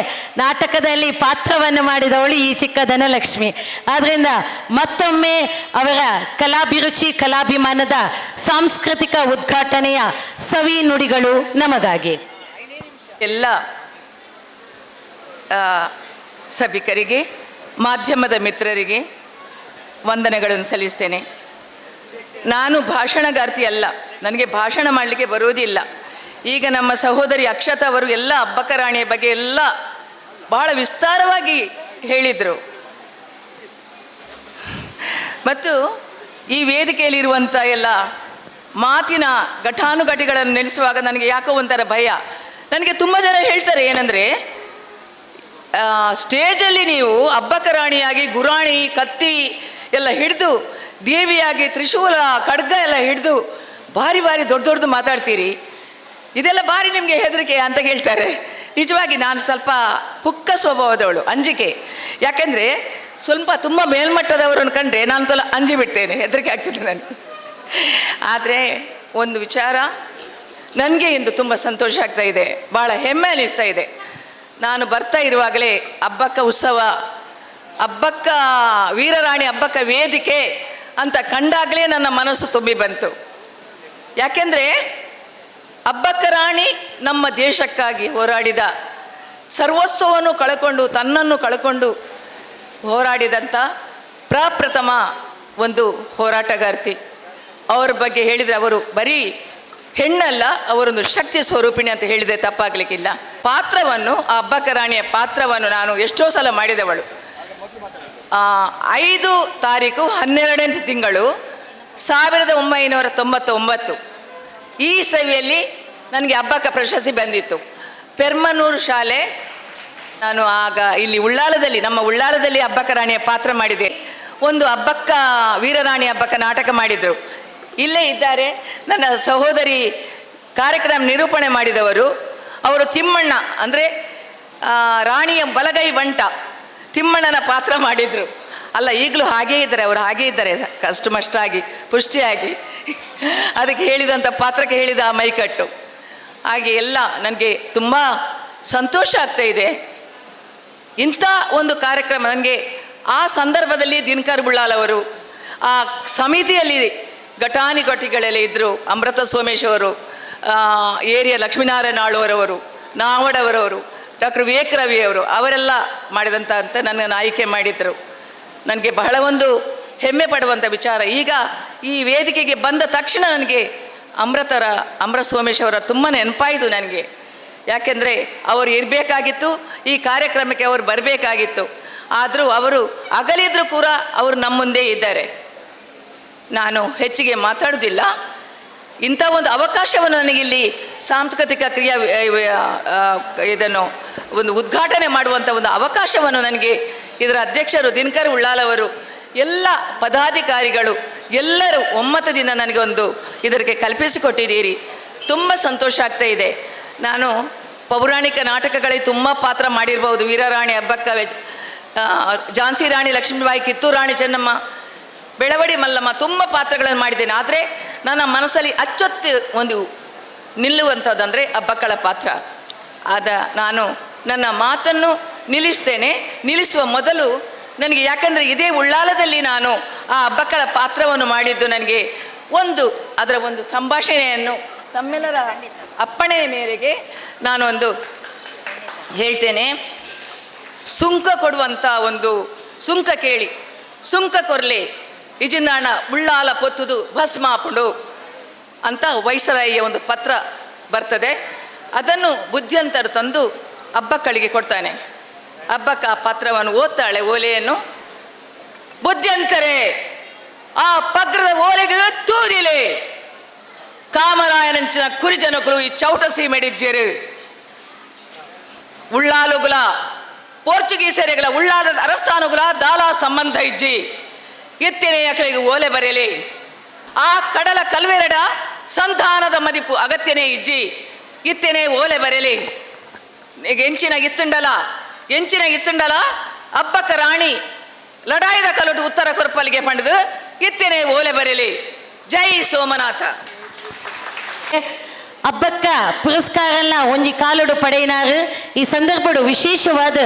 ನಾಟಕದಲ್ಲಿ ಪಾತ್ರವನ್ನು ಮಾಡಿದವಳು ಈ ಚಿಕ್ಕ ಧನಲಕ್ಷ್ಮಿ. ಆದ್ದರಿಂದ ಮತ್ತೊಮ್ಮೆ ಅವರ ಕಲಾಭಿರುಚಿ ಕಲಾಭಿಮಾನದ ಸಾಂಸ್ಕೃತಿಕ ಉದ್ಘಾಟನೆಯ ಸವಿ ನುಡಿಗಳು ನಮಗಾಗಿ. ಎಲ್ಲ ಸಭಿಕರಿಗೆ, ಮಾಧ್ಯಮದ ಮಿತ್ರರಿಗೆ ವಂದನೆಗಳನ್ನು ಸಲ್ಲಿಸ್ತೇನೆ. ನಾನು ಭಾಷಣಗಾರ್ತಿ ಅಲ್ಲ, ನನಗೆ ಭಾಷಣ ಮಾಡಲಿಕ್ಕೆ ಬರೋದಿಲ್ಲ. ಈಗ ನಮ್ಮ ಸಹೋದರಿ ಅಕ್ಷತಾ ಅವರು ಎಲ್ಲ ಅಬ್ಬಕ್ಕ ರಾಣಿಯ ಬಗ್ಗೆ ಎಲ್ಲ ಬಹಳ ವಿಸ್ತಾರವಾಗಿ ಹೇಳಿದರು. ಮತ್ತು ಈ ವೇದಿಕೆಯಲ್ಲಿರುವಂಥ ಎಲ್ಲ ಮಾತಿನ ಘಟಾನುಘಟಿಗಳನ್ನು ನೆಲೆಸುವಾಗ ನನಗೆ ಯಾಕೋ ಒಂಥರ ಭಯ. ನನಗೆ ತುಂಬ ಜನ ಹೇಳ್ತಾರೆ ಏನಂದರೆ, ಸ್ಟೇಜಲ್ಲಿ ನೀವು ಅಬ್ಬಕ್ಕ ರಾಣಿಯಾಗಿ ಗುರಾಣಿ ಕತ್ತಿ ಎಲ್ಲ ಹಿಡಿದು, ದೇವಿಯಾಗಿ ತ್ರಿಶೂಲ ಖಡ್ಗ ಎಲ್ಲ ಹಿಡಿದು ಭಾರಿ ಭಾರಿ ದೊಡ್ಡ ದೊಡ್ಡದು ಮಾತಾಡ್ತೀರಿ, ಇದೆಲ್ಲ ಭಾರಿ ನಿಮಗೆ ಹೆದರಿಕೆ ಅಂತ ಹೇಳ್ತಾರೆ. ನಿಜವಾಗಿ ನಾನು ಸ್ವಲ್ಪ ಪುಕ್ಕ ಸ್ವಭಾವದವಳು, ಅಂಜಿಕೆ. ಯಾಕೆಂದರೆ ಸ್ವಲ್ಪ ತುಂಬ ಮೇಲ್ಮಟ್ಟದವರನ್ನು ಕಂಡ್ರೆ ನಾನು ತೊಲ ಅಂಜಿ ಬಿಡ್ತೇನೆ, ಹೆದರಿಕೆ ಆಗ್ತದೆ ನನಗೆ. ಆದರೆ ಒಂದು ವಿಚಾರ, ನನಗೆ ಇಂದು ತುಂಬ ಸಂತೋಷ ಆಗ್ತಾ ಇದೆ, ಭಾಳ ಹೆಮ್ಮೆ ಅನಿಸ್ತಾ ಇದೆ. ನಾನು ಬರ್ತಾ ಇರುವಾಗಲೇ ಅಬ್ಬಕ್ಕ ಉತ್ಸವ, ಅಬ್ಬಕ್ಕ ವೀರರಾಣಿ ಅಬ್ಬಕ್ಕ ವೇದಿಕೆ ಅಂತ ಕಂಡಾಗಲೇ ನನ್ನ ಮನಸ್ಸು ತುಂಬಿ ಬಂತು. ಯಾಕೆಂದರೆ ಅಬ್ಬಕ್ಕ ರಾಣಿ ನಮ್ಮ ದೇಶಕ್ಕಾಗಿ ಹೋರಾಡಿದ, ಸರ್ವಸ್ವವನ್ನು ಕಳ್ಕೊಂಡು ತನ್ನನ್ನು ಕಳ್ಕೊಂಡು ಹೋರಾಡಿದಂಥ ಪ್ರಪ್ರಥಮ ಒಂದು ಹೋರಾಟಗಾರ್ತಿ. ಅವರ ಬಗ್ಗೆ ಹೇಳಿದರೆ ಅವರು ಬರೀ ಹೆಣ್ಣಲ್ಲ, ಅವರೊಂದು ಶಕ್ತಿ ಸ್ವರೂಪಿಣಿ ಅಂತ ಹೇಳಿದರೆ ತಪ್ಪಾಗಲಿಕ್ಕಿಲ್ಲ. ಪಾತ್ರವನ್ನು, ಆ ಅಬ್ಬಕ್ಕ ರಾಣಿಯ ಪಾತ್ರವನ್ನು ನಾನು ಎಷ್ಟೋ ಸಲ ಮಾಡಿದವಳು. 5 ತಾರೀಕು 12ನೇ ತಿಂಗಳು 1999 ಈ ಸವಿಯಲ್ಲಿ ನನಗೆ ಅಬ್ಬಕ್ಕ ಪ್ರಶಸ್ತಿ ಬಂದಿತ್ತು. ಪೆರ್ಮನೂರು ಶಾಲೆ, ನಾನು ಆಗ ಇಲ್ಲಿ ಉಳ್ಳಾಲದಲ್ಲಿ, ನಮ್ಮ ಉಳ್ಳಾಲದಲ್ಲಿ ಅಬ್ಬಕ್ಕ ರಾಣಿಯ ಪಾತ್ರ ಮಾಡಿದೆ. ಒಂದು ಅಬ್ಬಕ್ಕ ವೀರರಾಣಿ ಅಬ್ಬಕ್ಕ ನಾಟಕ ಮಾಡಿದರು. ಇಲ್ಲೇ ಇದ್ದಾರೆ ನನ್ನ ಸಹೋದರಿ, ಕಾರ್ಯಕ್ರಮ ನಿರೂಪಣೆ ಮಾಡಿದವರು. ಅವರು ತಿಮ್ಮಣ್ಣ ಅಂದರೆ ರಾಣಿಯ ಬಲಗೈ ಬಂಟ ತಿಮ್ಮಣ್ಣನ ಪಾತ್ರ ಮಾಡಿದರು. ಅಲ್ಲ, ಈಗಲೂ ಹಾಗೇ ಇದ್ದಾರೆ, ಅವರು ಹಾಗೇ ಇದ್ದಾರೆ, ಕಷ್ಟಮಷ್ಟಾಗಿ ಪುಷ್ಟಿಯಾಗಿ. ಅದಕ್ಕೆ ಹೇಳಿದಂಥ ಪಾತ್ರಕ್ಕೆ ಹೇಳಿದ ಆ ಮೈಕಟ್ಟು ಹಾಗೆ ಎಲ್ಲ ನನಗೆ ತುಂಬ ಸಂತೋಷ ಆಗ್ತಾ ಇದೆ. ಇಂಥ ಒಂದು ಕಾರ್ಯಕ್ರಮ ನನಗೆ ಆ ಸಂದರ್ಭದಲ್ಲಿ ದಿನಕರ್ ಬುಳ್ಳಾಲ್ ಅವರು, ಆ ಸಮಿತಿಯಲ್ಲಿ ಘಟಾನುಘಟಿಗಳೆಲ್ಲ ಇದ್ದರು. ಅಮೃತ ಸೋಮೇಶ್ ಅವರು, ಏರಿಯ ಲಕ್ಷ್ಮೀನಾರಾಯಣ ಆಳ್ವರವರು, ನಾವಡವರವರು, ಡಾಕ್ಟರ್ ವಿವೇಕ್ ರವಿ ಅವರು, ಅವರೆಲ್ಲ ಮಾಡಿದಂಥ ಅಂತ ನನ್ನನ್ನು ಆಯ್ಕೆ ಮಾಡಿದರು. ನನಗೆ ಬಹಳ ಒಂದು ಹೆಮ್ಮೆ ಪಡುವಂಥ ವಿಚಾರ. ಈಗ ಈ ವೇದಿಕೆಗೆ ಬಂದ ತಕ್ಷಣ ನನಗೆ ಅಮೃತ ಸೋಮೇಶ್ ಅವರ ತುಂಬ ನೆನಪಾಯಿತು ನನಗೆ. ಯಾಕೆಂದರೆ ಅವರು ಇರಬೇಕಾಗಿತ್ತು, ಈ ಕಾರ್ಯಕ್ರಮಕ್ಕೆ ಅವರು ಬರಬೇಕಾಗಿತ್ತು. ಆದರೂ ಅವರು ಅಗಲಿದ್ರು ಕೂಡ ಅವರು ನಮ್ಮ ಮುಂದೆ ಇದ್ದಾರೆ. ನಾನು ಹೆಚ್ಚಿಗೆ ಮಾತಾಡೋದಿಲ್ಲ. ಇಂಥ ಒಂದು ಅವಕಾಶವನ್ನು ನನಗಿಲ್ಲಿ ಸಾಂಸ್ಕೃತಿಕ ಇದನ್ನು ಒಂದು ಉದ್ಘಾಟನೆ ಮಾಡುವಂಥ ಒಂದು ಅವಕಾಶವನ್ನು ನನಗೆ ಇದರ ಅಧ್ಯಕ್ಷರು ದಿನಕರ್ ಉಳ್ಳಾಲ್ ಅವರು, ಎಲ್ಲ ಪದಾಧಿಕಾರಿಗಳು ಎಲ್ಲರೂ ಒಮ್ಮತದಿಂದ ನನಗೆ ಒಂದು ಇದಕ್ಕೆ ಕಲ್ಪಿಸಿಕೊಟ್ಟಿದ್ದೀರಿ. ತುಂಬ ಸಂತೋಷ ಆಗ್ತಾ ಇದೆ. ನಾನು ಪೌರಾಣಿಕ ನಾಟಕಗಳಿಗೆ ತುಂಬ ಪಾತ್ರ ಮಾಡಿರ್ಬೋದು. ವೀರರಾಣಿ ಅಬ್ಬಕ್ಕ, ಝಾನ್ಸಿ ರಾಣಿ ಲಕ್ಷ್ಮೀಬಾಯಿ, ಕಿತ್ತೂರು ರಾಣಿ ಚೆನ್ನಮ್ಮ, ಬೆಳವಡಿ ಮಲ್ಲಮ್ಮ, ತುಂಬ ಪಾತ್ರಗಳನ್ನು ಮಾಡಿದ್ದೇನೆ. ಆದರೆ ನನ್ನ ಮನಸ್ಸಲ್ಲಿ ಅಚ್ಚೊತ್ತಿ ಒಂದು ನಿಲ್ಲುವಂಥದ್ದಂದರೆ ಅಬ್ಬಕ್ಕಳ ಪಾತ್ರ. ನಾನು ನನ್ನ ಮಾತನ್ನು ನಿಲ್ಲಿಸುವ ಮೊದಲು ನನಗೆ, ಯಾಕಂದರೆ ಇದೇ ಉಳ್ಳಾಲದಲ್ಲಿ ನಾನು ಆ ಅಬ್ಬಕ್ಕಳ ಪಾತ್ರವನ್ನು ಮಾಡಿದ್ದು, ನನಗೆ ಅದರ ಒಂದು ಸಂಭಾಷಣೆಯನ್ನು ತಮ್ಮೆಲ್ಲರ ಅಪ್ಪಣೆಯ ಮೇರೆಗೆ ನಾನು ಒಂದು ಹೇಳ್ತೇನೆ. ಸುಂಕ ಕೊಡುವಂಥ ಒಂದು ಸುಂಕ ಕೇಳಿ ಸುಂಕ ಕೊರ್ಲೆ ಇಜಿನಾಣ ಉಳ್ಳಾಲ ಪೊತ್ತುದು ಭಸ್ಮಾಪುಡು ಅಂತ ವೈಸರಾಯಿಯ ಒಂದು ಪತ್ರ ಬರ್ತದೆ. ಅದನ್ನು ಬುದ್ಧಿಯಂತರು ತಂದು ಅಬ್ಬಕ್ಕಳಿಗೆ ಕೊಡ್ತಾನೆ. ಅಬ್ಬಕ್ಕ ಆ ಪತ್ರವನ್ನು ಓದ್ತಾಳೆ, ಓಲೆಯನ್ನು. ಬುದ್ಧಿಯಂತರೇ, ಆ ಪಗ್ರದ ಓಲೆಗೆ ತೂದಿಲೆ ಕಾಮರಾಯನಂಚಿನ ಕುರಿಜನಕರು ಈ ಚೌಟಸಿ ಮೆಡಿಜ್ಜರು ಉಳ್ಳಾಲುಗುಲ ಪೋರ್ಚುಗೀಸರಿಗಳ ಉಳ್ಳಾದ ಅರಸ್ಥಾನುಗುಲ ದಾಲಾ ಸಂಬಂಧ ಇಜ್ಜಿ ಎತ್ತಿನೇ ಅಕಲಿಗೆ ಓಲೆ ಬರೆಯಲಿ. ಆ ಕಡಲ ಕಲ್ವೆರಡ ಸಂಧಾನದ ಮದಿಪು ಅಗತ್ಯನೇ ಇಜ್ಜಿ ಇತ್ತೇನೆ ಓಲೆ ಬರೆಯಲಿ. ಈಗ ಎಂಚಿನ ಇತ್ತುಂಡಲ ಅಬ್ಬಕ್ಕ ರಾಣಿ ಲಡಾಯಿದ ಕಲಟು ಉತ್ತರ ಕೊರಪಲ್ಲಿಗೆ ಪಂಡದು ಇತ್ತೇನೆ ಓಲೆ ಬರೀಲಿ. ಜೈ ಸೋಮನಾಥ. ಹಬ್ಬಕ್ಕ ಪುರಸ್ಕಾರಲ್ಲ ಒಂಜಿ ಕಾಲುಡು ಪಡೆಯಿನಾರು ಈ ಸಂದರ್ಭಡು ವಿಶೇಷವಾದ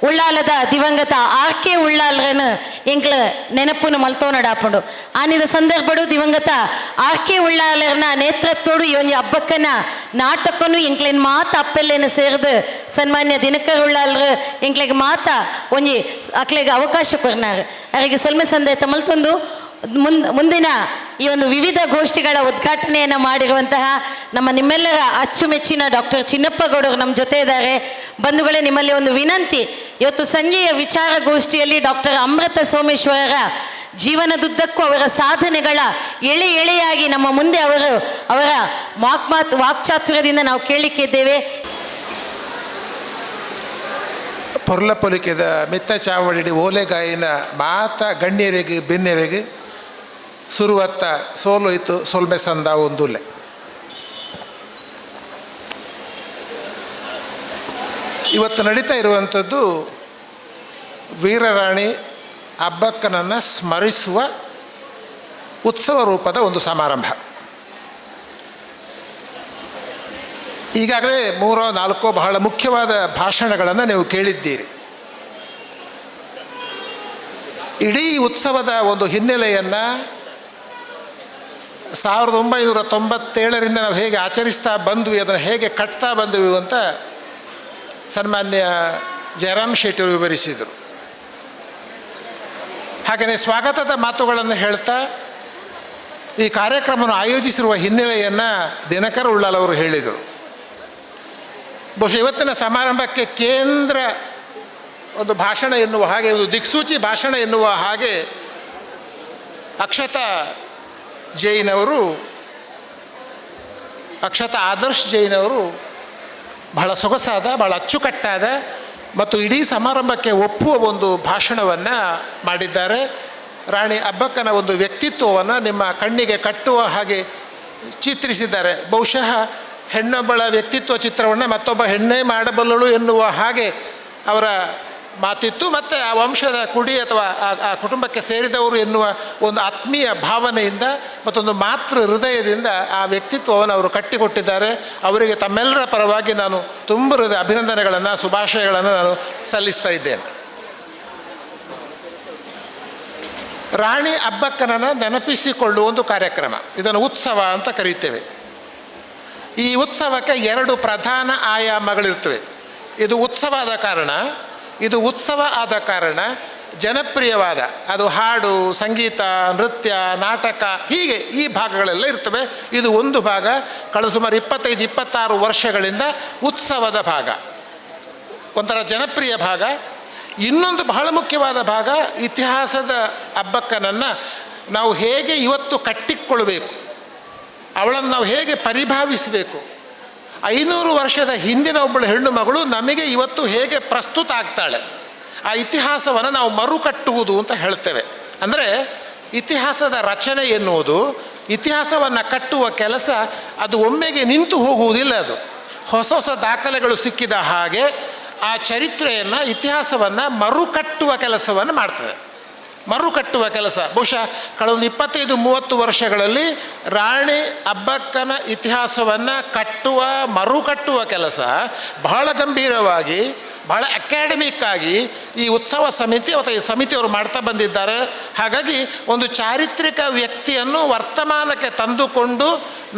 ಉಳ್ಳಾಲದ ದಿವಂಗತ ಆರ್ಕೆ ಉಳ್ಳಾಲರನ್ನು ಎಂಕ್ಲ ನೆನಪುನು ಮಲ್ತೋನಡಾಪುಂಡು. ಆನಿದ ಸಂದರ್ಭಡು ದಿವಂಗತ ಆರ್ಕೆ ಉಳ್ಳಾಲರನ ನೇತೃತ್ವಡು ಈ ಒಂಜಿ ಹಬ್ಬಕ್ಕನ ನಾಟಕನು ಎಂಕ್ಲೆನ್ ಮಾತ ಅಪ್ಪೆಲ್ಲೇನು ಸೇರಿದು ಸನ್ಮಾನ್ಯ ದಿನಕರ್ ಉಳ್ಳಾಲರು ಎಂಕ್ಲೆಗೆ ಮಾತ ಒಂಜಿ ಅಕ್ಲೆಗೆ ಅವಕಾಶ ಕೊರ್ನಾರು. ಅವರಿಗೆ ಸೊಲ್ಮೆ ಸಂದೇತ ಮಲ್ತೊಂದು ಮುಂದಿನ ಈ ಒಂದು ವಿವಿಧ ಗೋಷ್ಠಿಗಳ ಉದ್ಘಾಟನೆಯನ್ನು ಮಾಡಿರುವಂತಹ ನಮ್ಮ ನಿಮ್ಮೆಲ್ಲರ ಅಚ್ಚುಮೆಚ್ಚಿನ ಡಾಕ್ಟರ್ ಚಿನ್ನಪ್ಪಗೌಡರು ನಮ್ಮ ಜೊತೆ ಇದ್ದಾರೆ. ಬಂಧುಗಳೇ, ನಿಮ್ಮಲ್ಲಿ ಒಂದು ವಿನಂತಿ. ಇವತ್ತು ಸಂಜೆಯ ವಿಚಾರಗೋಷ್ಠಿಯಲ್ಲಿ ಡಾಕ್ಟರ್ ಅಮೃತ ಸೋಮೇಶ್ವರರ ಜೀವನದುದ್ದಕ್ಕೂ ಅವರ ಸಾಧನೆಗಳ ಎಳೆಯಾಗಿ ನಮ್ಮ ಮುಂದೆ ಅವರ ವಾಕ್ಚಾತುರ್ಯದಿಂದ ನಾವು ಕೇಳಿಕ್ಕಿದ್ದೇವೆ. ಪೊರ್ಲ ಪೊಲಿಕೆದ ಮಿತ್ತ ಚಾವಡಿ ಓಲೆಗಾಯಿನ ಮಾತ ಗಣ್ಯರಿಗೆ ಬೆನ್ನೆರೆಗೆ ಸುರುವತ್ತ ಸೋಲೋಯ್ತು ಸೊಲ್ಮೆ ಸಂದ ಒಂದುಲ್ಲೆ. ಇವತ್ತು ನಡೀತಾ ಇರುವಂಥದ್ದು ವೀರರಾಣಿ ಅಬ್ಬಕ್ಕನನ್ನು ಸ್ಮರಿಸುವ ಉತ್ಸವ ರೂಪದ ಒಂದು ಸಮಾರಂಭ. ಈಗಾಗಲೇ 3-4 ಬಹಳ ಮುಖ್ಯವಾದ ಭಾಷಣಗಳನ್ನು ನೀವು ಕೇಳಿದ್ದೀರಿ. ಇಡೀ ಉತ್ಸವದ ಒಂದು ಹಿನ್ನೆಲೆಯನ್ನು 1997ರಿಂದ ನಾವು ಹೇಗೆ ಆಚರಿಸ್ತಾ ಬಂದ್ವಿ, ಅದನ್ನು ಹೇಗೆ ಕಟ್ತಾ ಬಂದ್ವಿ ಅಂತ ಸನ್ಮಾನ್ಯ ಜಯರಾಮ್ ಶೆಟ್ಟಿಯವರು ವಿವರಿಸಿದರು. ಹಾಗೆಯೇ ಸ್ವಾಗತದ ಮಾತುಗಳನ್ನು ಹೇಳ್ತಾ ಈ ಕಾರ್ಯಕ್ರಮವನ್ನು ಆಯೋಜಿಸಿರುವ ಹಿನ್ನೆಲೆಯನ್ನು ದಿನಕರ್ ಉಳ್ಳಾಲ್ ಅವರು ಹೇಳಿದರು. ಬಹುಶಃ ಇವತ್ತಿನ ಸಮಾರಂಭಕ್ಕೆ ಕೇಂದ್ರ ಒಂದು ಭಾಷಣ ಎನ್ನುವ ಹಾಗೆ, ಒಂದು ದಿಕ್ಸೂಚಿ ಭಾಷಣ ಎನ್ನುವ ಹಾಗೆ ಅಕ್ಷತಾ ಆದರ್ಶ್ ಜೈನ್ ಅವರು ಬಹಳ ಸೊಗಸಾದ, ಬಹಳ ಅಚ್ಚುಕಟ್ಟಾದ ಮತ್ತು ಇಡೀ ಸಮಾರಂಭಕ್ಕೆ ಒಪ್ಪುವ ಒಂದು ಭಾಷಣವನ್ನು ಮಾಡಿದ್ದಾರೆ. ರಾಣಿ ಅಬ್ಬಕ್ಕನ ಒಂದು ವ್ಯಕ್ತಿತ್ವವನ್ನು ನಿಮ್ಮ ಕಣ್ಣಿಗೆ ಕಟ್ಟುವ ಹಾಗೆ ಚಿತ್ರಿಸಿದ್ದಾರೆ. ಬಹುಶಃ ಹೆಣ್ಣೊಬ್ಬಳ ವ್ಯಕ್ತಿತ್ವ ಚಿತ್ರವನ್ನು ಮತ್ತೊಬ್ಬ ಹೆಣ್ಣೇ ಮಾಡಬಲ್ಲಳು ಎನ್ನುವ ಹಾಗೆ ಅವರ ಮಾತಿತ್ತು. ಮತ್ತು ಆ ವಂಶದ ಕುಡಿ ಅಥವಾ ಆ ಕುಟುಂಬಕ್ಕೆ ಸೇರಿದವರು ಎನ್ನುವ ಒಂದು ಆತ್ಮೀಯ ಭಾವನೆಯಿಂದ ಮತ್ತೊಂದು ಮಾತೃ ಹೃದಯದಿಂದ ಆ ವ್ಯಕ್ತಿತ್ವವನ್ನು ಅವರು ಕಟ್ಟಿಕೊಟ್ಟಿದ್ದಾರೆ. ಅವರಿಗೆ ತಮ್ಮೆಲ್ಲರ ಪರವಾಗಿ ನಾನು ತುಂಬ ಹೃದಯ ಅಭಿನಂದನೆಗಳನ್ನು, ಶುಭಾಶಯಗಳನ್ನು ನಾನು ಸಲ್ಲಿಸ್ತಾ ಇದ್ದೇನೆ. ರಾಣಿ ಅಬ್ಬಕ್ಕನನ್ನು ನೆನಪಿಸಿಕೊಳ್ಳುವ ಒಂದು ಕಾರ್ಯಕ್ರಮ, ಇದನ್ನು ಉತ್ಸವ ಅಂತ ಕರೀತೇವೆ. ಈ ಉತ್ಸವಕ್ಕೆ 2 ಪ್ರಧಾನ ಆಯಾಮಗಳಿರ್ತವೆ. ಇದು ಉತ್ಸವ ಆದ ಕಾರಣ ಜನಪ್ರಿಯವಾದ, ಅದು ಹಾಡು, ಸಂಗೀತ, ನೃತ್ಯ, ನಾಟಕ, ಹೀಗೆ ಈ ಭಾಗಗಳೆಲ್ಲ ಇರ್ತವೆ. ಇದು ಒಂದು ಭಾಗ. ಕಳೆದ ಸುಮಾರು 25-26 ವರ್ಷಗಳಿಂದ ಉತ್ಸವದ ಭಾಗ, ಒಂಥರ ಜನಪ್ರಿಯ ಭಾಗ. ಇನ್ನೊಂದು ಬಹಳ ಮುಖ್ಯವಾದ ಭಾಗ, ಇತಿಹಾಸದ ಅಬ್ಬಕ್ಕನನ್ನು ನಾವು ಹೇಗೆ ಇವತ್ತು ಕಟ್ಟಿಕೊಳ್ಳಬೇಕು, ಅವಳನ್ನು ನಾವು ಹೇಗೆ ಪರಿಭಾವಿಸಬೇಕು, 500 ವರ್ಷದ ಹಿಂದಿನ ಒಬ್ಬಳು ಹೆಣ್ಣು ಮಗಳು ನಮಗೆ ಇವತ್ತು ಹೇಗೆ ಪ್ರಸ್ತುತ ಆಗ್ತಾಳೆ, ಆ ಇತಿಹಾಸವನ್ನು ನಾವು ಮರುಕಟ್ಟುವುದು ಅಂತ ಹೇಳ್ತೇವೆ. ಅಂದರೆ ಇತಿಹಾಸದ ರಚನೆ ಎನ್ನುವುದು, ಇತಿಹಾಸವನ್ನು ಕಟ್ಟುವ ಕೆಲಸ ಅದು ಒಮ್ಮೆಗೆ ನಿಂತು ಹೋಗುವುದಿಲ್ಲ. ಅದು ಹೊಸ ದಾಖಲೆಗಳು ಸಿಕ್ಕಿದ ಹಾಗೆ ಆ ಚರಿತ್ರೆಯನ್ನು, ಇತಿಹಾಸವನ್ನು ಮರುಕಟ್ಟುವ ಕೆಲಸವನ್ನು ಮಾಡ್ತದೆ. ಮರುಕಟ್ಟುವ ಕೆಲಸ ಬಹುಶಃ ಕಳೆದ 25-30 ವರ್ಷಗಳಲ್ಲಿ ರಾಣಿ ಅಬ್ಬಕ್ಕನ ಇತಿಹಾಸವನ್ನು ಮರುಕಟ್ಟುವ ಕೆಲಸ ಬಹಳ ಗಂಭೀರವಾಗಿ, ಬಹಳ ಅಕಾಡೆಮಿಕ್ ಆಗಿ ಈ ಉತ್ಸವ ಸಮಿತಿ ಅಥವಾ ಈ ಸಮಿತಿಯವರು ಮಾಡ್ತಾ ಬಂದಿದ್ದಾರೆ. ಹಾಗಾಗಿ ಒಂದು ಚಾರಿತ್ರಿಕ ವ್ಯಕ್ತಿಯನ್ನು ವರ್ತಮಾನಕ್ಕೆ ತಂದುಕೊಂಡು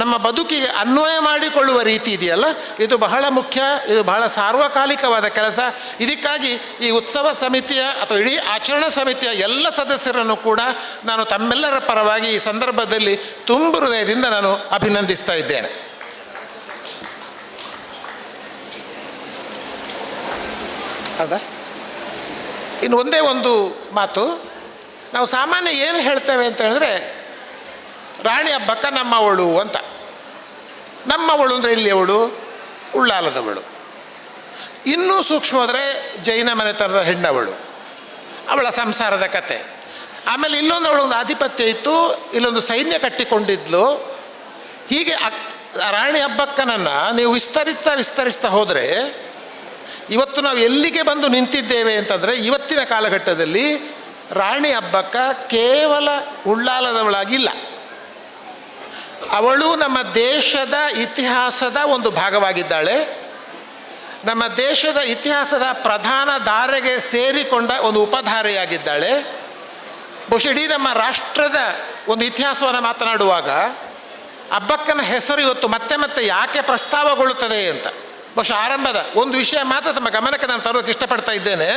ನಮ್ಮ ಬದುಕಿಗೆ ಅನ್ವಯ ಮಾಡಿಕೊಳ್ಳುವ ರೀತಿ ಇದೆಯಲ್ಲ, ಇದು ಬಹಳ ಮುಖ್ಯ, ಇದು ಬಹಳ ಸಾರ್ವಕಾಲಿಕವಾದ ಕೆಲಸ. ಇದಕ್ಕಾಗಿ ಈ ಉತ್ಸವ ಸಮಿತಿಯ ಅಥವಾ ಇಡೀ ಆಚರಣಾ ಸಮಿತಿಯ ಎಲ್ಲ ಸದಸ್ಯರನ್ನು ಕೂಡ ನಾನು ತಮ್ಮೆಲ್ಲರ ಪರವಾಗಿ ಈ ಸಂದರ್ಭದಲ್ಲಿ ತುಂಬ ಹೃದಯದಿಂದ ನಾನು ಅಭಿನಂದಿಸ್ತಾ ಇದ್ದೇನೆ. ಹೌದಾ? ಇನ್ನು ಒಂದೇ ಒಂದು ಮಾತು, ನಾವು ಸಾಮಾನ್ಯ ಏನು ಹೇಳ್ತೇವೆ ಅಂತ ಹೇಳಿದ್ರೆ, ರಾಣಿ ಅಬ್ಬಕ್ಕ ನಮ್ಮವಳು ಅಂತ. ನಮ್ಮವಳು ಅಂದರೆ ಇಲ್ಲಿಯವಳು, ಉಳ್ಳಾಲದವಳು. ಇನ್ನೂ ಸೂಕ್ಷ್ಮವಾದರೆ ಜೈನ ಮನೆತನದ ಹೆಣ್ಣವಳು, ಅವಳ ಸಂಸಾರದ ಕತೆ. ಆಮೇಲೆ ಇಲ್ಲೊಂದು ಅವಳೊಂದು ಆಧಿಪತ್ಯ ಇತ್ತು, ಇಲ್ಲೊಂದು ಸೈನ್ಯ ಕಟ್ಟಿಕೊಂಡಿದ್ಲು. ಹೀಗೆ ರಾಣಿ ಅಬ್ಬಕ್ಕನನ್ನು ನೀವು ವಿಸ್ತರಿಸ್ತಾ ಹೋದರೆ ಇವತ್ತು ನಾವು ಎಲ್ಲಿಗೆ ಬಂದು ನಿಂತಿದ್ದೇವೆ ಅಂತಂದರೆ, ಇವತ್ತಿನ ಕಾಲಘಟ್ಟದಲ್ಲಿ ರಾಣಿ ಅಬ್ಬಕ್ಕ ಕೇವಲ ಉಳ್ಳಾಲದವಳಾಗಿಲ್ಲ, ಅವಳು ನಮ್ಮ ದೇಶದ ಇತಿಹಾಸದ ಒಂದು ಭಾಗವಾಗಿದ್ದಾಳೆ. ನಮ್ಮ ದೇಶದ ಇತಿಹಾಸದ ಪ್ರಧಾನ ಧಾರೆಗೆ ಸೇರಿಕೊಂಡ ಒಂದು ಉಪಧಾರೆಯಾಗಿದ್ದಾಳೆ. ಬಹುಶಃ ಇಡೀ ನಮ್ಮ ರಾಷ್ಟ್ರದ ಒಂದು ಇತಿಹಾಸವನ್ನು ಮಾತನಾಡುವಾಗ ಅಬ್ಬಕ್ಕನ ಹೆಸರು ಇವತ್ತು ಮತ್ತೆ ಮತ್ತೆ ಯಾಕೆ ಪ್ರಸ್ತಾವಗೊಳ್ಳುತ್ತದೆ ಅಂತ ಬಹುಶಃ ಆರಂಭದ ಒಂದು ವಿಷಯ ಮಾತ್ರ ತಮ್ಮ ಗಮನಕ್ಕೆ ನಾನು ತರೋಕ್ಕೆ ಇಷ್ಟಪಡ್ತಾ ಇದ್ದೇನೆ.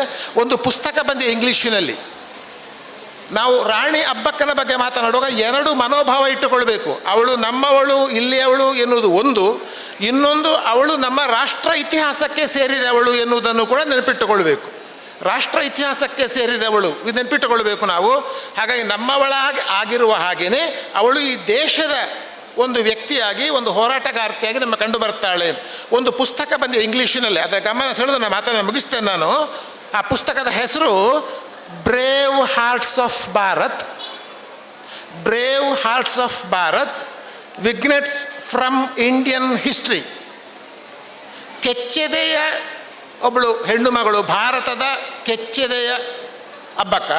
ಒಂದು ಪುಸ್ತಕ ಬಂದಿದೆ ಇಂಗ್ಲೀಷಿನಲ್ಲಿ. ನಾವು ರಾಣಿ ಅಬ್ಬಕ್ಕನ ಬಗ್ಗೆ ಮಾತನಾಡುವಾಗ ಎರಡು ಮನೋಭಾವ ಇಟ್ಟುಕೊಳ್ಬೇಕು. ಅವಳು ನಮ್ಮವಳು, ಇಲ್ಲಿಯವಳು ಎನ್ನುವುದು ಒಂದು, ಇನ್ನೊಂದು ಅವಳು ನಮ್ಮ ರಾಷ್ಟ್ರ ಇತಿಹಾಸಕ್ಕೆ ಸೇರಿದವಳು ಎನ್ನುವುದನ್ನು ಕೂಡ ನೆನಪಿಟ್ಟುಕೊಳ್ಬೇಕು. ರಾಷ್ಟ್ರ ಇತಿಹಾಸಕ್ಕೆ ಸೇರಿದವಳು ಇದು ನೆನಪಿಟ್ಟುಕೊಳ್ಬೇಕು ನಾವು. ಹಾಗಾಗಿ ನಮ್ಮವಳಾಗಿ ಆಗಿರುವ ಹಾಗೆಯೇ ಅವಳು ಈ ದೇಶದ ಒಂದು ವ್ಯಕ್ತಿಯಾಗಿ, ಒಂದು ಹೋರಾಟಗಾರ್ತಿಯಾಗಿ ನಮ್ಮ ಕಂಡು ಬರ್ತಾಳೆ. ಒಂದು ಪುಸ್ತಕ ಬಂದಿದೆ ಇಂಗ್ಲೀಷಿನಲ್ಲಿ, ಅದರ ಗಮನ ಸೆಳೆದು ನಾನು ಮಾತನ್ನು ಮುಗಿಸ್ತೇನೆ ನಾನು. ಆ ಪುಸ್ತಕದ ಹೆಸರು brave hearts of Bharat, brave hearts of Bharat, vignettes from Indian history. ಕೆಚ್ಚೆದೆಯ ಒಬ್ಬಳು ಹೆಣ್ಣು ಮಗಳು, ಭಾರತದ ಕೆಚ್ಚೆದೆಯ ಅಬ್ಬಕ್ಕ,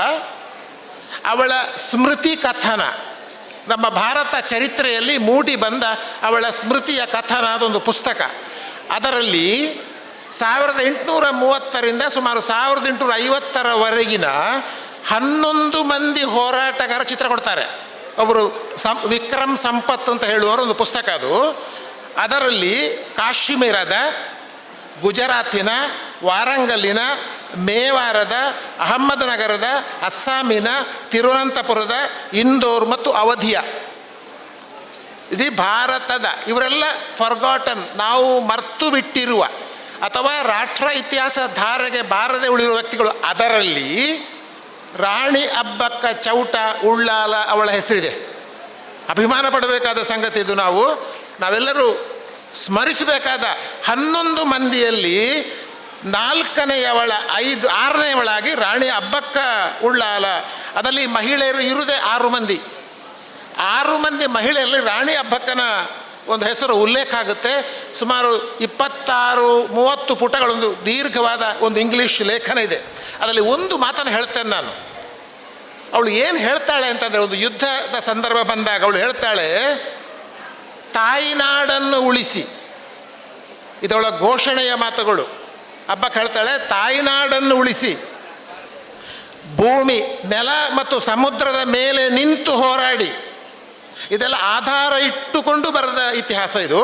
ಅವಳ ಸ್ಮೃತಿ ಕಥನ, ನಮ್ಮ ಭಾರತ ಚರಿತ್ರೆಯಲ್ಲಿ ಮೂಡಿ ಬಂದ ಅವಳ ಸ್ಮೃತಿಯ ಕಥನ ಅದೊಂದು ಪುಸ್ತಕ. ಅದರಲ್ಲಿ 1830ರಿಂದ ಸುಮಾರು 1850ರವರೆಗಿನ 11 ಮಂದಿ ಹೋರಾಟಗಾರ ಚಿತ್ರ ಕೊಡ್ತಾರೆ. ಒಬ್ಬರು ವಿಕ್ರಮ್ ಸಂಪತ್ ಅಂತ ಹೇಳುವವರು ಒಂದು ಪುಸ್ತಕ ಅದು. ಅದರಲ್ಲಿ ಕಾಶ್ಮೀರದ, ಗುಜರಾತಿನ, ವಾರಂಗಲ್ಲಿನ, ಮೇವಾರದ, ಅಹಮ್ಮದನಗರದ, ಅಸ್ಸಾಮಿನ, ತಿರುವನಂತಪುರದ, ಇಂದೋರ್ ಮತ್ತು ಅವಧಿಯ, ಇದು ಭಾರತದ ಇವರೆಲ್ಲ ಫರ್ಗಾಟನ್, ನಾವು ಮರ್ತು ಬಿಟ್ಟಿರುವ ಅಥವಾ ರಾಷ್ಟ್ರ ಇತಿಹಾಸ ಧಾರೆಗೆ ಬಾರದೆ ಉಳಿರುವ ವ್ಯಕ್ತಿಗಳು. ಅದರಲ್ಲಿ ರಾಣಿ ಅಬ್ಬಕ್ಕ ಚೌಟ ಉಳ್ಳಾಲ ಅವಳ ಹೆಸರಿದೆ. ಅಭಿಮಾನ ಪಡಬೇಕಾದ ಸಂಗತಿ ಇದು. ನಾವೆಲ್ಲರೂ ಸ್ಮರಿಸಬೇಕಾದ 11 ಮಂದಿಯಲ್ಲಿ 4ನೇಯವಳ 6ನೇಯವಳಾಗಿ ರಾಣಿ ಅಬ್ಬಕ್ಕ ಉಳ್ಳಾಲ. ಅದರಲ್ಲಿ ಮಹಿಳೆಯರು ಇರುವುದೇ 6 ಮಂದಿ. 6 ಮಂದಿ ಮಹಿಳೆಯರಲ್ಲಿ ರಾಣಿ ಅಬ್ಬಕ್ಕನ ಒಂದು ಹೆಸರು ಉಲ್ಲೇಖ ಆಗುತ್ತೆ. ಸುಮಾರು 26-30 ಪುಟಗಳೊಂದು ದೀರ್ಘವಾದ ಒಂದು ಇಂಗ್ಲೀಷ್ ಲೇಖನ ಇದೆ. ಅದರಲ್ಲಿ ಒಂದು ಮಾತನ್ನು ಹೇಳ್ತೇನೆ ನಾನು. ಅವಳು ಏನು ಹೇಳ್ತಾಳೆ ಅಂತಂದರೆ, ಒಂದು ಯುದ್ಧದ ಸಂದರ್ಭ ಬಂದಾಗ ಅವಳು ಹೇಳ್ತಾಳೆ, ತಾಯಿನಾಡನ್ನು ಉಳಿಸಿ. ಇದವಳ ಘೋಷಣೆಯ ಮಾತುಗಳು. ಅಬ್ಬಕ್ಕ ಹೇಳ್ತಾಳೆ, ತಾಯಿನಾಡನ್ನು ಉಳಿಸಿ, ಭೂಮಿ, ನೆಲ ಮತ್ತು ಸಮುದ್ರದ ಮೇಲೆ ನಿಂತು ಹೋರಾಡಿ. ಇದೆಲ್ಲ ಆಧಾರ ಇಟ್ಟುಕೊಂಡು ಬರೆದ ಇತಿಹಾಸ ಇದು.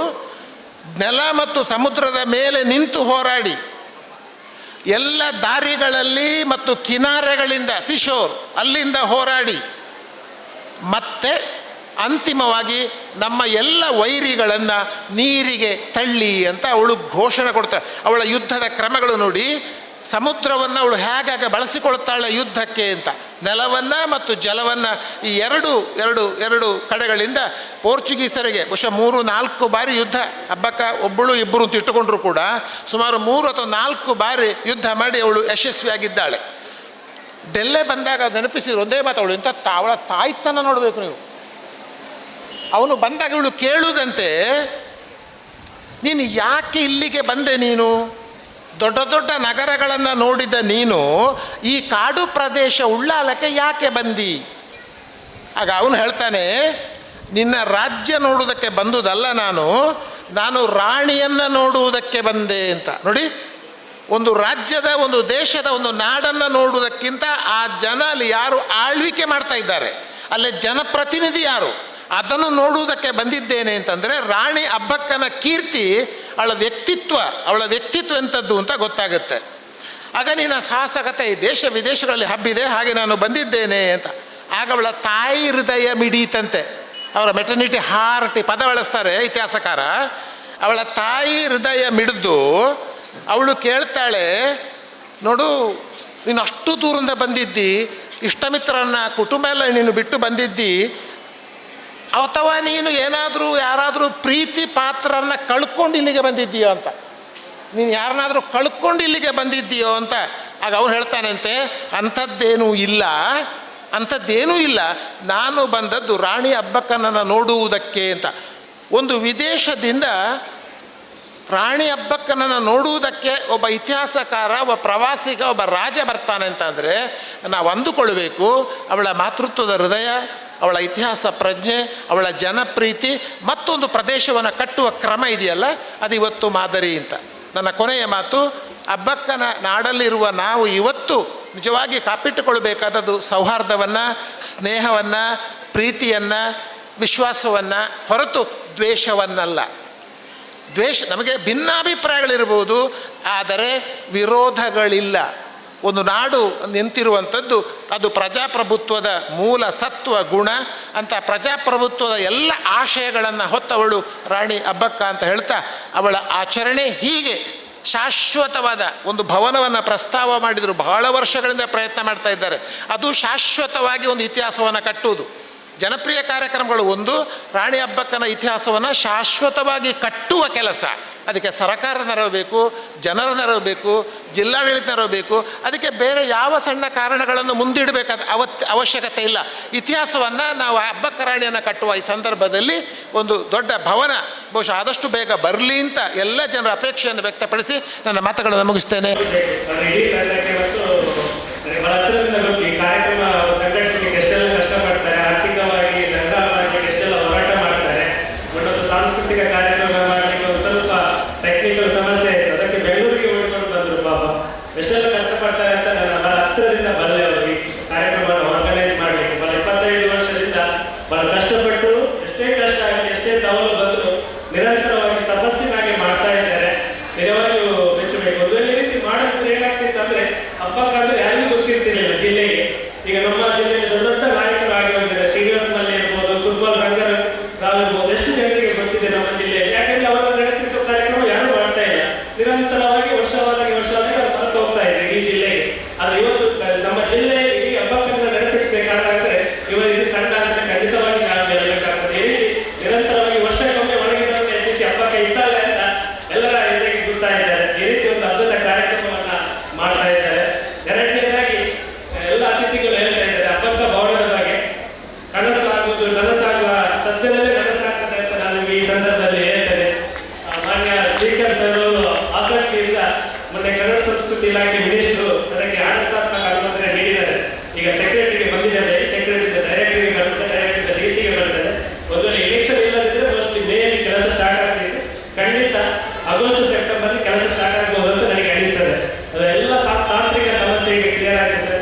ನೆಲ ಮತ್ತು ಸಮುದ್ರದ ಮೇಲೆ ನಿಂತು ಹೋರಾಡಿ, ಎಲ್ಲ ದಾರಿಗಳಲ್ಲಿ ಮತ್ತು ಕಿನಾರೆಗಳಿಂದ, ಸಿಶೋರ್ ಅಲ್ಲಿಂದ ಹೋರಾಡಿ, ಮತ್ತೆ ಅಂತಿಮವಾಗಿ ನಮ್ಮ ಎಲ್ಲ ವೈರಿಗಳನ್ನು ನೀರಿಗೆ ತಳ್ಳಿ ಅಂತ ಅವಳು ಘೋಷಣೆ ಕೊಡ್ತಾಳೆ. ಅವಳ ಯುದ್ಧದ ಕ್ರಮಗಳು ನೋಡಿ, ಸಮುದ್ರವನ್ನು ಅವಳು ಹೇಗೆ ಬಳಸಿಕೊಳ್ತಾಳೆ ಯುದ್ಧಕ್ಕೆ ಅಂತ. ನೆಲವನ್ನು ಮತ್ತು ಜಲವನ್ನು ಈ ಎರಡು ಕಡೆಗಳಿಂದ ಪೋರ್ಚುಗೀಸರಿಗೆ ಬಹುಶಃ 3-4 ಬಾರಿ ಯುದ್ಧ, ಅಬ್ಬಕ್ಕ ಒಬ್ಬಳು ಇಬ್ಬರು ಅಂತ ಇಟ್ಟುಕೊಂಡ್ರು ಕೂಡ ಸುಮಾರು 3 ಅಥವಾ 4 ಬಾರಿ ಯುದ್ಧ ಮಾಡಿ ಅವಳು ಯಶಸ್ವಿಯಾಗಿದ್ದಾಳೆ. ಡೆಲ್ಲೆ ಬಂದಾಗ ನೆನಪಿಸಿದ್ರು ಒಂದೇ ಮಾತು, ಅವಳು ಇಂಥ ಅವಳ ತಾಯ್ತನ ನೋಡಬೇಕು ನೀವು. ಅವನು ಬಂದಾಗ ಇವಳು ಕೇಳುವುದಂತೆ, ನೀನು ಯಾಕೆ ಇಲ್ಲಿಗೆ ಬಂದೆ? ನೀನು ದೊಡ್ಡ ದೊಡ್ಡ ನಗರಗಳನ್ನು ನೋಡಿದ ನೀನು ಈ ಕಾಡು ಪ್ರದೇಶ ಉಳ್ಳಾಲಕ್ಕೆ ಯಾಕೆ ಬಂದಿ? ಆಗ ಅವನು ಹೇಳ್ತಾನೆ, ನಿನ್ನ ರಾಜ್ಯ ನೋಡುವುದಕ್ಕೆ ಬಂದುದಲ್ಲ, ನಾನು ರಾಣಿಯನ್ನು ನೋಡುವುದಕ್ಕೆ ಬಂದೆ ಅಂತ. ನೋಡಿ, ಒಂದು ರಾಜ್ಯದ, ಒಂದು ದೇಶದ, ಒಂದು ನಾಡನ್ನು ನೋಡುವುದಕ್ಕಿಂತ ಆ ಜನ ಅಲ್ಲಿ ಯಾರು ಆಳ್ವಿಕೆ ಮಾಡ್ತಾ ಇದ್ದಾರೆ, ಅಲ್ಲೇ ಜನಪ್ರತಿನಿಧಿ ಯಾರು, ಅದನ್ನು ನೋಡುವುದಕ್ಕೆ ಬಂದಿದ್ದೇನೆ ಅಂತಂದರೆ ರಾಣಿ ಅಬ್ಬಕ್ಕನ ಕೀರ್ತಿ, ಅವಳ ವ್ಯಕ್ತಿತ್ವ ಎಂಥದ್ದು ಅಂತ ಗೊತ್ತಾಗುತ್ತೆ. ಆಗ ನಿನ್ನ ಸಾಹಸಕತೆ ಈ ದೇಶ ವಿದೇಶಗಳಲ್ಲಿ ಹಬ್ಬಿದೆ, ಹಾಗೆ ನಾನು ಬಂದಿದ್ದೇನೆ ಅಂತ. ಆಗ ಅವಳ ತಾಯಿ ಹೃದಯ ಮಿಡೀತಂತೆ. ಅವರ ಮೆಟರ್ನಿಟಿ ಹಾರ್ಟ್ ಪದ ಬಳಸ್ತಾರೆ ಇತಿಹಾಸಕಾರ. ಅವಳ ತಾಯಿ ಹೃದಯ ಮಿಡಿದು ಅವಳು ಕೇಳ್ತಾಳೆ, ನೋಡು, ನೀನು ಅಷ್ಟು ದೂರದಿಂದ ಬಂದಿದ್ದಿ, ಇಷ್ಟಮಿತ್ರರನ್ನು, ಕುಟುಂಬ ಎಲ್ಲ ನೀನು ಬಿಟ್ಟು ಬಂದಿದ್ದಿ, ಅಥವಾ ನೀನು ಯಾರಾದರೂ ಪ್ರೀತಿ ಪಾತ್ರರನ್ನು ಕಳ್ಕೊಂಡು ಇಲ್ಲಿಗೆ ಬಂದಿದ್ದೀಯೋ ಅಂತ. ನೀನು ಯಾರನ್ನಾದರೂ ಕಳ್ಕೊಂಡು ಇಲ್ಲಿಗೆ ಬಂದಿದ್ದೀಯೋ ಅಂತ. ಆಗ ಅವನು ಹೇಳ್ತಾನಂತೆ, ಅಂಥದ್ದೇನೂ ಇಲ್ಲ, ನಾನು ಬಂದದ್ದು ರಾಣಿ ಅಬ್ಬಕ್ಕನನ್ನು ನೋಡುವುದಕ್ಕೆ ಅಂತ. ಒಂದು ವಿದೇಶದಿಂದ ರಾಣಿ ಅಬ್ಬಕ್ಕನನ್ನು ನೋಡುವುದಕ್ಕೆ ಒಬ್ಬ ಇತಿಹಾಸಕಾರ, ಒಬ್ಬ ಪ್ರವಾಸಿಗ, ಒಬ್ಬ ರಾಜ ಬರ್ತಾನೆ ಅಂತಂದರೆ ನಾವು ಅಂದುಕೊಳ್ಬೇಕು ಅವಳ ಮಾತೃತ್ವದ ಹೃದಯ, ಅವಳ ಇತಿಹಾಸ ಪ್ರಜ್ಞೆ, ಅವಳ ಜನಪ್ರೀತಿ, ಮತ್ತೊಂದು ಪ್ರದೇಶವನ್ನು ಕಟ್ಟುವ ಕ್ರಮ ಇದೆಯಲ್ಲ, ಅದು ಇವತ್ತು ಮಾದರಿ ಅಂತ. ನನ್ನ ಕೊನೆಯ ಮಾತು, ಅಬ್ಬಕ್ಕನ ನಾಡಲ್ಲಿರುವ ನಾವು ಇವತ್ತು ನಿಜವಾಗಿ ಕಾಪಿಟ್ಟುಕೊಳ್ಬೇಕಾದದ್ದು ಸೌಹಾರ್ದವನ್ನು, ಸ್ನೇಹವನ್ನು, ಪ್ರೀತಿಯನ್ನು, ವಿಶ್ವಾಸವನ್ನು ಹೊರತು ದ್ವೇಷವನ್ನಲ್ಲ. ನಮಗೆ ಭಿನ್ನಾಭಿಪ್ರಾಯಗಳಿರ್ಬೋದು, ಆದರೆ ವಿರೋಧಗಳಿಲ್ಲ. ಒಂದು ನಾಡು ನಿಂತಿರುವಂಥದ್ದು ಅದು ಪ್ರಜಾಪ್ರಭುತ್ವದ ಮೂಲ ಸತ್ವ ಗುಣ ಅಂತ. ಪ್ರಜಾಪ್ರಭುತ್ವದ ಎಲ್ಲ ಆಶಯಗಳನ್ನು ಹೊತ್ತವಳು ರಾಣಿ ಅಬ್ಬಕ್ಕ ಅಂತ ಹೇಳ್ತಾ, ಅವಳ ಆಚರಣೆ ಹೀಗೆ ಶಾಶ್ವತವಾದ ಒಂದು ಭವನವನ್ನು ಪ್ರಸ್ತಾವ ಮಾಡಿದರು. ಬಹಳ ವರ್ಷಗಳಿಂದ ಪ್ರಯತ್ನ ಮಾಡ್ತಾ ಇದ್ದಾರೆ. ಅದು ಶಾಶ್ವತವಾಗಿ ಒಂದು ಇತಿಹಾಸವನ್ನು ಕಟ್ಟುವುದು. ಜನಪ್ರಿಯ ಕಾರ್ಯಕ್ರಮಗಳು ಒಂದು, ರಾಣಿ ಅಬ್ಬಕ್ಕನ ಇತಿಹಾಸವನ್ನು ಶಾಶ್ವತವಾಗಿ ಕಟ್ಟುವ ಕೆಲಸ. ಅದಕ್ಕೆ ಸರ್ಕಾರದ ನೆರವು ಬೇಕು, ಜನರ ನೆರವು ಬೇಕು, ಜಿಲ್ಲಾಡಳಿತ ನೆರವು ಬೇಕು. ಅದಕ್ಕೆ ಬೇರೆ ಯಾವ ಸಣ್ಣ ಕಾರಣಗಳನ್ನು ಮುಂದಿಡಬೇಕಾದ ಅವಶ್ಯಕತೆ ಇಲ್ಲ. ಇತಿಹಾಸವನ್ನು ನಾವು ಅಬ್ಬಕ್ಕ ರಾಣಿಯನ್ನು ಕಟ್ಟುವ ಈ ಸಂದರ್ಭದಲ್ಲಿ ಒಂದು ದೊಡ್ಡ ಭವನ ಬಹುಶಃ ಆದಷ್ಟು ಬೇಗ ಬರಲಿ ಅಂತ ಎಲ್ಲ ಜನರ ಅಪೇಕ್ಷೆಯನ್ನು ವ್ಯಕ್ತಪಡಿಸಿ ನನ್ನ ಮಾತುಗಳನ್ನು ಮುಗಿಸ್ತೇನೆ. ಸಾಂಸ್ಕೃತಿಕ ಕಾರ್ಯಕ್ರಮ ಮಾಡಲಿಕ್ಕೆ ಒಂದು ಸ್ವಲ್ಪ ಟೆಕ್ನಿಕಲ್ ಸಮಸ್ಯೆ ಇತ್ತು. ಅದಕ್ಕೆ ಬೆಂಗಳೂರಿಗೆ ಓಡಿಕೊಂಡು ಬಂದರು. ಪಾಪ ಎಷ್ಟೆಲ್ಲ ಕಷ್ಟಪಡ್ತಾರೆ ಅಂತ ನಾನು ಬಹಳ ಹತ್ತಿರದಿಂದ ಬರಲಿ ಅವರು ಈ ಕಾರ್ಯಕ್ರಮವನ್ನು ಆರ್ಗನೈಸ್ ಮಾಡಲಿಕ್ಕೆ. ಬಹಳ 25 ವರ್ಷದಿಂದ ಬಹಳ ಕಷ್ಟಪಟ್ಟು, ಎಷ್ಟೇ ಕಷ್ಟ ಆಗಲಿ, ಎಷ್ಟೇ ಸವಾಲು ಬಂದರೂ ನಿರಂತರವಾಗಿ ತಪಸ್ಸಿನಾಗಿ ಮಾಡ್ತಾ ಇದ್ದಾರೆ. ನಿಜವಾಗಿಯೂ ಮೆಚ್ಚಬೇಕು. ಒಂದು ರೀತಿ ಮಾಡಿದ್ರೆ ಏನಾಗ್ತಿತ್ತು ಅಂದರೆ, ಅಬ್ಬಕ್ಕ ಅಂದರೆ ಯಾರಿಗೂ ಗೊತ್ತಿರ್ತಿರಲಿಲ್ಲ ಜಿಲ್ಲೆಗೆ. ಈಗ ನಮ್ಮ ಜಿಲ್ಲೆಯಲ್ಲಿ ದೊಡ್ಡ ದೊಡ್ಡ ನಾಯಕರು ಆಗಿ ಬಂದಿದ್ದಾರೆ. ಶ್ರೀನಿವಾಸ ಮಲ್ಲೆ ಇರ್ಬೋದು, ಫುಟ್ಬಾಲ್ ರಂಗರಾವ್ ಇರ್ಬೋದು, ಎಷ್ಟು ಜನರಿಗೆ ಗೊತ್ತಿದೆ ನಮ್ಮ ಜಿಲ್ಲೆಯಲ್ಲಿ. ಯಾಕಂದ್ರೆ ಅವರನ್ನು ನಡೆಸಿಸುವ ಕಾರ್ಯಕ್ರಮ ಯಾರು ಮಾಡ್ತಾ ಇಲ್ಲ. ನಿರಂತರವಾಗಿ ವರ್ಷವಾದಾಗ ಅವ್ರು ಮರೆತು ಹೋಗ್ತಾ ಇದೆ ಈ ಜಿಲ್ಲೆಗೆ. ಆದರೆ ಇವತ್ತು ನಮ್ಮ ಜಿಲ್ಲೆ ಈ ಅಬ್ಬಕ್ಕನ್ನು ನಡೆಸಬೇಕಾದ್ರೆ ಇದು ತಂಡ ಅಂತ ಖಂಡಿತವಾಗಿ ನಾವು ಹೇಳಬೇಕಾಗ್ತದೆ. ಈ ರೀತಿ ನಿರಂತರವಾಗಿ ವರ್ಷಕ್ಕೊಮ್ಮೆ ಒಳಗಿದವರನ್ನು ಎಬ್ಬಿಸಿ ಅಬ್ಬಕ್ಕ ಇದ್ದಾರೆ ಅಂತ ಎಲ್ಲರ ಇದಕ್ಕೆ ಗೊತ್ತಾ ಇದ್ದಾರೆ. ಈ ರೀತಿ ಒಂದು ಅದ್ಭುತ ಕಾರ್ಯಕ್ರಮವನ್ನ ಮಾಡ್ತಾ ಇದ್ದಾರೆ. ಎರಡನೇದಾಗಿ ಎಲ್ಲ ಅತಿಥಿಗಳು ಹೇಳ್ತಾ ಇದ್ದಾರೆ ಅಬ್ಬಕ್ಕ ಭವನದ ಬಗ್ಗೆ. ನನಸಾಗುವ ಸದ್ಯದಲ್ಲೇ ನನಸಾಗ್ತದೆ ಅಂತ ನಾನು ಈ ಸಂದರ್ಭದಲ್ಲಿ ಹೇಳ್ತೇನೆ. ಮಾನ್ಯ ಸ್ಪೀಕರ್ ಸರ್ ಆಸಕ್ತಿಯಿಂದ ಮೊನ್ನೆ ಕನ್ನಡ ಸಂಸ್ಕೃತಿ ಇಲಾಖೆ ಮಿನಿಸ್ಟರು ಅದಕ್ಕೆ ಆಡಳಿತಾತ್ಮಕ ಅನುಮೋದನೆ ನೀಡಿದ್ದಾರೆ. ಈಗ ಸೆಕ್ರೆಟರಿಗೆ ಬಂದಿದ್ದಾರೆ, ಸೆಕ್ರೆಟರಿ ಡೈರೆಕ್ಟರಿಗೆ ಬರ್ತದೆ, ಡೈರೆಕ್ಟರ್ ಡಿಸಿಗೆ ಬರ್ತದೆ. ಒಂದು ಎಲೆಕ್ಷನ್ ಇಲ್ಲದಿದ್ದರೆ ಮೋಸ್ಟ್ಲಿ ಮೇಯಲ್ಲಿ ಕೆಲಸ ಸ್ಟಾರ್ಟ್ ಆಗ್ತಿದೆ. ಖಂಡಿತ ಆಗಸ್ಟ್ ಸೆಪ್ಟೆಂಬರ್ ಕೆಲಸ ಸ್ಟಾರ್ಟ್ ಆಗ್ಬೋದು ಅಂತ ನನಗೆ ಅನಿಸ್ತದೆ. ಅದೆಲ್ಲ ತಾಂತ್ರಿಕ ಸಮಸ್ಯೆ ಈಗ ಕ್ಲಿಯರ್ ಆಗ್ತದೆ.